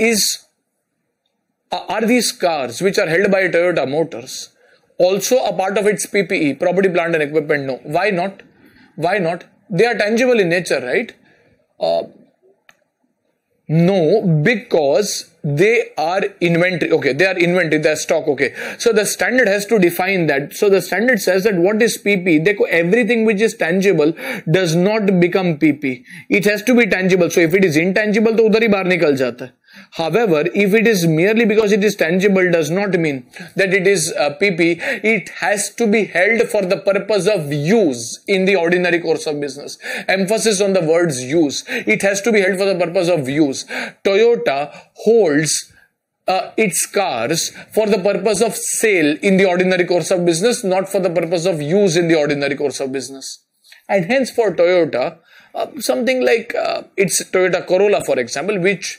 Are these cars which are held by Toyota Motors also a part of its PPE, property, plant and equipment? No. Why not? Why not? They are tangible in nature, right? No, because they are inventory. Okay, they are inventory, they are stock. Okay, so the standard has to define that. So the standard says that what is PP? Everything which is tangible does not become PP. It has to be tangible. So if it is intangible, तो उधर ही बाहर निकल जाता है. However, if it is merely because it is tangible, does not mean that it is PP. It has to be held for the purpose of use in the ordinary course of business. Emphasis on the words use. It has to be held for the purpose of use. Toyota holds its cars for the purpose of sale in the ordinary course of business, not for the purpose of use in the ordinary course of business. And hence for Toyota, something like its Toyota Corolla, for example, which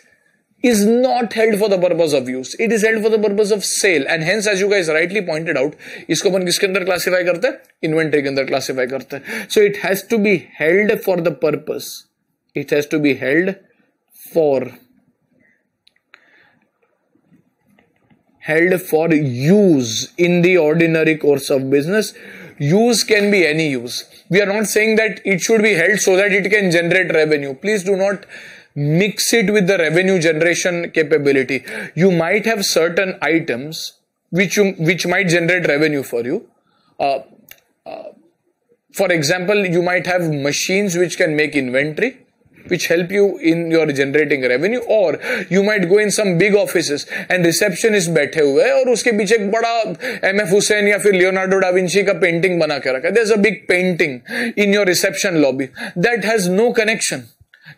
is not held for the purpose of use. It is held for the purpose of sale. And hence, as you guys rightly pointed out, इसको अपन किसके अंदर classify करते हैं? Inventory के अंदर classify करते हैं. So it has to be held for the purpose. It has to be held for use in the ordinary course of business. Use can be any use. We are not saying that it should be held so that it can generate revenue. Please do not mix it with the revenue generation capability. You might have certain items which might generate revenue for you. For example, you might have machines which can make inventory, which help you in your generating revenue, or you might go in some big offices and receptionist बैठे हुए हैं और उसके पीछे एक बड़ा M.F. Hussain या फिर लियोनार्डो डा विंची का पेंटिंग बना के रखा है. There's a big painting in your reception lobby that has no connection.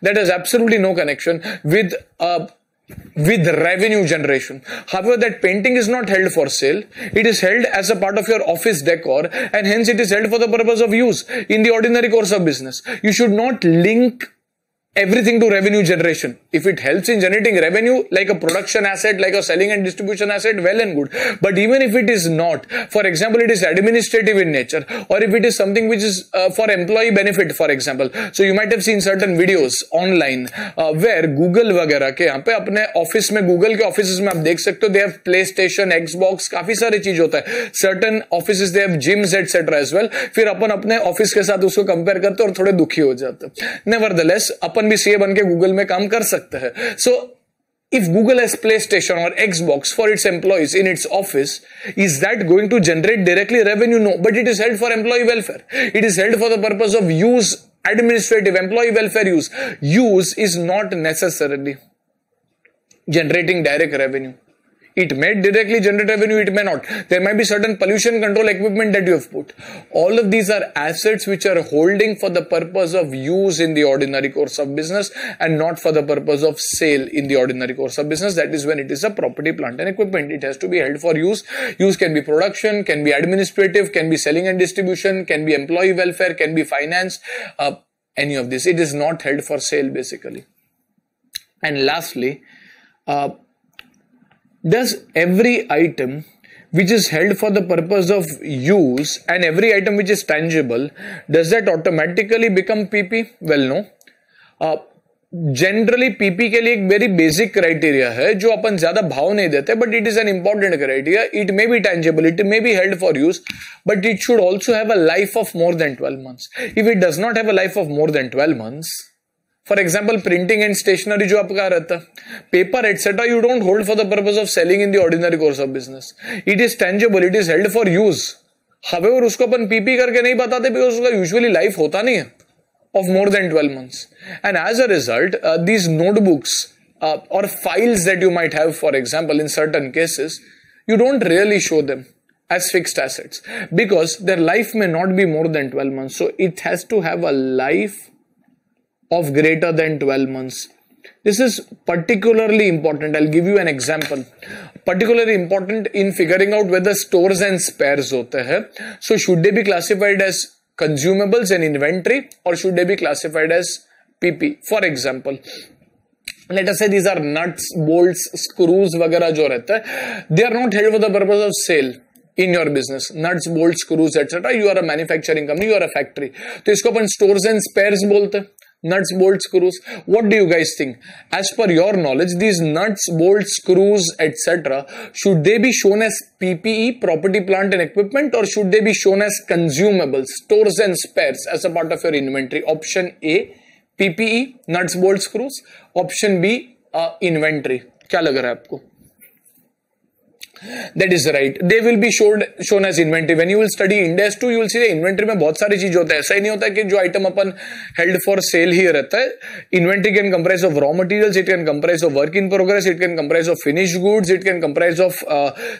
That has absolutely no connection with with revenue generation. However, that painting is not held for sale. It is held as a part of your office decor, and hence it is held for the purpose of use in the ordinary course of business. You should not link everything to revenue generation. If it helps in generating revenue, like a production asset, like a selling and distribution asset, well and good. But even if it is not, for example, it is administrative in nature, or if it is something which is for employee benefit, for example. So you might have seen certain videos online where Google वगैरह के यहाँ पे अपने office में, Google के office में आप देख सकते हो, they have PlayStation, Xbox, काफी सारी चीज होता है. Certain offices they have gyms etc. as well. फिर अपन अपने ऑफिस के साथ उसको कंपेयर करते हैं और थोड़े दुखी हो जाते हैं. Nevertheless, अपन भी सीए बन के गूगल में काम कर सकते हैं. So if Google has PlayStation or Xbox for its employees in its office, is that going to generate directly revenue? No, but it is held for employee welfare. It is held for the purpose of use, administrative, employee welfare use. Use is not necessarily generating direct revenue. It may directly generate revenue, it may not. There might be certain pollution control equipment that you have put. All of these are assets which are holding for the purpose of use in the ordinary course of business and not for the purpose of sale in the ordinary course of business. That is when it is a property, plant and equipment. It has to be held for use. Use can be production, can be administrative, can be selling and distribution, can be employee welfare, can be finance, any of this. It is not held for sale basically. And lastly, does every item which is held for the purpose of use and every item which is tangible, does that automatically become PP? Well, no. Generally PP के लिए एक very basic criteria है जो अपन ज्यादा भाव नहीं देते, but it is an important criteria. It may be tangible, it may be held for use, but it should also have a life of more than 12 months. If it does not have a life of more than 12 months, for example, printing and stationery जो आपका रहता है, paper etc. you don't hold for the purpose of selling in the ordinary course of business. It is tangible, it is held for use. However, उसको अपन PP करके नहीं बताते because उसका usually life होता नहीं है of more than 12 months. And as a result, these notebooks or files that you might have, for example, in certain cases, you don't really show them as fixed assets because their life may not be more than 12 months. So it has to have a life of greater than 12 months. This is particularly important. I'll give you an example. Particularly important in figuring out whether stores and spares होते हैं. So should they be classified as consumables and inventory or should they be classified as PP? For example, let us say these are nuts, bolts, screws वगैरह जो रहते हैं, they are not held for the purpose of sale in your business. Nuts, bolts, screws etc. You are a manufacturing company, you are a factory. तो इसको अपन stores and spares बोलते हैं. Nuts, bolts, screws. What do you guys think? As per your knowledge, these nuts, bolts, screws, etc. should they be shown as PPE, property, plant and equipment, or should they be shown as consumables, stores and spares as a part of your inventory? Option A, PPE, nuts, bolts, screws. Option B, inventory. क्या लग रहा है आपको? That is right. They will be shown as inventory. When you will study Index 2, you will see the inventory में बहुत सारी चीज होता है. ऐसा ही नहीं होता कि जो item upon held for sale ही रहता है. Inventory can comprise of raw materials, it can comprise of work in progress, it can comprise of finished goods, it can comprise of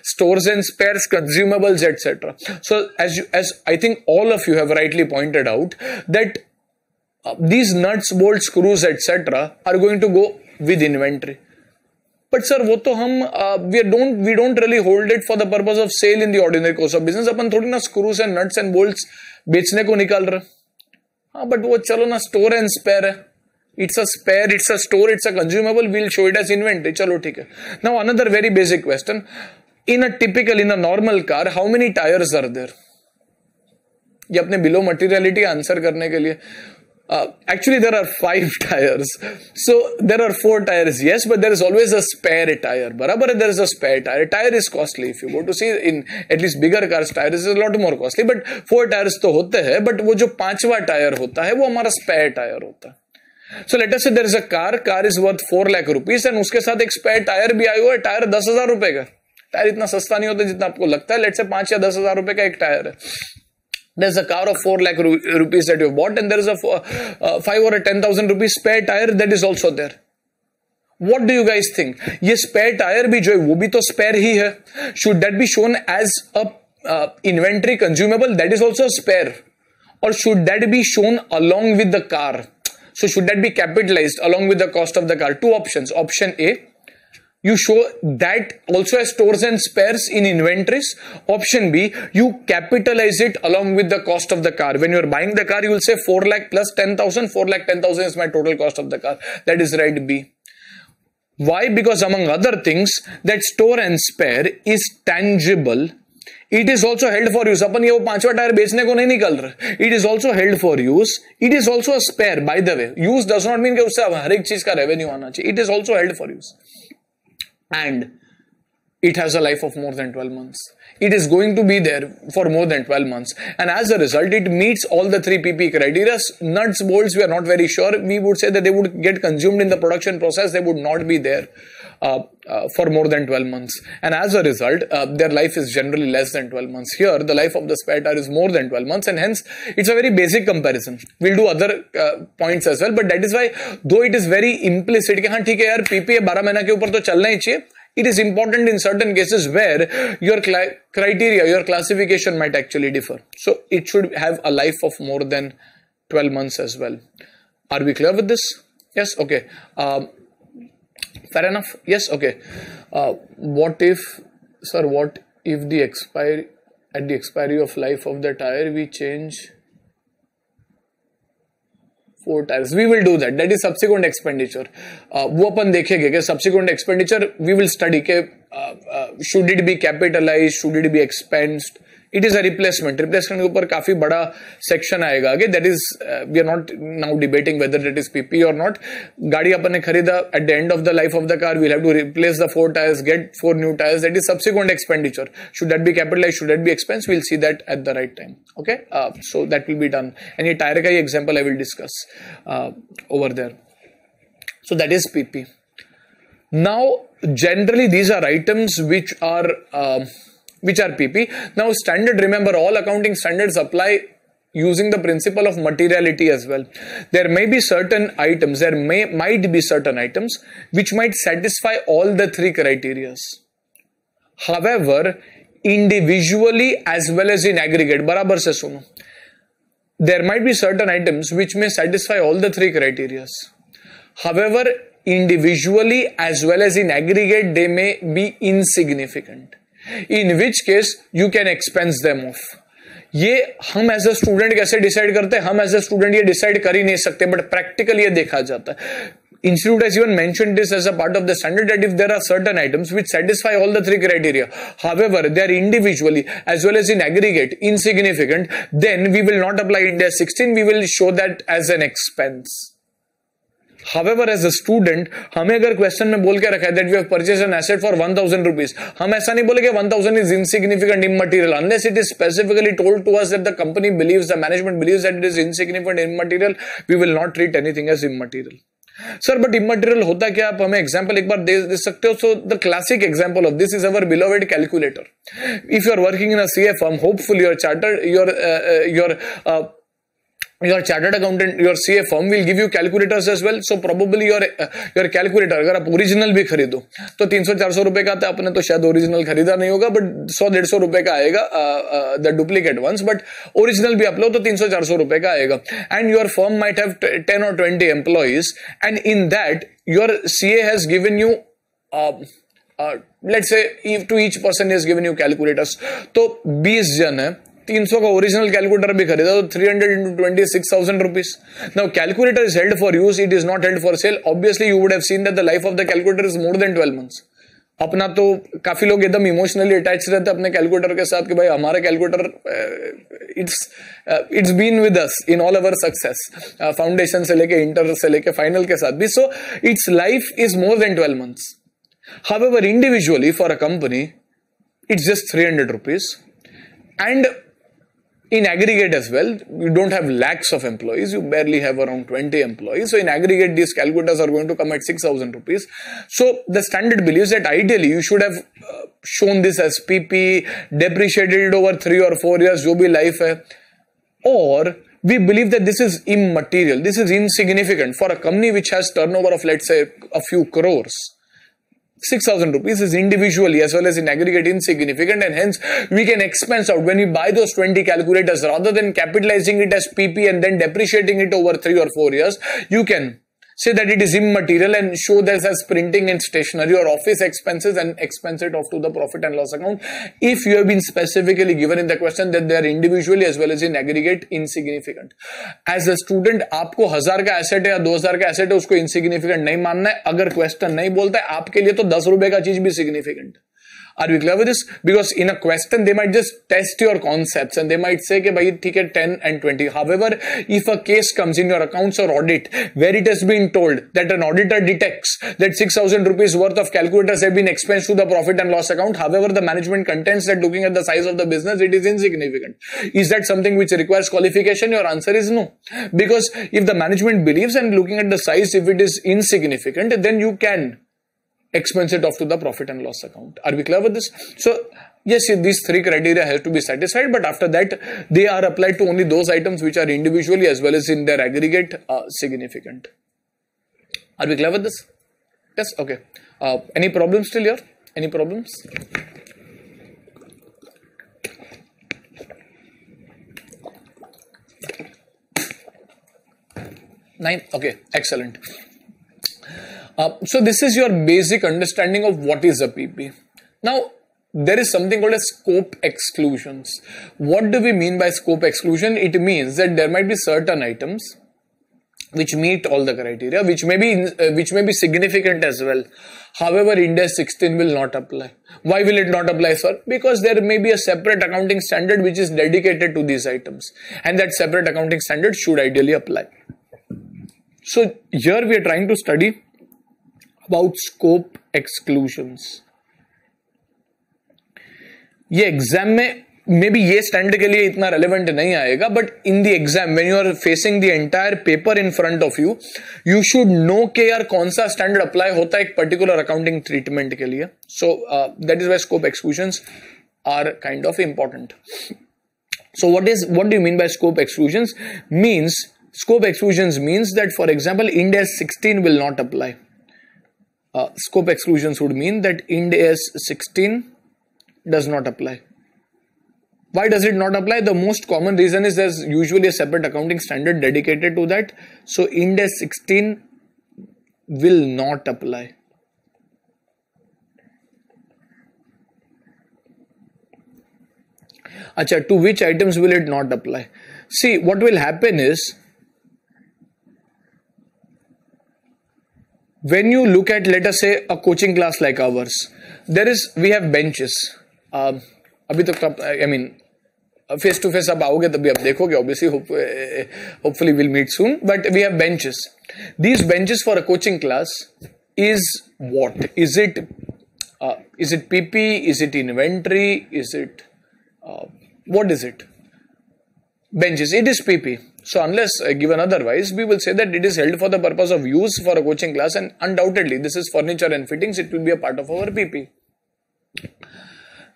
stores and spares, consumables, etc. So as I think all of you have rightly pointed out that these nuts, bolts, screws, etc. are going to go with inventory. But sir, वो तो हम we don't really hold it for the purpose of sale in the ordinary course of business. अपन थोड़ी ना screws and nuts and bolts बेचने को निकाल रहे. हाँ, but वो चलो ना store and spare है. It's a spare, it's a store, it's a consumable. We'll show it as inventory. चलो ठीक है. Now another very basic question. In a normal car, how many tires are there? ये अपने below materiality answer करने के लिए. Actually, there are 5 tires. So there are 4 tires, yes, but there is always a spare tire. Barabar, there is a spare tire. Tire is costly. If you go to see in at least bigger cars, tire is a lot more costly. But 4 tires तो होते हैं. But वो जो 5वां tire होता है, वो हमारा spare tire होता है. So let us say there is a car. Car is worth 4 lakh rupees and उसके साथ एक spare tire भी आया हुआ है. Tire 10,000 रुपए का. Tire इतना सस्ता नहीं होता जितना आपको लगता है. Let's say 5 या 10,000 रुपए का एक tire है. There's a car of 4 lakh rupees that you bought and there is a 5 or a 10,000 rupees spare tire that is also there. What do you guys think? ये spare tire भी जो है वो भी तो spare ही है. Should that be shown as a inventory consumable? That is also a spare. Or should that be shown along with the car? So should that be capitalized along with the cost of the car? 2 options. Option A, you show that also as stores and spares in inventories. Option B, you capitalize it along with the cost of the car. When you're buying the car, you will say 4 lakh plus 10,000. 4 lakh 10,000 is my total cost of the car. That is right B. Why? Because among other things, that store and spare is tangible. It is also held for use. अपन ये वो पांचवा tyre बेचने को नहीं निकल रहा. It is also held for use. It is also a spare, by the way. Use does not mean कि उससे हर एक चीज का revenue आना चाहिए. It is also held for use. And it has a life of more than 12 months. It is going to be there for more than 12 months. And as a result, it meets all the 3 PP criteria. Nuts, bolts, we are not very sure. We would say that they would get consumed in the production process. They would not be there for more than 12 months. And as a result, their life is generally less than 12 months. Here, the life of the spare tire is more than 12 months. And hence, it's a very basic comparison. We'll do other points as well. But that is why, though it is very implicit, कि हाँ ठीक है यार, PP 12 महीना के ऊपर तो चलना ही चाहिए. It is important in certain cases where your criteria, your classification might actually differ. So it should have a life of more than 12 months as well. Are we clear with this? Yes. Okay. Fair enough. Yes. Okay. What if the expiry of life of the tire we change 4 tires? We will do that. That is subsequent expenditure. वो अपन देखेंगे कि subsequent expenditure we will study के should it be capitalized, should it be expensed. It is a replacement. Replacement के ऊपर काफी बड़ा section आएगा आगे. That is we are not now debating whether that is PP or not. गाड़ी अपन ने खरीदा, at the end of the life of the car we'll have to replace the 4 tires, get 4 new tires. That is subsequent expenditure. Should that be capitalized? Should that be expensed? We'll see that at the right time. Okay. So that will be done. And ये tire का ही example I will discuss over there. So that is PP. Now generally these are items which are PP. Now standard, remember all accounting standards apply using the principle of materiality as well. There may be certain items, might be certain items which might satisfy all the 3 criteria. However, individually as well as in aggregate, बराबर से सुनो. There might be certain items which may satisfy all the 3 criteria. However, individually as well as in aggregate, they may be insignificant. In which case you can expense them off. ये हम as a student कैसे decide करते हैं? हम as a student ये decide कर ही नहीं सकते, बट प्रैक्टिकली ये देखा जाता है. Institute has even mentioned this as a part of the standard that if there are certain items which satisfy all the 3 criteria, however they are individually as well as in aggregate insignificant, then we will not apply Ind AS 16. We will show that as an expense. However, as a student, हमें अगर question में बोल के रखा है that we have purchased an asset for 1,000 rupees, हम ऐसा नहीं बोले कि 1,000 is insignificant, immaterial, unless it is specifically told to us that the company believes, the management believes that it is insignificant, immaterial, we will not treat anything as immaterial. Sir, but immaterial होता क्या? आप हमें example एक बार दे सकते हो? So the classic example of this is our beloved calculator. If you are working in a CA firm, hopefully your chartered accountant, your CA firm will give you calculators as well. So probably your calculator, अगर आप original भी खरीदो तो 300-400 रुपए का आता है. आपने तो शायद ओरिजिनल खरीदा नहीं होगा, बट 100-150 रुपए का आएगा the duplicate ones, but original भी आप लो तो 300-400 रुपए का आएगा. And your firm might have 10 or 20 employees, and in that your CA has given you let's say to each person has given you calculators. तो 20 जन है, 300 का ओरिजिनल कैलकुलेटर भी खरीदा तो 300 into 20 is 6,000 rupees. Now calculator is held for use, it is not held for sale. Obviously you would have seen that the life of the calculator is more than 12 months. अपना तो काफी लोग एकदम emotionally attach रहते हैं अपने calculator के साथ कि भाई हमारा calculator it's been with us in all our success, foundation से लेके इंटर से लेके फाइनल के साथ भी. So its life is more than 12 months. However, individually for a company it's just 300 rupees, and in aggregate as well, you don't have lakhs of employees, you barely have around 20 employees. So in aggregate, these calculators are going to come at 6,000 rupees. So the standard believes that ideally you should have shown this as PP, depreciated it over 3 or 4 years, jo bhi life hai. Or we believe that this is immaterial, this is insignificant for a company which has turnover of, let's say, a few crores. 6,000 rupees is individually as well as in aggregate insignificant, and hence we can expense out when we buy those 20 calculators. Rather than capitalizing it as PP and then depreciating it over 3 or 4 years, you can say that it is immaterial and show this as printing and stationery or office expenses and expense it off to the profit and loss account if you have been specifically given in the question that they are individually as well as in aggregate insignificant. As a student, आपको 1000 का asset है या 2000 का asset है उसको insignificant नहीं मानना है. अगर क्वेश्चन नहीं बोलता है आपके लिए तो 10 रुपए का चीज भी significant. Are we clear with this? Because in a question they might just test your concepts and they might say कि भाई ठीक है 10 and 20. However, if a case comes in your accounts or audit where it has been told that an auditor detects that 6,000 rupees worth of calculators have been expensed to the profit and loss account, however the management contends that looking at the size of the business it is insignificant. Is that something which requires qualification? Your answer is no. Because if the management believes and looking at the size, if it is insignificant, then you can expense it off to the profit and loss account. Are we clear with this? So yes, these three criteria have to be satisfied, but after that they are applied to only those items which are individually as well as in their aggregate significant. Are we clear with this? Yes. Okay. Any problems still here? Any problems? Nine. Okay. Excellent. So this is your basic understanding of what is a PP. Now, there is something called as scope exclusions. What do we mean by scope exclusion? It means that there might be certain items which meet all the criteria, which may be significant as well. However, Ind AS 16 will not apply. Why will it not apply, sir? Because there may be a separate accounting standard which is dedicated to these items, and that separate accounting standard should ideally apply. So here we are trying to study about scope exclusions. ये exam में may be ये standard के लिए इतना relevant नहीं आएगा, but in the exam when you are facing the entire paper in front of you, you should know के यार कौन सा स्टैंडर्ड अप्लाई होता है एक पर्टिकुलर अकाउंटिंग ट्रीटमेंट के लिए. So that is why scope exclusions are kind of important. So what do you mean by scope exclusions? Scope exclusions means that, for example, Ind AS 16 will not apply. Scope exclusions would mean that Ind AS 16 does not apply. Why does it not apply? The most common reason is there's usually a separate accounting standard dedicated to that. So Ind AS 16 will not apply. Acha, to which items will it not apply? See, what will happen is, when you look at, let us say, a coaching class like ours, we have benches. अभी तक I mean, face to face आप आओगे तभी आप देखोगे, obviously, hopefully we'll meet soon, but we have benches. These benches for a coaching class is what? Is it PP? Is it inventory? Is it, what is it? Benches, it is PP. So unless given otherwise, we will say that it is held for the purpose of use for a coaching class, and undoubtedly this is furniture and fittings, it will be a part of our PP.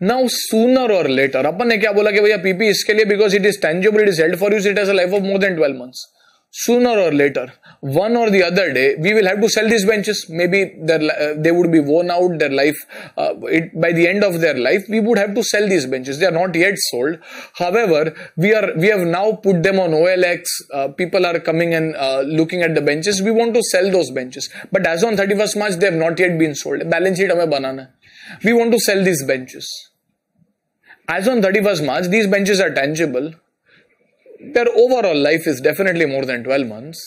Now sooner or later, अपन ने क्या बोला कि भैया PP इसके लिए because it is tangible, it is held for use, it has a life of more than 12 months. Sooner or later, one or the other day, we will have to sell these benches. Maybe they would be worn out, their life, by the end of their life, we would have to sell these benches. They are not yet sold. However, we have now put them on OLX. People are coming and looking at the benches. We want to sell those benches. But as on 31st March, they have not yet been sold. Balance sheet हमें बनाना है. We want to sell these benches. As on 31st March, these benches are tangible. Their overall life is definitely more than 12 months.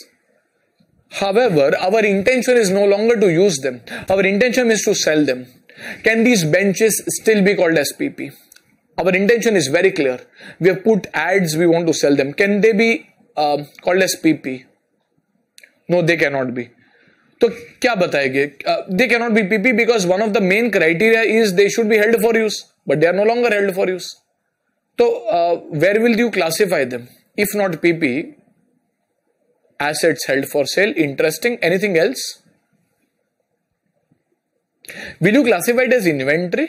However, our intention is no longer to use them. Our intention is to sell them. Can these benches still be called as PP? Our intention is very clear. We have put ads, we want to sell them. Can they be called as PP? No, they cannot be. So, क्या बताएंगे? They cannot be PP because one of the main criteria is they should be held for use. But they are no longer held for use. So, where will you classify them? If not PP, assets held for sale, interesting, anything else? Will you classify it as inventory?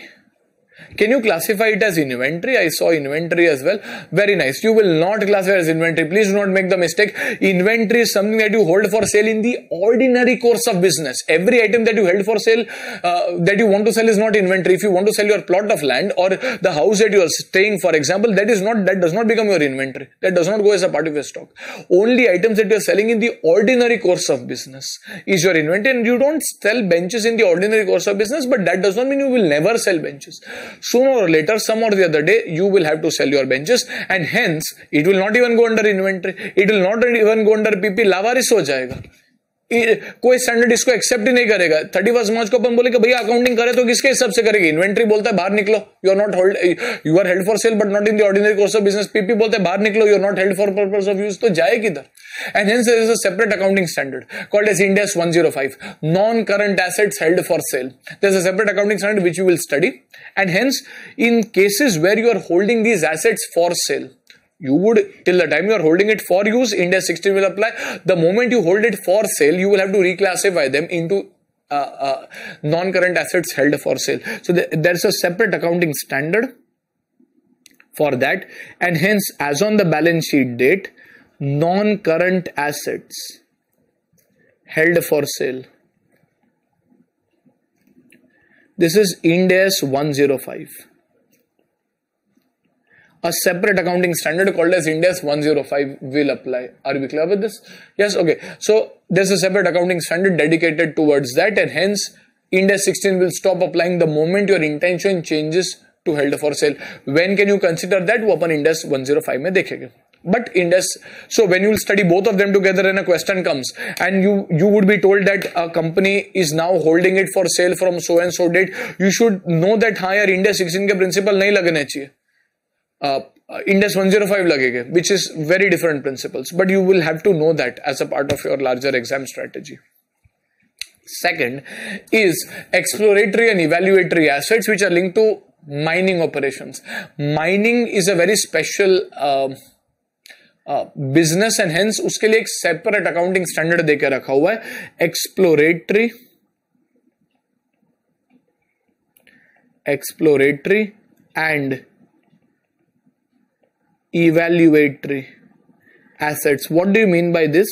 Can you classify it as inventory? I saw inventory as well. Very nice. You will not classify as inventory. Please do not make the mistake. Inventory is something that you hold for sale in the ordinary course of business. Every item that you held for sale, that you want to sell is not inventory. If you want to sell your plot of land or the house that you are staying, for example, that does not become your inventory. That does not go as a part of your stock. Only items that you are selling in the ordinary course of business is your inventory, and you don't sell benches in the ordinary course of business, but that does not mean you will never sell benches. Sooner or later, some or the other day, you will have to sell your benches, and hence it will not even go under inventory. It will not even go under PP. लावारिस हो जाएगा. कोई standard इसको accept ही नहीं करेगा. 31 मार्च को अपन बोले कि भैया अकाउंटिंग करे तो किसके हिसाब से करेगी? इन्वेंट्री बोलता है बाहर निकलो, you are not hold, you are held for sale but not in the ordinary course of business. PP बोलते हैं बाहर निकलो, you are not held for purpose of use. तो जाए किधर? And hence there is a separate accounting standard called as Ind AS 105, non-current assets held for sale. There is a separate accounting standard which you will study, and hence in cases where you are holding these assets for sale, you would, till the time you are holding it for use, Ind AS 16 will apply. The moment you hold it for sale, you will have to reclassify them into non-current assets held for sale. So there is a separate accounting standard for that, and hence as on the balance sheet date, non-current assets held for sale. This is Ind AS 105. A separate accounting standard called as Ind AS 105 will apply. Are we clear with this? Yes, okay. So there's a separate accounting standard dedicated towards that, and hence Ind AS 16 will stop applying the moment your intention changes to held for sale. When can you consider that? वो अपन Ind AS 105 में देखेंगे. But Ind AS, so when you will study both of them together and a question comes, and you would be told that a company is now holding it for sale from so and so date, you should know that हाँ यार Ind AS 16 के principle नहीं लगने चाहिए, Ind AS 105 लगेंगे, which is very different principles, but you will have to know that as a part of your larger exam strategy. Second is exploratory and evaluatory assets which are linked to mining operations. Mining is a very special business, and hence उसके लिए एक separate accounting standard देकर रखा हुआ है. Exploratory and evaluatory assets. What do you mean by this?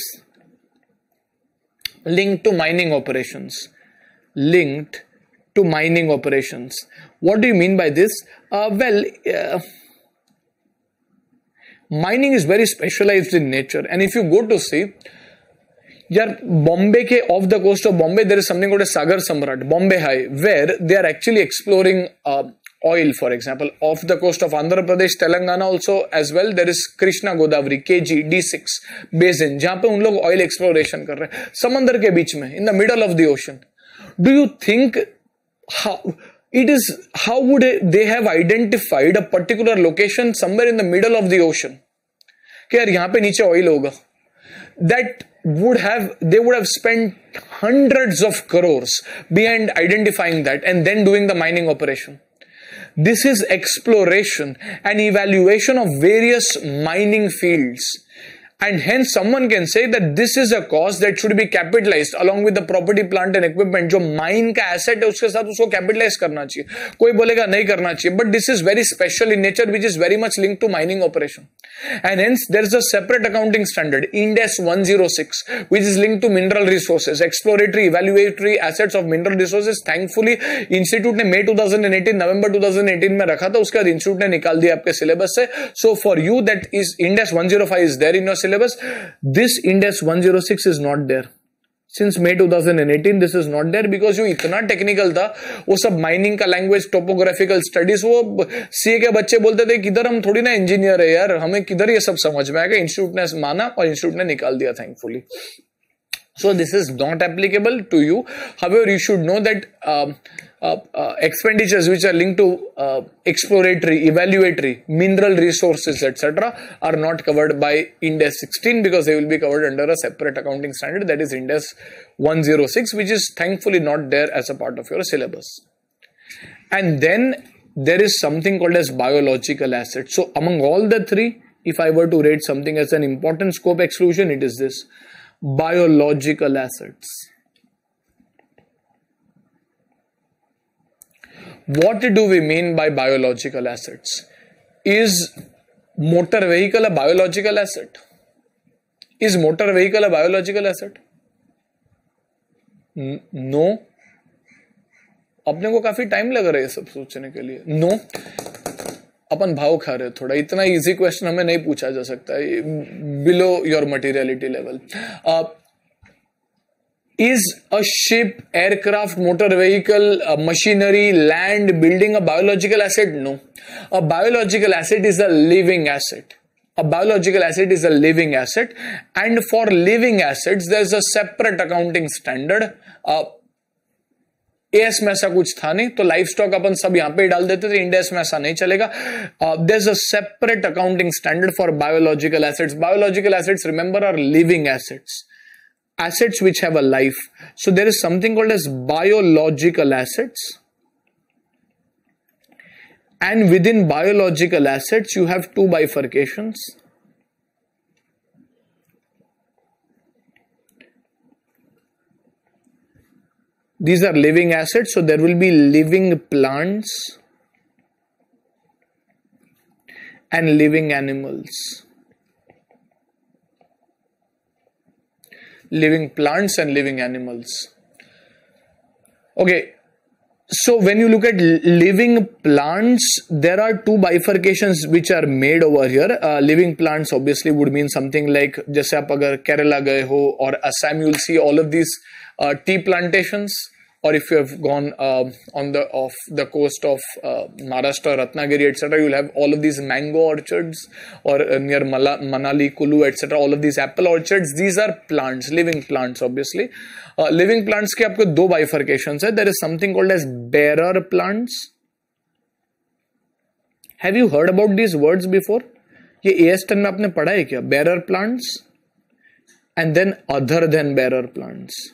Linked to mining operations. Linked to mining operations. What do you mean by this? Mining is very specialized in nature, and if you go to see, यार बॉम्बे के off the coast of Bombay there is something called as Sagar Samrat, Bombay High, where they are actually exploring oil, for example. Off the coast of Andhra Pradesh, Telangana also as well, there is Krishna Godavari KG D6 basin, जहां पे उन लोग oil exploration कर रहे हैं समंदर के बीच में, in the middle of the ocean. Do you think how would they have identified a particular location somewhere in the middle of the ocean कि यार यहाँ पे नीचे ऑयल होगा? That they would have spent hundreds of crores behind identifying that and then doing the mining operation. This is exploration and evaluation of various mining fields. And hence someone can say that this is a cost that should be capitalized along with the property, plant and equipment. जो mine का asset है उसके साथ उसको capitalize करना चाहिए. कोई बोलेगा नहीं करना चाहिए. But this is very special in nature, which is very much linked to mining operation. And hence there is a separate accounting standard, Ind AS 106, which is linked to mineral resources, exploratory, evaluatory assets of mineral resources. Thankfully Institute ने May 2018, November 2018 में रखा था. उसके बाद Institute ने निकाल दिया आपके syllabus से. So for you that is Ind AS 105 is there in your syllabus. This Ind AS 106 is not there. Since May 2018 this is not there because जो इतना टेक्निकल था वो सब माइनिंग का लैंग्वेज, टोपोग्राफिकल स्टडीज, वो CA के बच्चे बोलते थे किधर हम थोड़ी ना इंजीनियर है यार, हमें किधर ये सब समझ में आएगा. इंस्टीट्यूट ने माना और इंस्टीट्यूट ने निकाल दिया thankfully. So this is not applicable to you. However, you should know that expenditures which are linked to exploratory, evaluatory, mineral resources, etc. are not covered by Ind AS 16 because they will be covered under a separate accounting standard, that is Ind AS 106, which is thankfully not there as a part of your syllabus. And then there is something called as biological assets. So among all the three, if I were to rate something as an important scope exclusion, it is this: biological assets. What do we mean by biological assets? Is motor vehicle a biological asset? Is motor vehicle a biological asset? No. अपने को काफी time लग रहा है सब सोचने के लिए. नो. अपन भाव खा रहे थोड़ा. इतना इजी क्वेश्चन हमें नहीं पूछा जा सकता है below your materiality level. Is a ship, aircraft, motor vehicle, machinery, land, building a biological asset? No. A biological asset is a living asset. A biological asset is a living asset, and for living assets there is a separate accounting standard. As में ऐसा कुछ था नहीं, तो life stock अपन सब यहां पे डाल देते थे. इंडेस में ऐसा नहीं चलेगा. There is a separate accounting standard for biological assets. Biological assets, remember, are living assets. Assets which have a life. So there is something called as biological assets, and within biological assets you have two bifurcations. These are living assets, so there will be living plants and living animals. Living plants and living animals. Okay, so when you look at living plants, there are two bifurcations which are made over here. Living plants obviously would mean something like, जैसे आप अगर केरला गए हो और Assam, you will see all of these tea plantations, or if you have gone on the coast of Maharashtra, Ratnagiri, etc., you will have all of these mango orchards, or near Manali, Kulu, etc., all of these apple orchards. These are plants, living plants obviously. Living plants के आपको दो bifurcations है. There is something called as bearer plants. Have you heard about these words before? ये AS10 में आपने पढ़ा है क्या? Bearer plants and then other than bearer plants.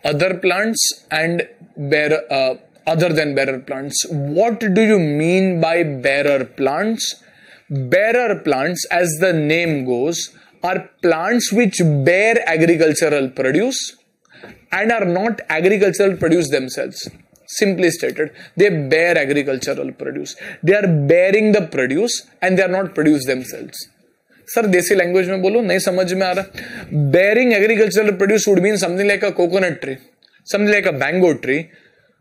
Other plants and other than bearer plants. What do you mean by bearer plants? Bearer plants, as the name goes, are plants which bear agricultural produce and are not agricultural produce themselves. Simply stated, they bear agricultural produce. They are bearing the produce and they are not produce themselves. Sir देसी language में बोलो, नहीं समझ में आ रहा. Bearing agricultural produce would mean something like a coconut tree, something like a mango tree.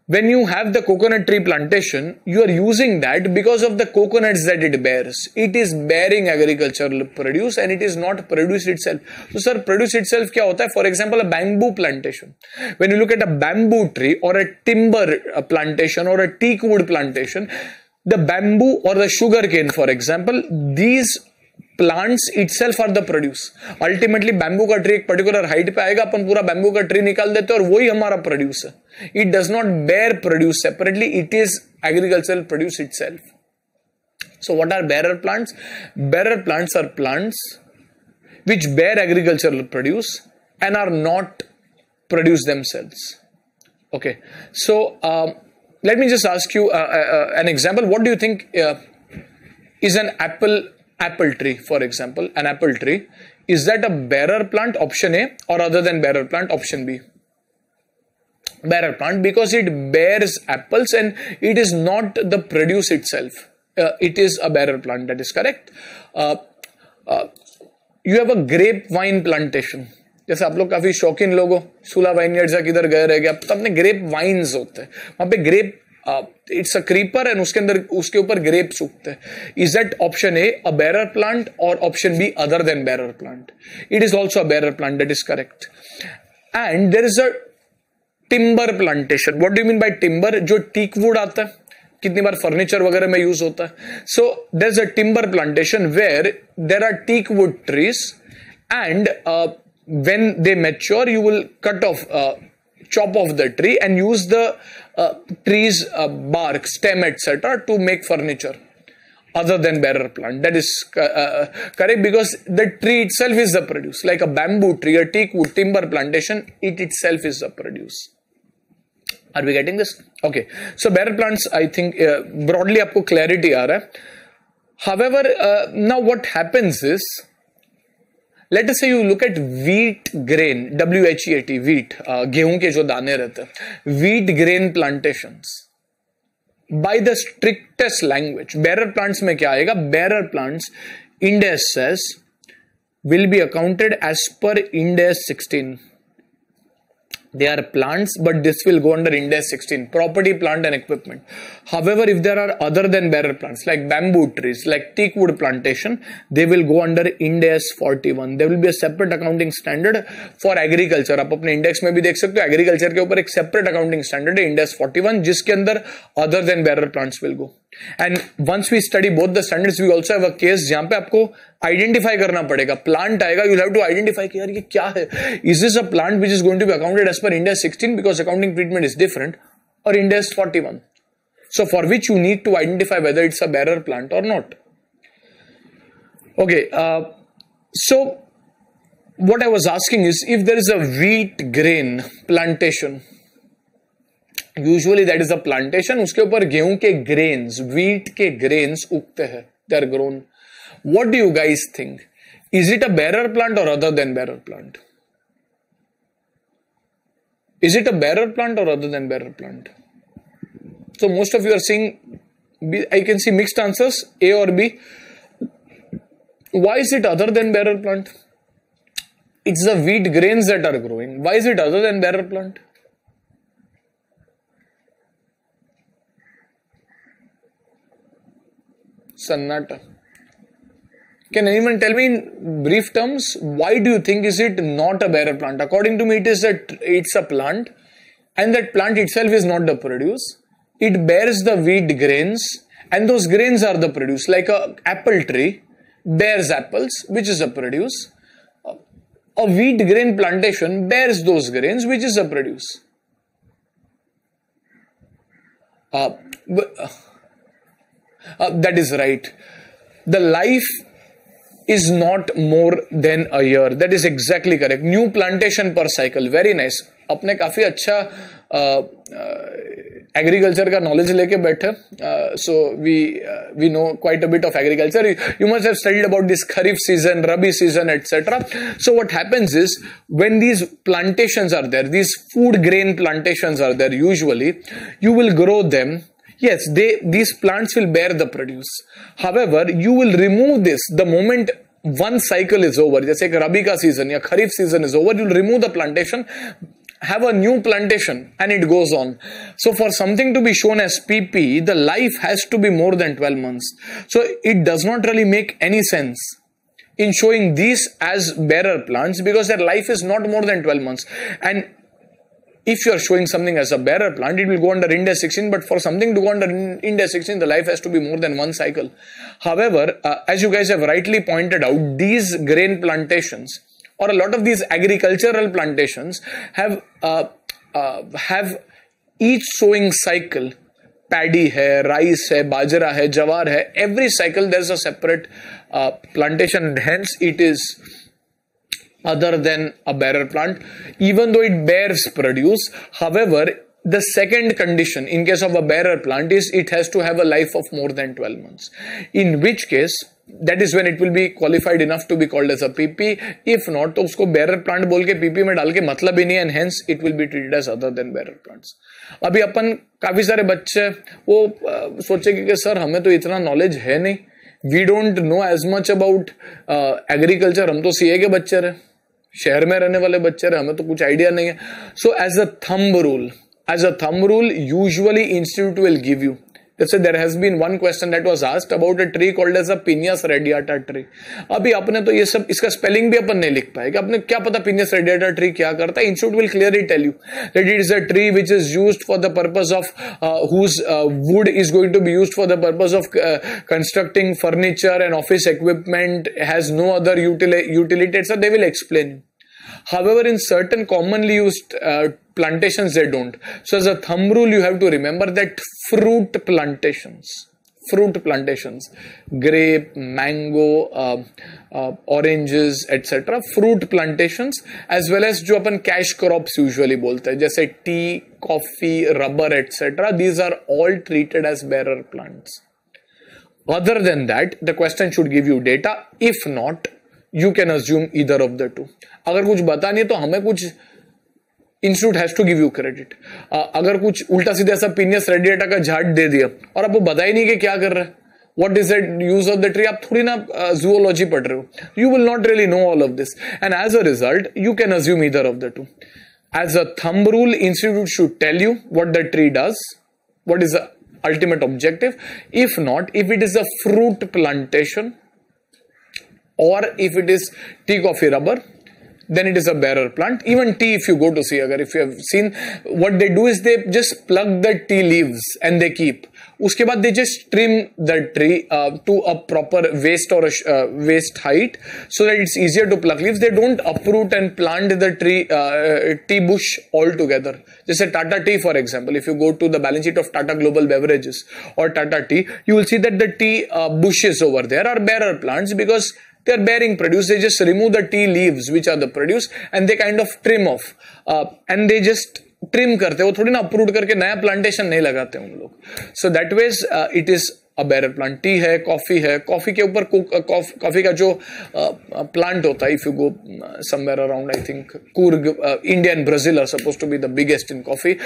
When you have the coconut tree plantation, you are using that because of the coconuts that it bears. It is bearing agricultural produce and it is not produce itself. So sir, produce itself क्या होता है? For example, a bamboo plantation. When you look at a bamboo tree or a timber plantation or a teak wood plantation, the bamboo or the sugar cane, for example, these plants itself are the produce. Ultimately bamboo का tree एक particular height पे आएगा, अपन पूरा bamboo का tree निकाल देते हैं और वही हमारा प्रोड्यूस है. It does not bear produce separately, it is agricultural produce itself. So what are bearer plants? Bearer plants are plants which bear agricultural produce and are not produce themselves. Okay, so let me just ask you an example. What do you think is an apple tree, for example? An apple tree, is that a bearer plant, option A, or other than bearer plant, option B? Bearer plant, because it bears apples and it is not the produce itself. It is a bearer plant, that is correct. You have a grapevine plantation. जैसे आप लोग काफी शौकीन लोग हो, सूला vineyard या किधर गए रह गए, तो अपने ग्रेप वाइन्स होते हैं वहां पे. Grape it's a creeper and उसके अंदर उसके ऊपर ग्रेप्स उगते हैं. Is that option A a bearer plant or option B other than bearer plant? It is also a bearer plant, that is correct. And there is a timber plantation. What do you mean by timber? जो teak wood आता है, कितनी बार furniture वगैरह में use होता है. So there is a timber plantation where there are teak wood trees and when they mature you will chop off the tree and use the tree's bark, stem, etc. to make furniture other than bearer plant. That is correct, because the tree itself is the produce. Like a bamboo tree, a teak wood, timber plantation, it itself is the produce. Are we getting this? Okay, so bearer plants, I think broadly आपको clarity आ रहा है. However, now what happens is, let us say you look at wheat grain, WHEAT, wheat, गेहूं के जो दाने रहते हैं, wheat grain plantations by the strictest language. Bearer plants में क्या आएगा? Bearer plants Ind AS says will be accounted as per Ind AS 16. They are plants, but this will go under Ind AS 16, property, plant and equipment. However, if there are other than bearer plants like bamboo trees, like teak wood plantation, they will go under Ind AS 41. There will be a separate accounting standard for agriculture. आप अपने index में भी देख सकते हो, agriculture के ऊपर एक सेपरेट अकाउंटिंग स्टैंडर्ड है, Ind AS 41, जिसके अंदर other than bearer plants will go. And once we study both the standards, we also have a case जहां पे आपको आइडेंटिफाई करना पड़ेगा। प्लांट आएगा, you'll have to identify कि यार ये क्या है, is this a plant which is going to be accounted as per Ind AS 16 because accounting treatment is different, or Ind AS 41, so for which you need to identify whether it's a bearer plant or not. Okay, so what I was asking is, if there is a wheat grain plantation, usually that is a plantation, उसके ऊपर गेहूं के grains, wheat के grains उगते हैं, they are grown. What do you guys think, is it a bearer plant or other than bearer plant? Is it a bearer plant or other than bearer plant? So most of you are seeing, I can see mixed answers, A or B. Why is it other than bearer plant? It's the wheat grains that are growing, why is it other than bearer plant? Sannata. Can anyone tell me in brief terms, why do you think is it not a bearer plant? According to me, it's a plant, and that plant itself is not the produce. It bears the wheat grains, and those grains are the produce. Like a apple tree bears apples, which is a produce. A wheat grain plantation bears those grains, which is a produce. That is right. The life is not more than a year. That is exactly correct. New plantation per cycle. Very nice. अपने काफी अच्छा agriculture का knowledge लेके बैठे, so we know quite a bit of agriculture. You must have studied about this kharif season, rabi season, etc. So what happens is, when these plantations are there, these food grain plantations are there, usually you will grow them. Yes, these plants will bear the produce. However, you will remove this the moment one cycle is over. जैसे एक रबी का season या खरीफ season is over, you will remove the plantation, have a new plantation, and it goes on. So for something to be shown as PP, the life has to be more than 12 months. So it does not really make any sense in showing these as bearer plants, because their life is not more than 12 months. And if you are showing something as a bearer plant, it will go under Ind AS 16, but for something to go under Ind AS 16, the life has to be more than one cycle. However, as you guys have rightly pointed out, these grain plantations, or a lot of these agricultural plantations, have each sowing cycle. Paddy hai, rice hai, bajra hai, jawar hai. Every cycle there is a separate plantation, and hence it is other than a bearer plant, even though it bears produce. However, the second condition in case of a bearer plant is it has to have a life of more than 12 months, in which case that is when it will be qualified enough to be called as a PP. If not, तो उसको bearer plant बोल के PP में डाल के मतलब ही नहीं, and hence it will be treated as other than bearer plants. अभी अपन काफी सारे बच्चे वो सोचेंगे कि सर हमें तो इतना नॉलेज है नहीं, we don't know as much about agriculture, हम तो CA के बच्चे रहे, शहर में रहने वाले बच्चे रहे, हमें तो कुछ आइडिया नहीं है. So as a thumb rule usually institute will give you, जैसे there has been one question that was asked about a tree called as a pinus radiata tree. अभी आपने तो ये सब, इसका स्पेलिंग भी अपन नहीं लिख पाएगा, आपने क्या पता पिनियस रेडिएटा ट्री क्या करता है. Institute will clearly tell you that it is a tree which is used for the purpose of whose wood is going to be used for the purpose of constructing furniture and office equipment, has no other utility, so they will explain. However, in certain commonly used plantations, they don't. So as a thumb rule, you have to remember that fruit plantations, grape, mango, oranges, etc. fruit plantations, as well as जो अपन cash crops usually बोलते हैं, जैसे tea, coffee, rubber, etc. these are all treated as bearer plants. Other than that, the question should give you data. If not, you can assume either of the two. अगर कुछ बता नहीं तो हमें कुछ institute has to give you credit. अगर कुछ उल्टा सीधा सा पिनियस रेडिएटा का झाड़ दे दिया और आपको बता ही नहीं कि क्या कर रहा है, what is the use of the tree, आप थोड़ी ना zoology पढ़ रहे हो, you will not really know all of this, and as a result you can assume either of the two. As a thumb rule, institute should tell you what the tree does, what is the ultimate objective. If not, if it is a fruit plantation or if it is tea, coffee, rubber, then it is a bearer plant. Even tea, if you go to see, if you have seen, what they do is they just plug the tea leaves and they keep. उसके बाद they just trim the tree to a proper waist or a waist height so that it's easier to pluck leaves. They don't uproot and plant the tree tea bush altogether. जैसे Tata Tea, for example, if you go to the balance sheet of Tata Global Beverages or Tata Tea, you will see that the tea bushes over there are bearer plants because they are bearing produce. They just remove the tea leaves which are the produce and they kind of trim off and they just trim करते हैं, वो थोड़ी ना अप्रूट करके नया plantation नहीं लगाते हैं उन लोग. So that ways it is a bearer plant. Tea है, कॉफी के ऊपर कॉफी का जो प्लांट होता है, if you go somewhere around I think Coorg, India and Brazil are suppose to be the biggest in coffee.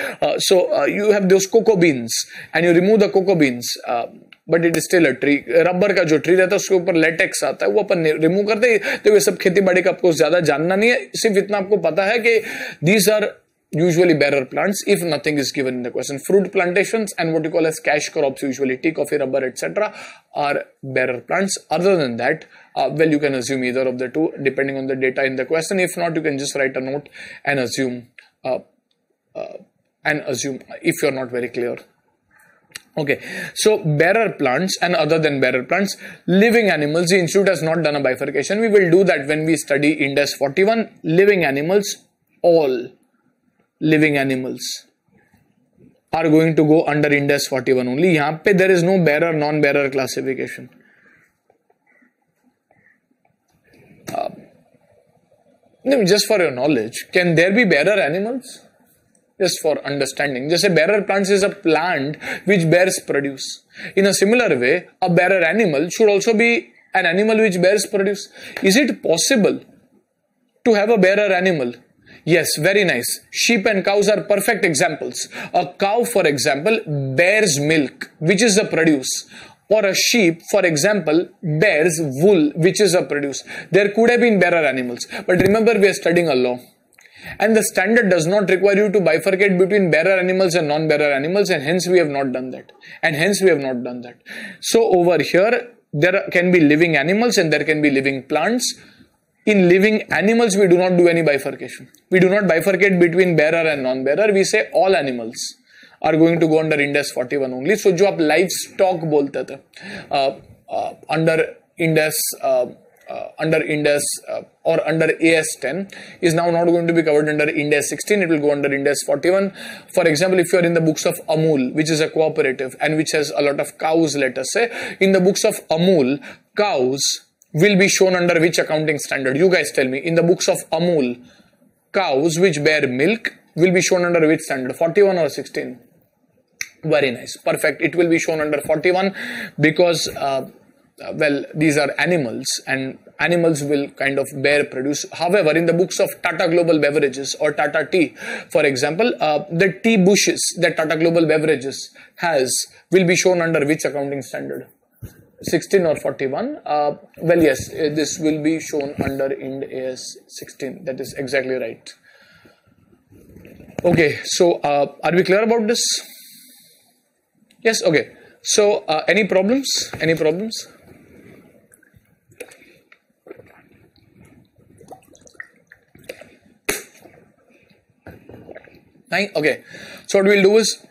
So you have those cocoa beans and you remove the cocoa beans but it is still a tree. Rubber का जो tree रहता है उसके ऊपर latex आता है, वो अपन remove करते हैं. तो ये सब खेती बाड़ी का आपको ज्यादा जानना नहीं है, सिर्फ इतना आपको पता है कि these are usually bearer plants if nothing is given in the question. Fruit plantations and what you call as cash crops, usually tea, coffee, rubber, etc. are bearer plants. Other than that, well, you can assume either of the two depending on the data in the question. If not, you can just write a note and assume if you're not very clear. Okay, so bearer plants and other than bearer plants, living animals, the institute has not done a bifurcation. We will do that when we study Index 41. Living animals, all living animals are going to go under Index 41 only. यहाँ पे there is no bearer non-bearer classification. Just for your knowledge, can there be bearer animals? Just for understanding. जैसे bearer plants is a plant which bears produce. In a similar way, a bearer animal should also be an animal which bears produce. Is it possible to have a bearer animal? Yes, very nice. Sheep and cows are perfect examples. A cow, for example, bears milk, which is the produce. Or a sheep, for example, bears wool, which is a produce. There could have been bearer animals. But remember, we are studying a law. And the standard does not require you to bifurcate between bearer animals and non-bearer animals, and hence we have not done that. So over here, there can be living animals and there can be living plants. In living animals, we do not do any bifurcation. We do not bifurcate between bearer and non-bearer. We say all animals are going to go under Index 41 only. So, जो आप livestock बोलते थे, under Index or under AS10 is now not going to be covered under Index 16. It will go under Index 41. For example, if you are in the books of Amul, which is a cooperative and which has a lot of cows, let us say, in the books of Amul, cows will be shown under which accounting standard? You guys tell me. In the books of Amul, cows which bear milk will be shown under which standard? 41 or 16? Very nice. Perfect. It will be shown under 41 because, well, these are animals and animals will kind of bear produce. However, in the books of Tata Global Beverages or Tata Tea, for example, the tea bushes that Tata Global Beverages has will be shown under which accounting standard? 16 or 41? Well, yes, this will be shown under Ind AS 16. That is exactly right. Okay, so are we clear about this? Yes, okay. So any problems? Any problems? Okay, so what we'll do is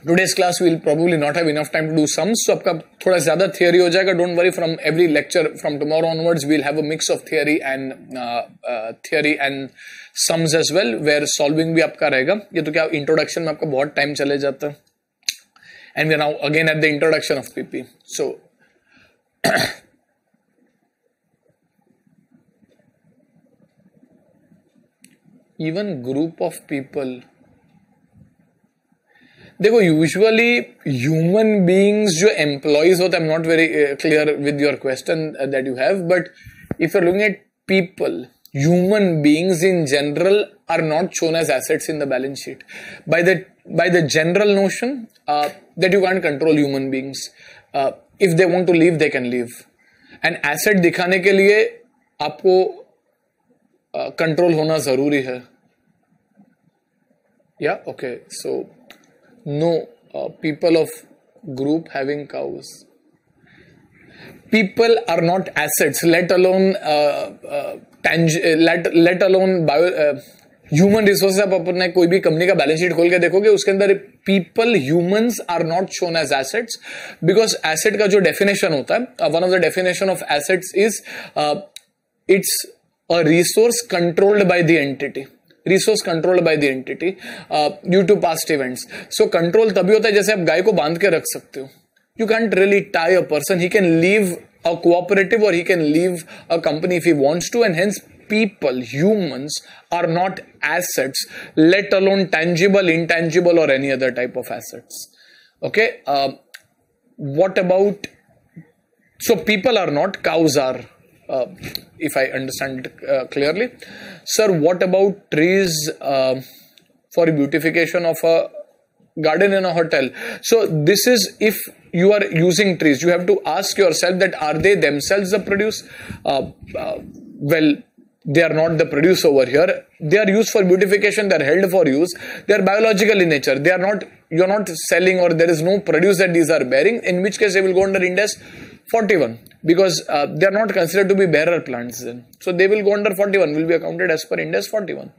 today's class we'll probably not have enough time to do sums, so आपका थोड़ा ज़्यादा theory हो जाएगा. Don't worry, from every lecture from tomorrow onwards we'll have a mix of theory and sums as well, where solving भी आपका रहेगा. ये तो क्या introduction में आपका बहुत time चले जाता है, and we are now again at the introduction of PP. So even group of people, देखो यूजुअली ह्यूमन बीइंग्स जो एम्प्लॉइज होते हैं, I am not very clear with your question that you have, but if you're looking at people, human beings in general are not shown as assets in the balance sheet by the general notion that you can't control human beings. If they want to leave, they can leave. And asset दिखाने के लिए आपको control होना जरूरी है. Yeah, okay. So no people of group having cows. People are not assets, let alone let alone human resources. आप अपने कोई भी कंपनी का बैलेंस शीट खोल के देखोगे उसके अंदर people, humans are not shown as assets because asset का जो definition होता है, one of the definition of assets is it's a resource controlled by the entity. Resource controlled by the entity due to past events. So control तभी होता है जैसे आप गाय को बांध के रख सकते हो. You can't really tie a person. He can leave a cooperative or he can leave a company if he wants to, and hence people, humans are not assets, let alone tangible, intangible or any other type of assets. Okay. What about, so people are not, cows are, if I understand it clearly. Sir, what about trees for beautification of a garden in a hotel? So this is, if you are using trees, you have to ask yourself that are they themselves the produce? Well, they are not the produce over here. They are used for beautification. They are held for use. They are biological in nature. They are not, you are not selling, or there is no produce that these are bearing, in which case they will go under Ind AS 41 because they are not considered to be bearer plants then. So they will go under 41, will be accounted as per Ind AS 41.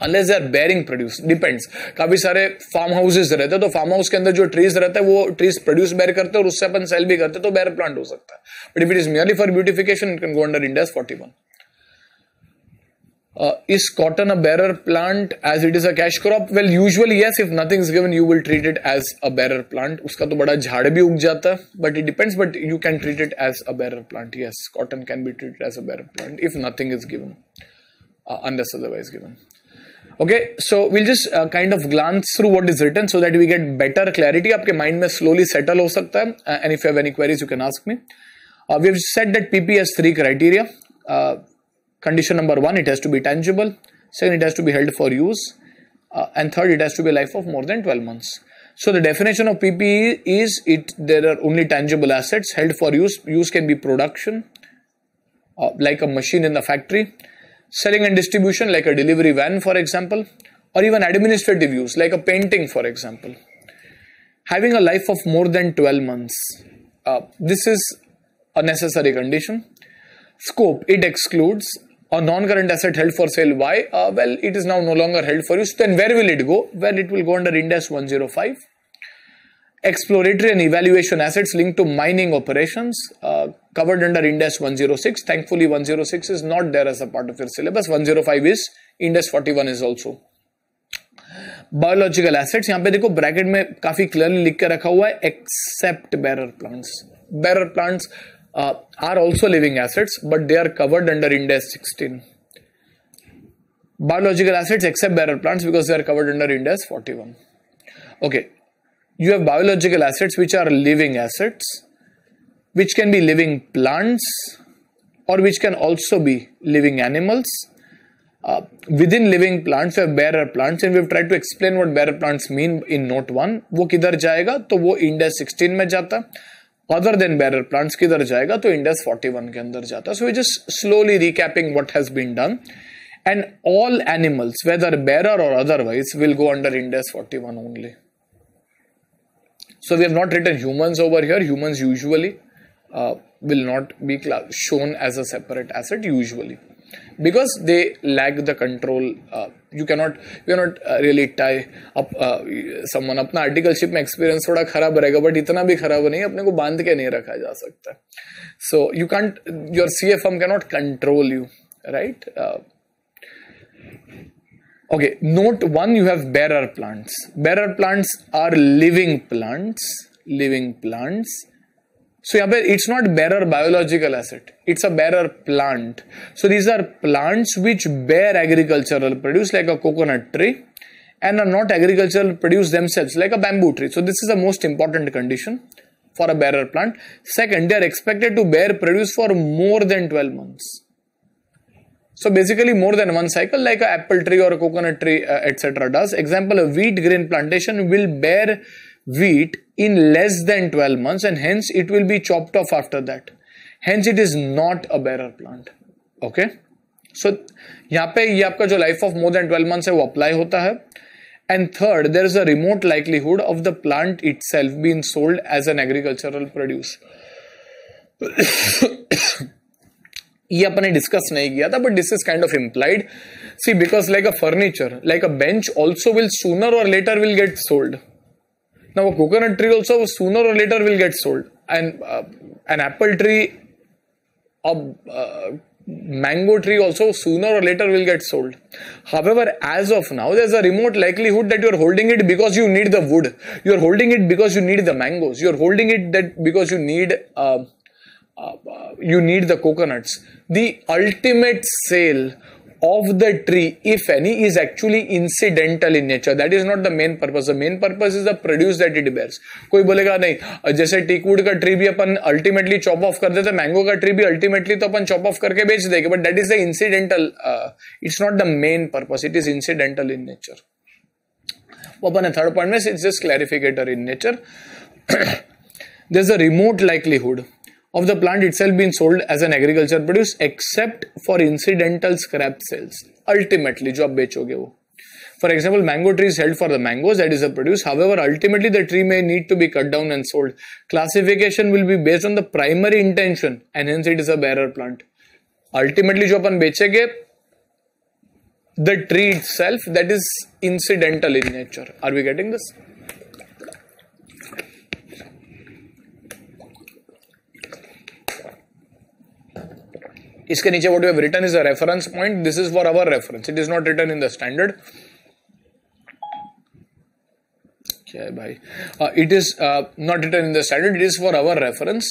Unless they are bearing produce, depends. काफी सारे farm houses रहते हैं तो farm house के अंदर जो trees रहते हैं वो ट्रीज प्रोड्यूस बेयर करते हैं और उससे अपन सेल भी करते हैं तो बेयर प्लांट हो सकता है. But if it is merely for beautification, it can go under Ind AS 41. Is cotton a bearer plant as it is a cash crop? Well, usually yes. If nothing is given, you will treat it as a bearer plant. उसका तो बड़ा झाड़ भी उग जाता है, but it depends. But you can treat it as a bearer plant. Yes, cotton can be treated as a bearer plant if nothing is given, unless otherwise given. Okay, so we'll just kind of glance through what is written so that we get better clarity. आपके mind में slowly settle हो सकता है. And if you have any queries, you can ask me. We have said that PP has 3 criteria. Condition number 1, it has to be tangible. Second, it has to be held for use. And third, it has to be a life of more than 12 months. So the definition of PP is there are only tangible assets held for use. Use can be production, like a machine in the factory. Selling and distribution, like a delivery van, for example, or even administrative use, like a painting, for example. Having a life of more than 12 months. This is a necessary condition. Scope, it excludes a non-current asset held for sale. Why? Well, it is now no longer held for use. Then where will it go? Well, it will go under Ind AS 105. Exploratory and evaluation assets linked to mining operations, covered under Ind AS 106. Thankfully, 106 is not there as a part of your syllabus. 105 is, Ind AS 41 is also. Biological assets, यहाँ पे देखो bracket में काफी clearly लिख के रखा हुआ है, except bearer plants. Bearer plants are also living assets, but they are covered under Ind AS 16. Biological assets except bearer plants because they are covered under Ind AS 41. Okay. You have biological assets which are living assets, which can be living plants or which can also be living animals. Within living plants, you have bearer plants, and we have tried to explain what bearer plants mean in note 1. वो किधर जाएगा तो वो Ind AS 16 में जाता. Other than bearer plants किधर जाएगा तो Ind AS 41 के अंदर जाता. So we're just slowly recapping what has been done. And all animals, whether bearer or otherwise, will go under Ind AS 41 only. So we have not written humans over here. Humans usually will not be shown as a separate asset usually because they lack the control. You cannot really tie up someone. अपना articleship में experience थोड़ा खराब रहेगा, but इतना भी खराब नहीं, अपने को बांध के नहीं रखा जा सकता. So you can't, your CA firm cannot control you, right? Okay, note 1, you have bearer plants. Bearer plants are living plants. Living plants. So यहाँ पे it's not bearer biological asset. It's a bearer plant. So these are plants which bear agricultural produce like a coconut tree and are not agricultural produce themselves like a bamboo tree. So this is the most important condition for a bearer plant. Second, they are expected to bear produce for more than 12 months. So basically more than one cycle, like an apple tree or a coconut tree, etc. does. Example, a wheat grain plantation will bear wheat in less than 12 months and hence it will be chopped off after that. Hence it is not a bearer plant. Okay. So यहाँ पे ये आपका जो life of more than 12 months है वो apply होता है. And third, there is a remote likelihood of the plant itself being sold as an agricultural produce. ये अपने डिस्कस नहीं किया था, but this is kind of implied. See, because like a furniture, like a bench also will sooner or later will get sold. Now a coconut tree also sooner or later will get sold. And an apple tree, a mango tree also sooner or later will get sold. However, as of now, there's a remote likelihood that you're holding it because you need the wood. You're holding it because you need the mangoes. You're holding it that because you need the coconuts. The ultimate sale of the tree, if any, is actually incidental in nature. That is not the main purpose. The main purpose is the produce that it bears. कोई बोलेगा नहीं, जैसे teakwood का tree भी अपन ultimately chop of कर देते, mango का tree भी अल्टीमेटली तो अपन चॉप ऑफ करके बेच देंगे, but that is the incidental, it's not the main purpose, it is incidental in nature. वो अपन थर्ड पॉइंट में it's just clarificatory in nature. There is a remote likelihood of the plant itself being sold as an agriculture produce except for incidental scrap sales. Ultimately जो आप बेचोगे वो. For example, mango tree is held for the mangoes, that is the produce. However, ultimately the tree may need to be cut down and sold. Classification will be based on the primary intention and hence it is a bearer plant. Ultimately जो अपन बेचेंगे, the tree itself, that is incidental in nature. Are we getting this? इसके नीचे what we have written is a reference point. This is for our reference. It is not written in the standard. क्या है भाई? It is not written in the standard. It is for our reference.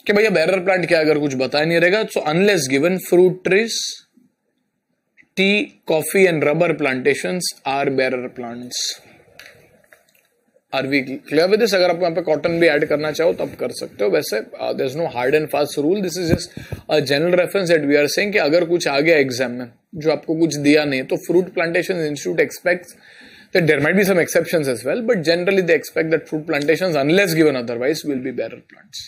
कि भैया bearer plant क्या अगर कुछ बताया नहीं रहेगा, so unless given, fruit trees, tea, coffee and rubber plantations are bearer plants. Are we clear with this? अगर आप यहाँ पे कॉटन भी ऐड करना चाहो तो आप कर सकते हो. वैसे there is no hard and fast rule. This is just a general reference that we are saying कि अगर कुछ आ गया एग्जाम में जो आपको कुछ दिया नहीं, तो fruit plantation institute expects that there might be some exceptions as well, but generally they expect that fruit plantations, unless given otherwise, will be bearer plants.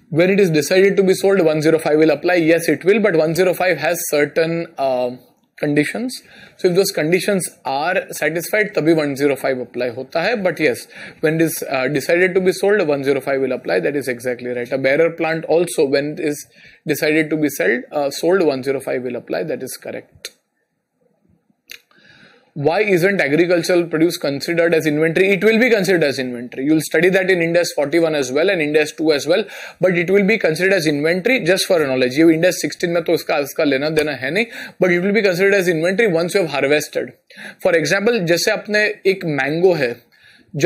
When it is decided to be sold, 105 will apply. Yes, it will, but 105 has certain conditions. So if those conditions are satisfied, तभी 105 apply होता है. But yes, when it is decided to be sold, 105 will apply. That is exactly right. A bearer plant also, when it is decided to be sold, 105 will apply. That is correct. Why isn't agricultural produce considered as inventory? It will be considered as inventory. You will study that in Ind AS 41 as well and Ind AS 2 as well. But it will be considered as inventory, just for knowledge. ये Ind AS 16 में तो इसका लेना देना है नहीं. But it will be considered as inventory once you have harvested. For example, जैसे आपने एक मैंगो है,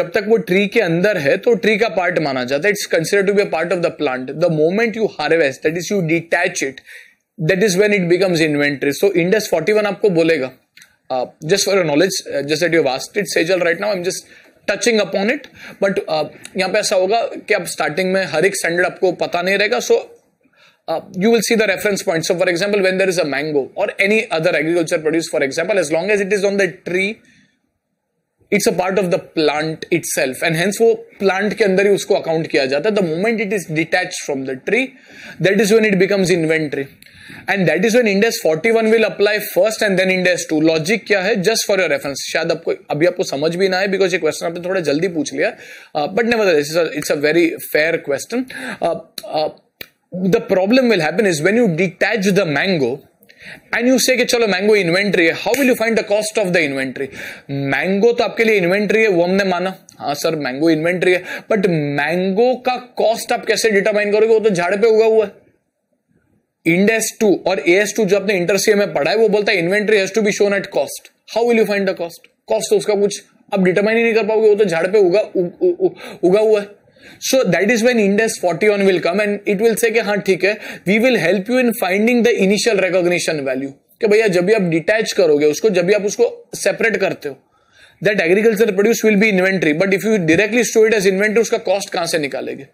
जब तक वो ट्री के अंदर है तो ट्री का पार्ट माना जाता है. It's considered to be a part of the plant. The moment you harvest, that is you detach it, that is when it becomes inventory. So Ind AS 41 आपको बोलेगा. Just for your knowledge, just that you have asked it, Sejal, right now I'm just touching upon it, but यहाँ पे ऐसा होगा कि आप starting में हर एक standard आपको पता नहीं रहेगा, so you will see the reference point. So for example, when there is a mango or any other agriculture produce, for example, as long as it is on the tree, it's a part of the plant itself and hence वो plant के अंदर ही उसको account किया जाता है. The moment it is detached from the tree, that is when it becomes inventory. And that is when Ind AS 41 will apply first and then Ind AS 2. Logic क्या है? Just for your reference. शायद आपको अभी आपको समझ भी ना आए because ये question आपने थोड़ा जल्दी पूछ लिया. But nevertheless, it's a very fair question. The problem will happen is when you detach the mango and you say कि चलो mango inventory है, how will you find the cost of the inventory? Mango तो आपके लिए inventory है, वो हमने माना. हाँ सर mango inventory है, but mango का cost आप कैसे determine करोगे? वो तो झाड़ पे उगा हुआ है. Ind AS 2 और AS 2 जो आपने इंटर सीए में पढ़ा है वो बोलता है inventory has to be shown at cost. How will you find the cost? Cost तो उसका कुछ आप डिटरमाइन ही नहीं कर पाओगे, वो तो झाड़ पे उगा हुआ है. So that is when Ind AS 41 will come and it will say कि हाँ ठीक है, we will help you in finding the initial recognition value. कि भैया जब भी आप डिटैच करोगे उसको, जब भी आप उसको सेपरेट करते हो, that agricultural produce will be inventory, but if you directly store it as inventory, उसका cost कहाँ से निकालेंगे?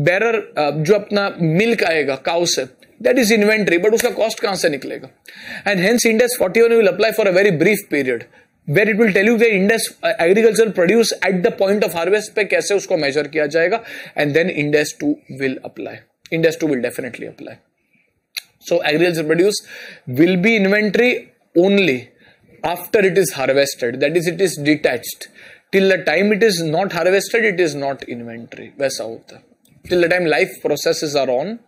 Bearer जो अपना milk आएगा cow से, that is inventory, but उसका cost कहाँ से निकलेगा? And hence Ind AS 41 will apply for a very brief period, where it will tell you the Ind AS agricultural produce at the point of harvest पे कैसे उसको measure किया जाएगा, and then Ind AS 2 will apply. Ind AS 2 will definitely apply. So agricultural produce will be inventory only after it is harvested, that is, it is detached. Till the time it is not harvested, it is not inventory. वैसा होता है. Till the time life processes are on,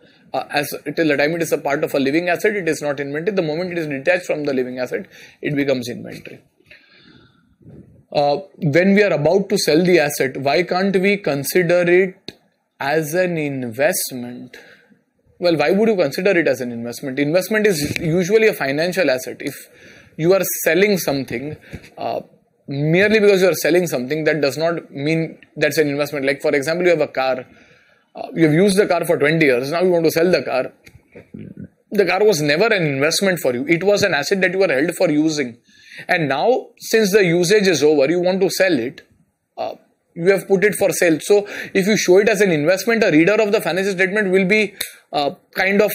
till the time it is a part of a living asset, it is not inventory. The moment it is detached from the living asset, it becomes inventory. When we are about to sell the asset, why can't we consider it as an investment? Well, why would you consider it as an investment? Investment is usually a financial asset. If you are selling something, merely because you are selling something, that does not mean that's an investment. Like, for example, you have a car. You have used the car for 20 years. Now you want to sell the car. The car was never an investment for you. It was an asset that you were held for using. And now, since the usage is over, you want to sell it. You have put it for sale. So, if you show it as an investment, a reader of the financial statement will be kind of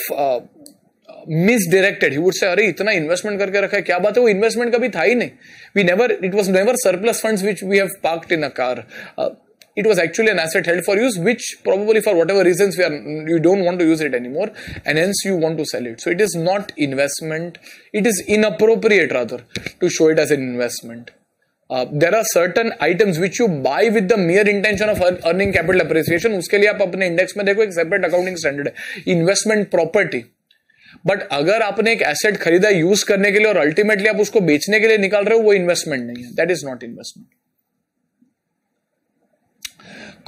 misdirected. He would say, "अरे इतना investment करके रखा है, क्या बात है? वो investment कभी था ही नहीं. It was never surplus funds which we have parked in a car. It was actually an asset held for use, which probably for whatever reasons you don't want to use it anymore, and hence you want to sell it. So it is not investment. It is inappropriate rather to show it as an investment. There are certain items which you buy with the mere intention of earning capital appreciation. उसके लिए आप अपने index में देखो, एक separate accounting standard है, investment property. But अगर आपने एक एसेट खरीदा यूज करने के लिए और अल्टीमेटली आप उसको बेचने के लिए निकाल रहे हो, वो इन्वेस्टमेंट नहीं है. That is not investment.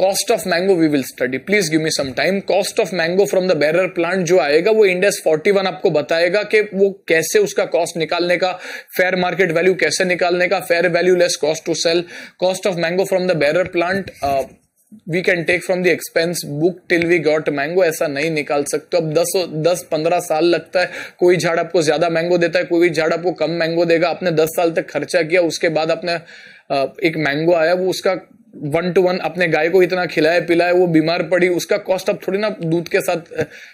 Cost of mango we will study. Please give me some time. Cost of mango from the bearer plant जो आएगा वो Ind AS 41 आपको बताएगा कि वो कैसे उसका कॉस्ट निकालने का, फेयर मार्केट वैल्यू कैसे निकालने का, fair value less cost to sell. Cost of mango from the bearer plant we can take from the expense book till we got mango. ऐसा नहीं निकाल सकते. अब 10-15 साल लगता है. कोई झाड़ आपको ज्यादा मैंगो देता है, कोई झाड़ आपको कम मैंगो देगा. आपने 10 साल तक खर्चा किया, उसके बाद आपने एक मैंगो आया, वो उसका 1-to-1 अपने गाय को इतना खिलाया पिलाया, वो बीमार पड़ी, उसका कॉस्ट अब थोड़ी ना दूध के साथ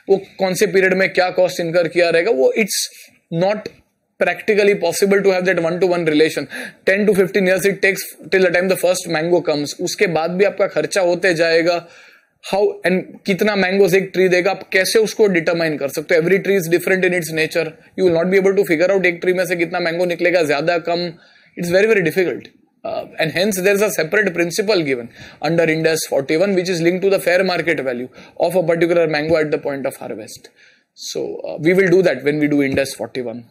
वो कौन से पीरियड में क्या कॉस्ट इनकर किया रहेगा, वो it's not practically possible to have that 1-to-1 relation. 10 to 15 years it takes till the time the first mango comes. उसके बाद भी आपका खर्चा होते जाएगा. How and कितना मैंगोज एक ट्री देगा, आप कैसे उसको डिटरमाइन कर सकते हो? Every tree is different in its nature. You will not be able to figure out एक ट्री में से कितना मैंगो निकलेगा, ज्यादा कम. It's very very difficult. And hence there is a separate principle given under Ind AS 41 which is linked to the fair market value of a particular mango at the point of harvest. So we will do that when we do Ind AS 41.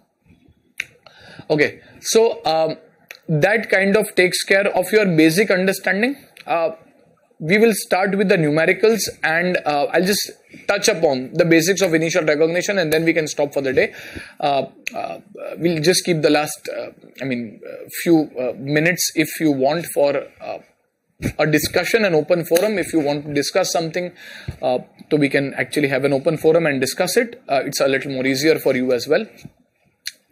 Okay, so that kind of takes care of your basic understanding. We will start with the numericals and I'll just touch upon the basics of initial recognition and then we can stop for the day. We'll just keep the last few minutes if you want for a discussion, an open forum. If you want to discuss something, so we can actually have an open forum and discuss it. It's a little more easier for you as well.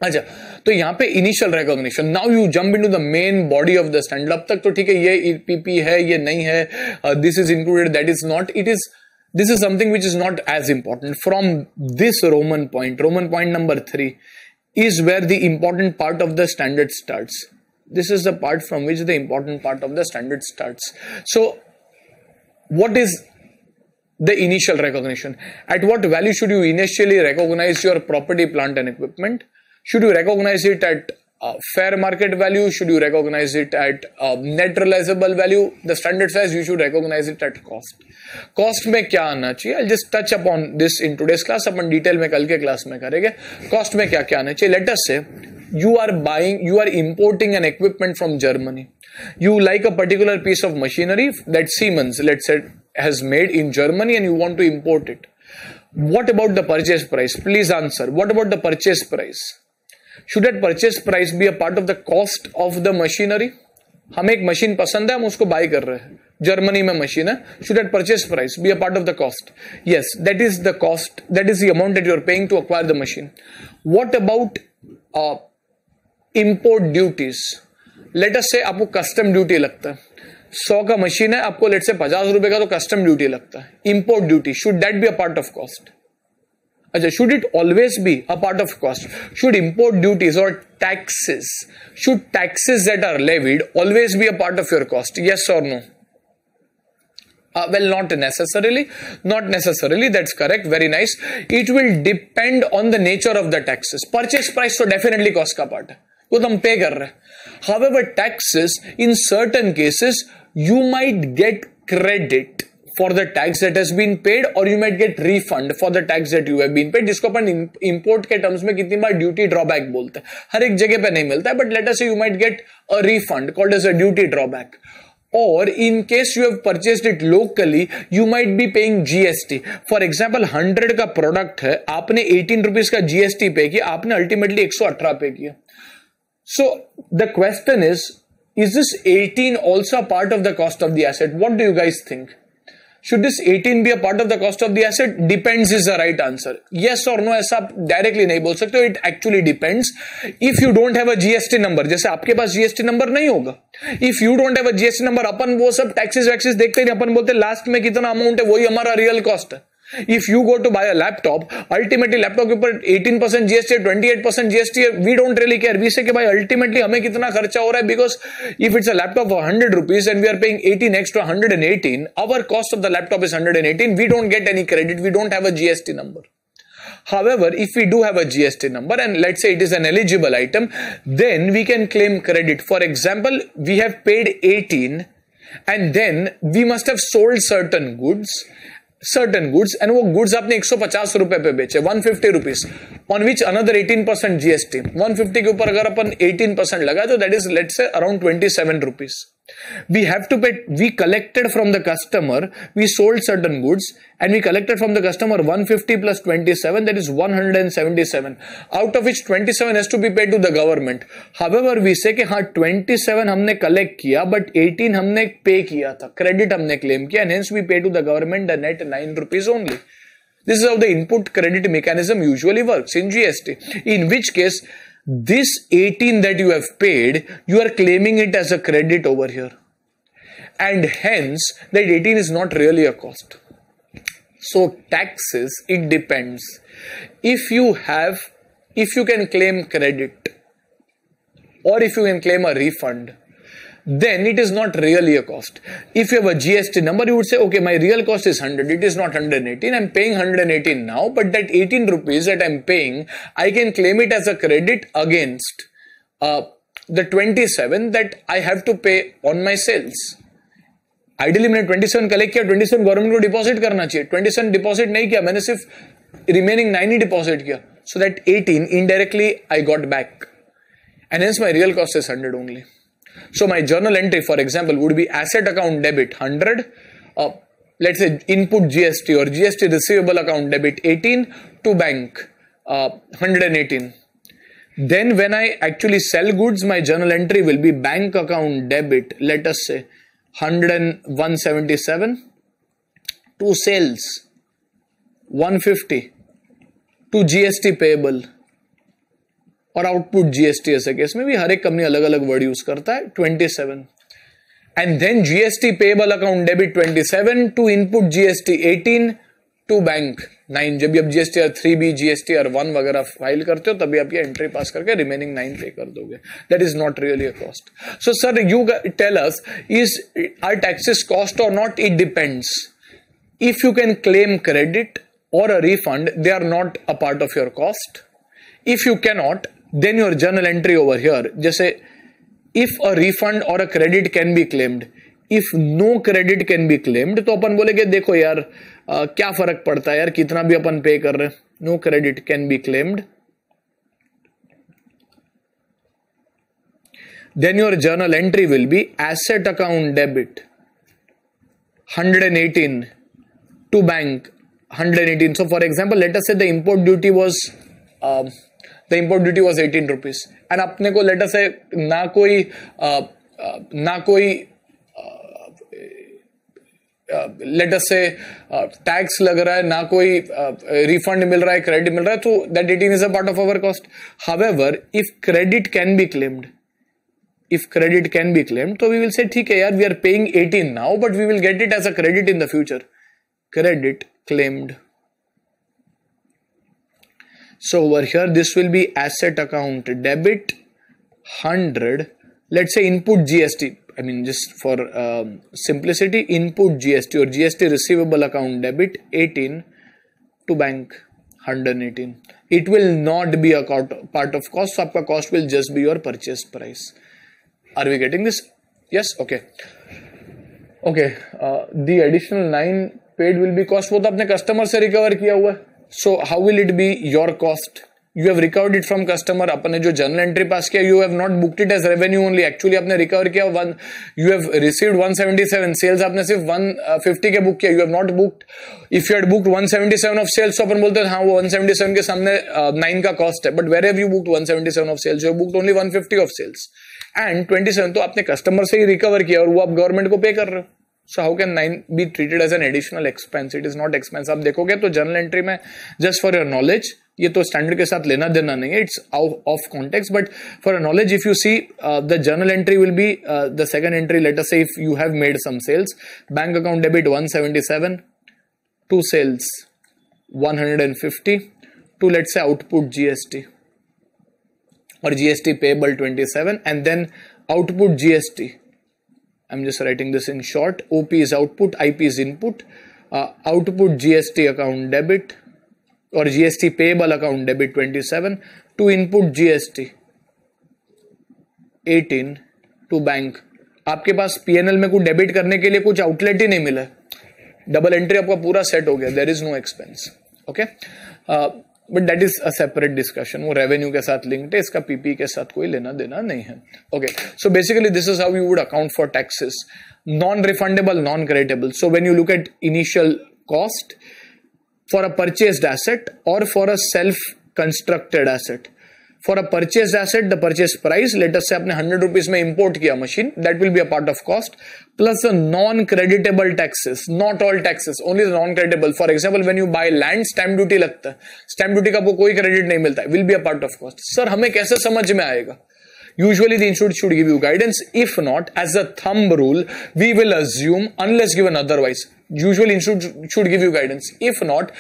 अच्छा, तो यहाँ पे initial recognition. Now you jump into the main body of the standard. अब तक तो ठीक है, ये ईपीपी है, ये नहीं है, this is included, that is not. This is something which is not as important. From this roman point number 3 is where the important part of the standard starts. This is the part from which the important part of the standard starts. So, what is the initial recognition? At what value should you initially recognize your property, plant and equipment? Should you recognize it at fair market value? Should you recognize it at net realizable value? The standard says you should recognize it at cost. Cost में क्या आना चाहिए? I'll just touch upon this in today's class. Upon detail में कल के class में करेंगे. Cost में क्या क्या आना चाहिए? Let us say you are importing an equipment from Germany. You like a particular piece of machinery that Siemens, let's say, has made in Germany and you want to import it. What about the purchase price? Please answer. What about the purchase price? Should that purchase price be a part of the cost of the machinery? हमें एक machine पसंद है, हम उसको bye कर रहे हैं, Germany में मशीन है. Should that purchase price be a part of the cost? Yes, that is the cost. That is the amount that you are paying to acquire the machine. What about import duties? Late us से आपको custom duty लगता है, 100 का machine है, आपको late से 50 रुपए का तो कस्टम ड्यूटी लगता है, import duty, should that be a part of cost? अच्छा, should it always be a part of cost? Should import duties और taxes, should taxes that are levied always be a part of your cost? Yes or no? Well, not necessarily, that's correct, very nice. It will depend on the nature of the taxes. Purchase price तो definitely cost का part है, वो तो हम पे कर रहे हैं. However, taxes in certain cases you might get credit for the tax that has been paid or you might get refund for the tax that you have been paid, जिसको अपन import के terms में कितनी बार duty drawback बोलते हैं. हर एक जगह पे नहीं मिलता है, but let us say you might get a refund called as a duty drawback. Or in case you have purchased it locally, you might be paying GST. For example, 100 का product है, आपने 18 रुपीज का GST पे किया, आपने ultimately 118 पे किया. So the question is this 18 also a part of the cost of the asset? What do you guys think? Should this 18 be a part of the cost of the asset? Depends is the right answer. Yes or no, ऐसा आप directly नहीं बोल सकते. It actually depends. If you don't have a GST number, जैसे आपके पास GST number नहीं होगा, if you don't have a GST number, अपन वो सब टैक्सेस वैक्सेस देखते नहीं, अपन बोलते लास्ट में कितना अमाउंट है वही हमारा रियल कॉस्ट है. If you go to buy a laptop, ultimately laptop के ऊपर 18% GST, 28% GST, we don't really care. We say कि भाई ultimately हमें कितना खर्चा हो रहा है, because if it's a laptop for 100 rupees and we are paying 18 extra 118, our cost of the laptop is 118. We don't get any credit. We don't have a GST number. However, if we do have a GST number and let's say it is an eligible item, then we can claim credit. For example, we have paid 18 and then we must have sold certain goods and वो goods आपने 150 रुपए पे बेचे, 150 rupees, on which another 18% GST. 150 के ऊपर अगर अपन 18% लगा तो that is let's say around 27 rupees. We have to pay. We collected from the customer, we sold certain goods and we collected from the customer 150 plus 27, that is 177, out of which 27 has to be paid to the government. However, we say कि हाँ 27 हमने collect किया but 18 हमने pay किया था, credit हमने claim किया, and hence we pay to the government the net 9 rupees only. This is how the input credit mechanism usually works in GST, in which case this 18 that you have paid, you are claiming it as a credit over here, and hence that 18 is not really a cost. So taxes, it depends. If you can claim credit or if you can claim a refund, then it is not really a cost. If you have a GST number, you would say, okay, my real cost is 100, it is not 118, I'm paying 118 now, but that 18 rupees that I'm paying, I can claim it as a credit against the 27 that I have to pay on my sales. Ideally मैंने 27 collect किया, 27 government को deposit करना चाहिए, 27 deposit नहीं किया, मैंने सिर्फ remaining 9 ही deposit किया, so that 18 indirectly I got back, and hence my real cost is 100 only. So my journal entry, for example, would be asset account debit 100, let's say input GST or GST receivable account debit 18 to bank 118. Then when I actually sell goods, my journal entry will be bank account debit, let us say 177, to sales 150, to GST payable और output GST ऐसे case में भी हर एक company अलग अलग word use करता है 27, and then GST payable account debit 27 to input GST 18 to bank 9. जब भी आप GSTR 3B GSTR 1 वगैरह फाइल करते हो तभी आप ये एंट्री पास करके रिमेनिंग 9 पे कर दोगे. That is not really a cost. So sir you tell us, is are taxes cost or not? It depends. If you can claim credit or a refund, they are not a part of your cost. If you cannot, then your journal entry over here, जैसे if a refund or a credit can be claimed, if no credit can be claimed, तो अपन बोलेंगे देखो यार क्या फर्क पड़ता है यार कितना भी अपन पे कर रहे हैं, no credit can be claimed, then your journal entry will be asset account debit 118 to bank 118. So for example, let us say the import duty was 18 rupees and अपने को लेटर से ना कोई लेटर से टैक्स लग रहा है, ना कोई रिफंड मिल रहा है, क्रेडिट मिल रहा है, तो that 18 is a part of our cost. However if credit can be claimed, if credit can be claimed, so we will say ठीक है यार, we are paying 18 now, but we will get it as a credit in the future. Credit claimed. So over here, this will be asset account debit 100. Let's say input GST. I mean, just for simplicity, input GST or GST receivable account debit 18 to bank 118. It will not be a part of cost. So आपका cost will just be your purchase price. Are we getting this? Yes. Okay. Okay. The additional 9 paid will be cost. वो तो अपने customer से recover किया हुआ है. So how will it be your cost? You have recovered it from customer. अपने जो journal entry pass किया, you have not booked it as revenue only. Actually आपने recover किया you have received 177 sales. आपने सिर्फ 150 के book किया. You have not booked. If you had booked 177 of sales, तो अपन बोलते हैं हाँ वो 177 के सामने 9 का cost है. But where have you booked 177 of sales? You have booked only 150 of sales. And 27 तो आपने customer से ही recover किया और वो आप government को pay कर रहे हो. So how can 9 be treated as an additional expense? It is not expense. आप देखोगे तो journal entry में just for your knowledge, ये तो standard के साथ लेना देना नहीं है. It's off context. But for your knowledge, if you see the journal entry will be the second entry. Let us say if you have made some sales, bank account debit 177, to sales 150, to let's say output GST or GST payable 27, and then output GST. I'm just writing this in short. OP is output, IP is input. Output GST account debit or GST payable account debit 27 to input GST 18 to bank. आपके पास PNL में कुछ debit करने के लिए कुछ outlet ही नहीं मिला है. डबल एंट्री आपका पूरा सेट हो गया. There is no expense. Okay. But that is a separate discussion. वो revenue के साथ linked है, इसका PP के साथ कोई लेना देना नहीं है. Okay. So basically this is how you would account for taxes. Non-refundable, non-creditable. So when you look at initial cost for a purchased asset or for a self-constructed asset. For a purchased asset, the purchase price, let us say आपने 100 rupees में import किया machine, that will be a part of cost, plus the non-creditable taxes, not all taxes, only the non-creditable. For example, when you buy land, stamp duty लगता है, stamp duty का आपको कोई credit नहीं मिलता है, will be a part of cost. Sir, हमें कैसे समझ में आएगा? Usually the institute should give you guidance. If not, as a thumb rule, we will assume, unless given otherwise, usually institute should give you guidance. If not,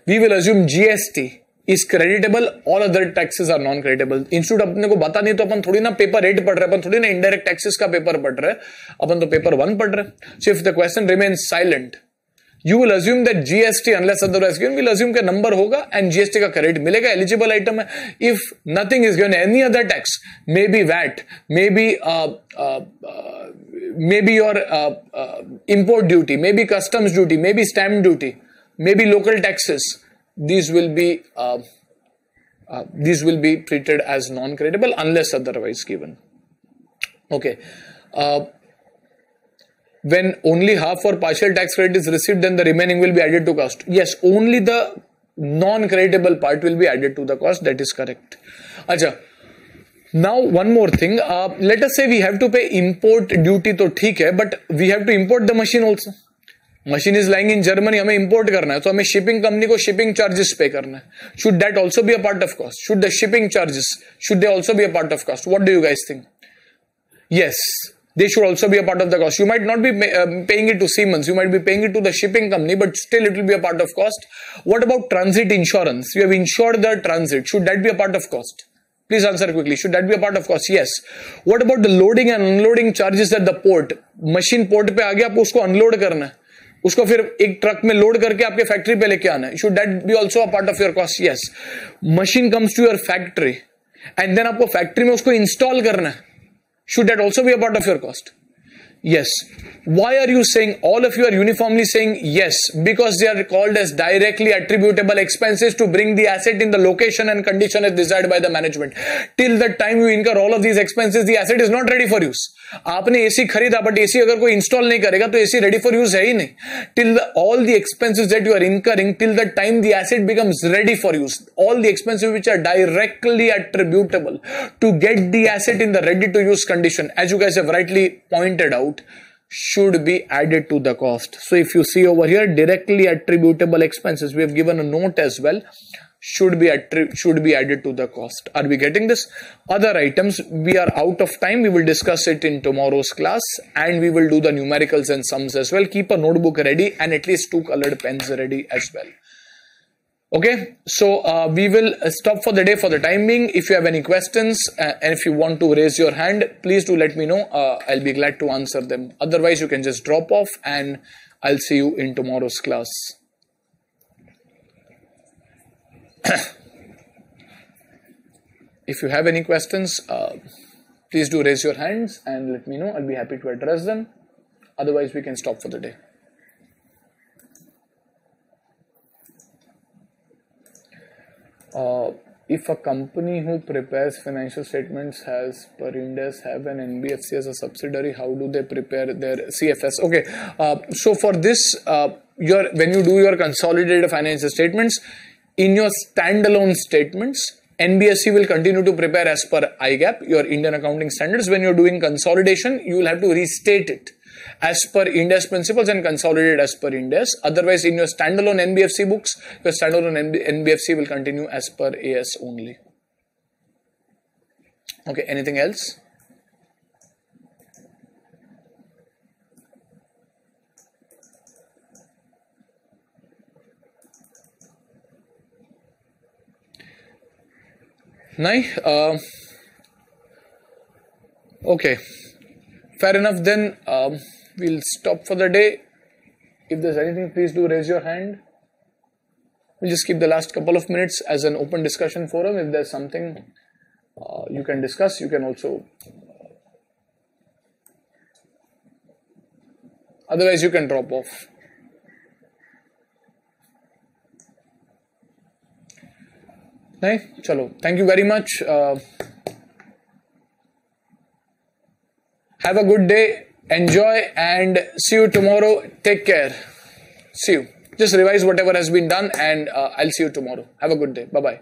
we will assume GST is creditable, all other taxes are non-creditable. Institute अपने को बता नहीं तो अपन थोड़ी ना paper 8 पढ़ रहे, अपन थोड़ी ना indirect taxes का पेपर पढ़ रहे, अपन तो पेपर 1 पढ़ रहे. So if the question remains silent, you will assume that GST unless otherwise given, will assume का number होगा and GST का credit मिलेगा, eligible item है. If nothing is given, any other tax, maybe VAT, maybe your import duty, maybe customs duty, maybe stamp duty, maybe local taxes. These will be treated as non-creditable unless otherwise given. Okay. When only half or partial tax credit is received, then the remaining will be added to cost. Yes, only the non-creditable part will be added to the cost. That is correct. Acha. Now one more thing. Let us say we have to pay import duty, तो ठीक है, but we have to import the machine also. Machine is lying in Germany, हमें import करना है, तो हमें shipping company को shipping charges pay करना है. Should that also be a part of cost? Should the shipping charges, should they also be a part of cost? What do you guys think? Yes, they should also be a part of the cost. You might not be paying it to Siemens, you might be paying it to the shipping company, but still it will be a part of cost. What about transit insurance? You have insured the transit. Should that be a part of cost? Please answer quickly. Should that be a part of cost? Yes. What about the loading and unloading charges at the port? Machine port पे आ गया, आपको उसको unload करना है. उसको फिर एक truck में लोड करके आपके फैक्ट्री पे लेके आना है. Should that be also a part of your cost? Yes. Machine comes to your factory and then आपको फैक्ट्री में उसको इंस्टॉल करना है. Should that also be a part of your cost? Yes. Why are you saying, all of you are uniformly saying yes? Because they are called as directly attributable expenses to bring the asset in the location and condition as desired by the management. Till the time you incur all of these expenses, the asset is not ready for use. आपने AC खरीदा, but AC अगर कोई install नहीं करेगा तो AC ready for use है ही नहीं. Till all the expenses that you are incurring, till the time the asset becomes ready for use, all the expenses which are directly attributable to get the asset in the ready to use condition, as you guys have rightly pointed out, should be added to the cost. So if you see over here, directly attributable expenses, we have given a note as well, should be added to the cost. Are we getting this? Other items, we are out of time. We will discuss it in tomorrow's class, and we will do the numericals and sums as well. Keep a notebook ready and at least 2 colored pens ready as well. Okay, so we will stop for the day for the time being. If you have any questions and if you want to raise your hand, please do let me know. I'll be glad to answer them. Otherwise, you can just drop off and I'll see you in tomorrow's class. If you have any questions, please do raise your hands and let me know. I'll be happy to address them. Otherwise, we can stop for the day. If a company who prepares financial statements has per Ind AS have an NBFC as a subsidiary, how do they prepare their CFS? Okay, so for this, when you do your consolidated financial statements, in your standalone statements, NBFC will continue to prepare as per ICAI, your Indian accounting standards. When you're doing consolidation, you will have to restate it as per Ind AS principles and consolidate as per Ind AS. Otherwise, in your standalone NBFC books, your standalone NBFC will continue as per AS only. Okay, anything else? Nice. Okay, fair enough then. We'll stop for the day. If there's anything, please do raise your hand. We'll just keep the last couple of minutes as an open discussion forum. If there's something you can discuss, you can also. Otherwise, you can drop off. Nahi? Chalo. Thank you very much. Have a good day. Enjoy and see you tomorrow. Take care. See you. Just revise whatever has been done and I'll see you tomorrow. Have a good day. Bye-bye.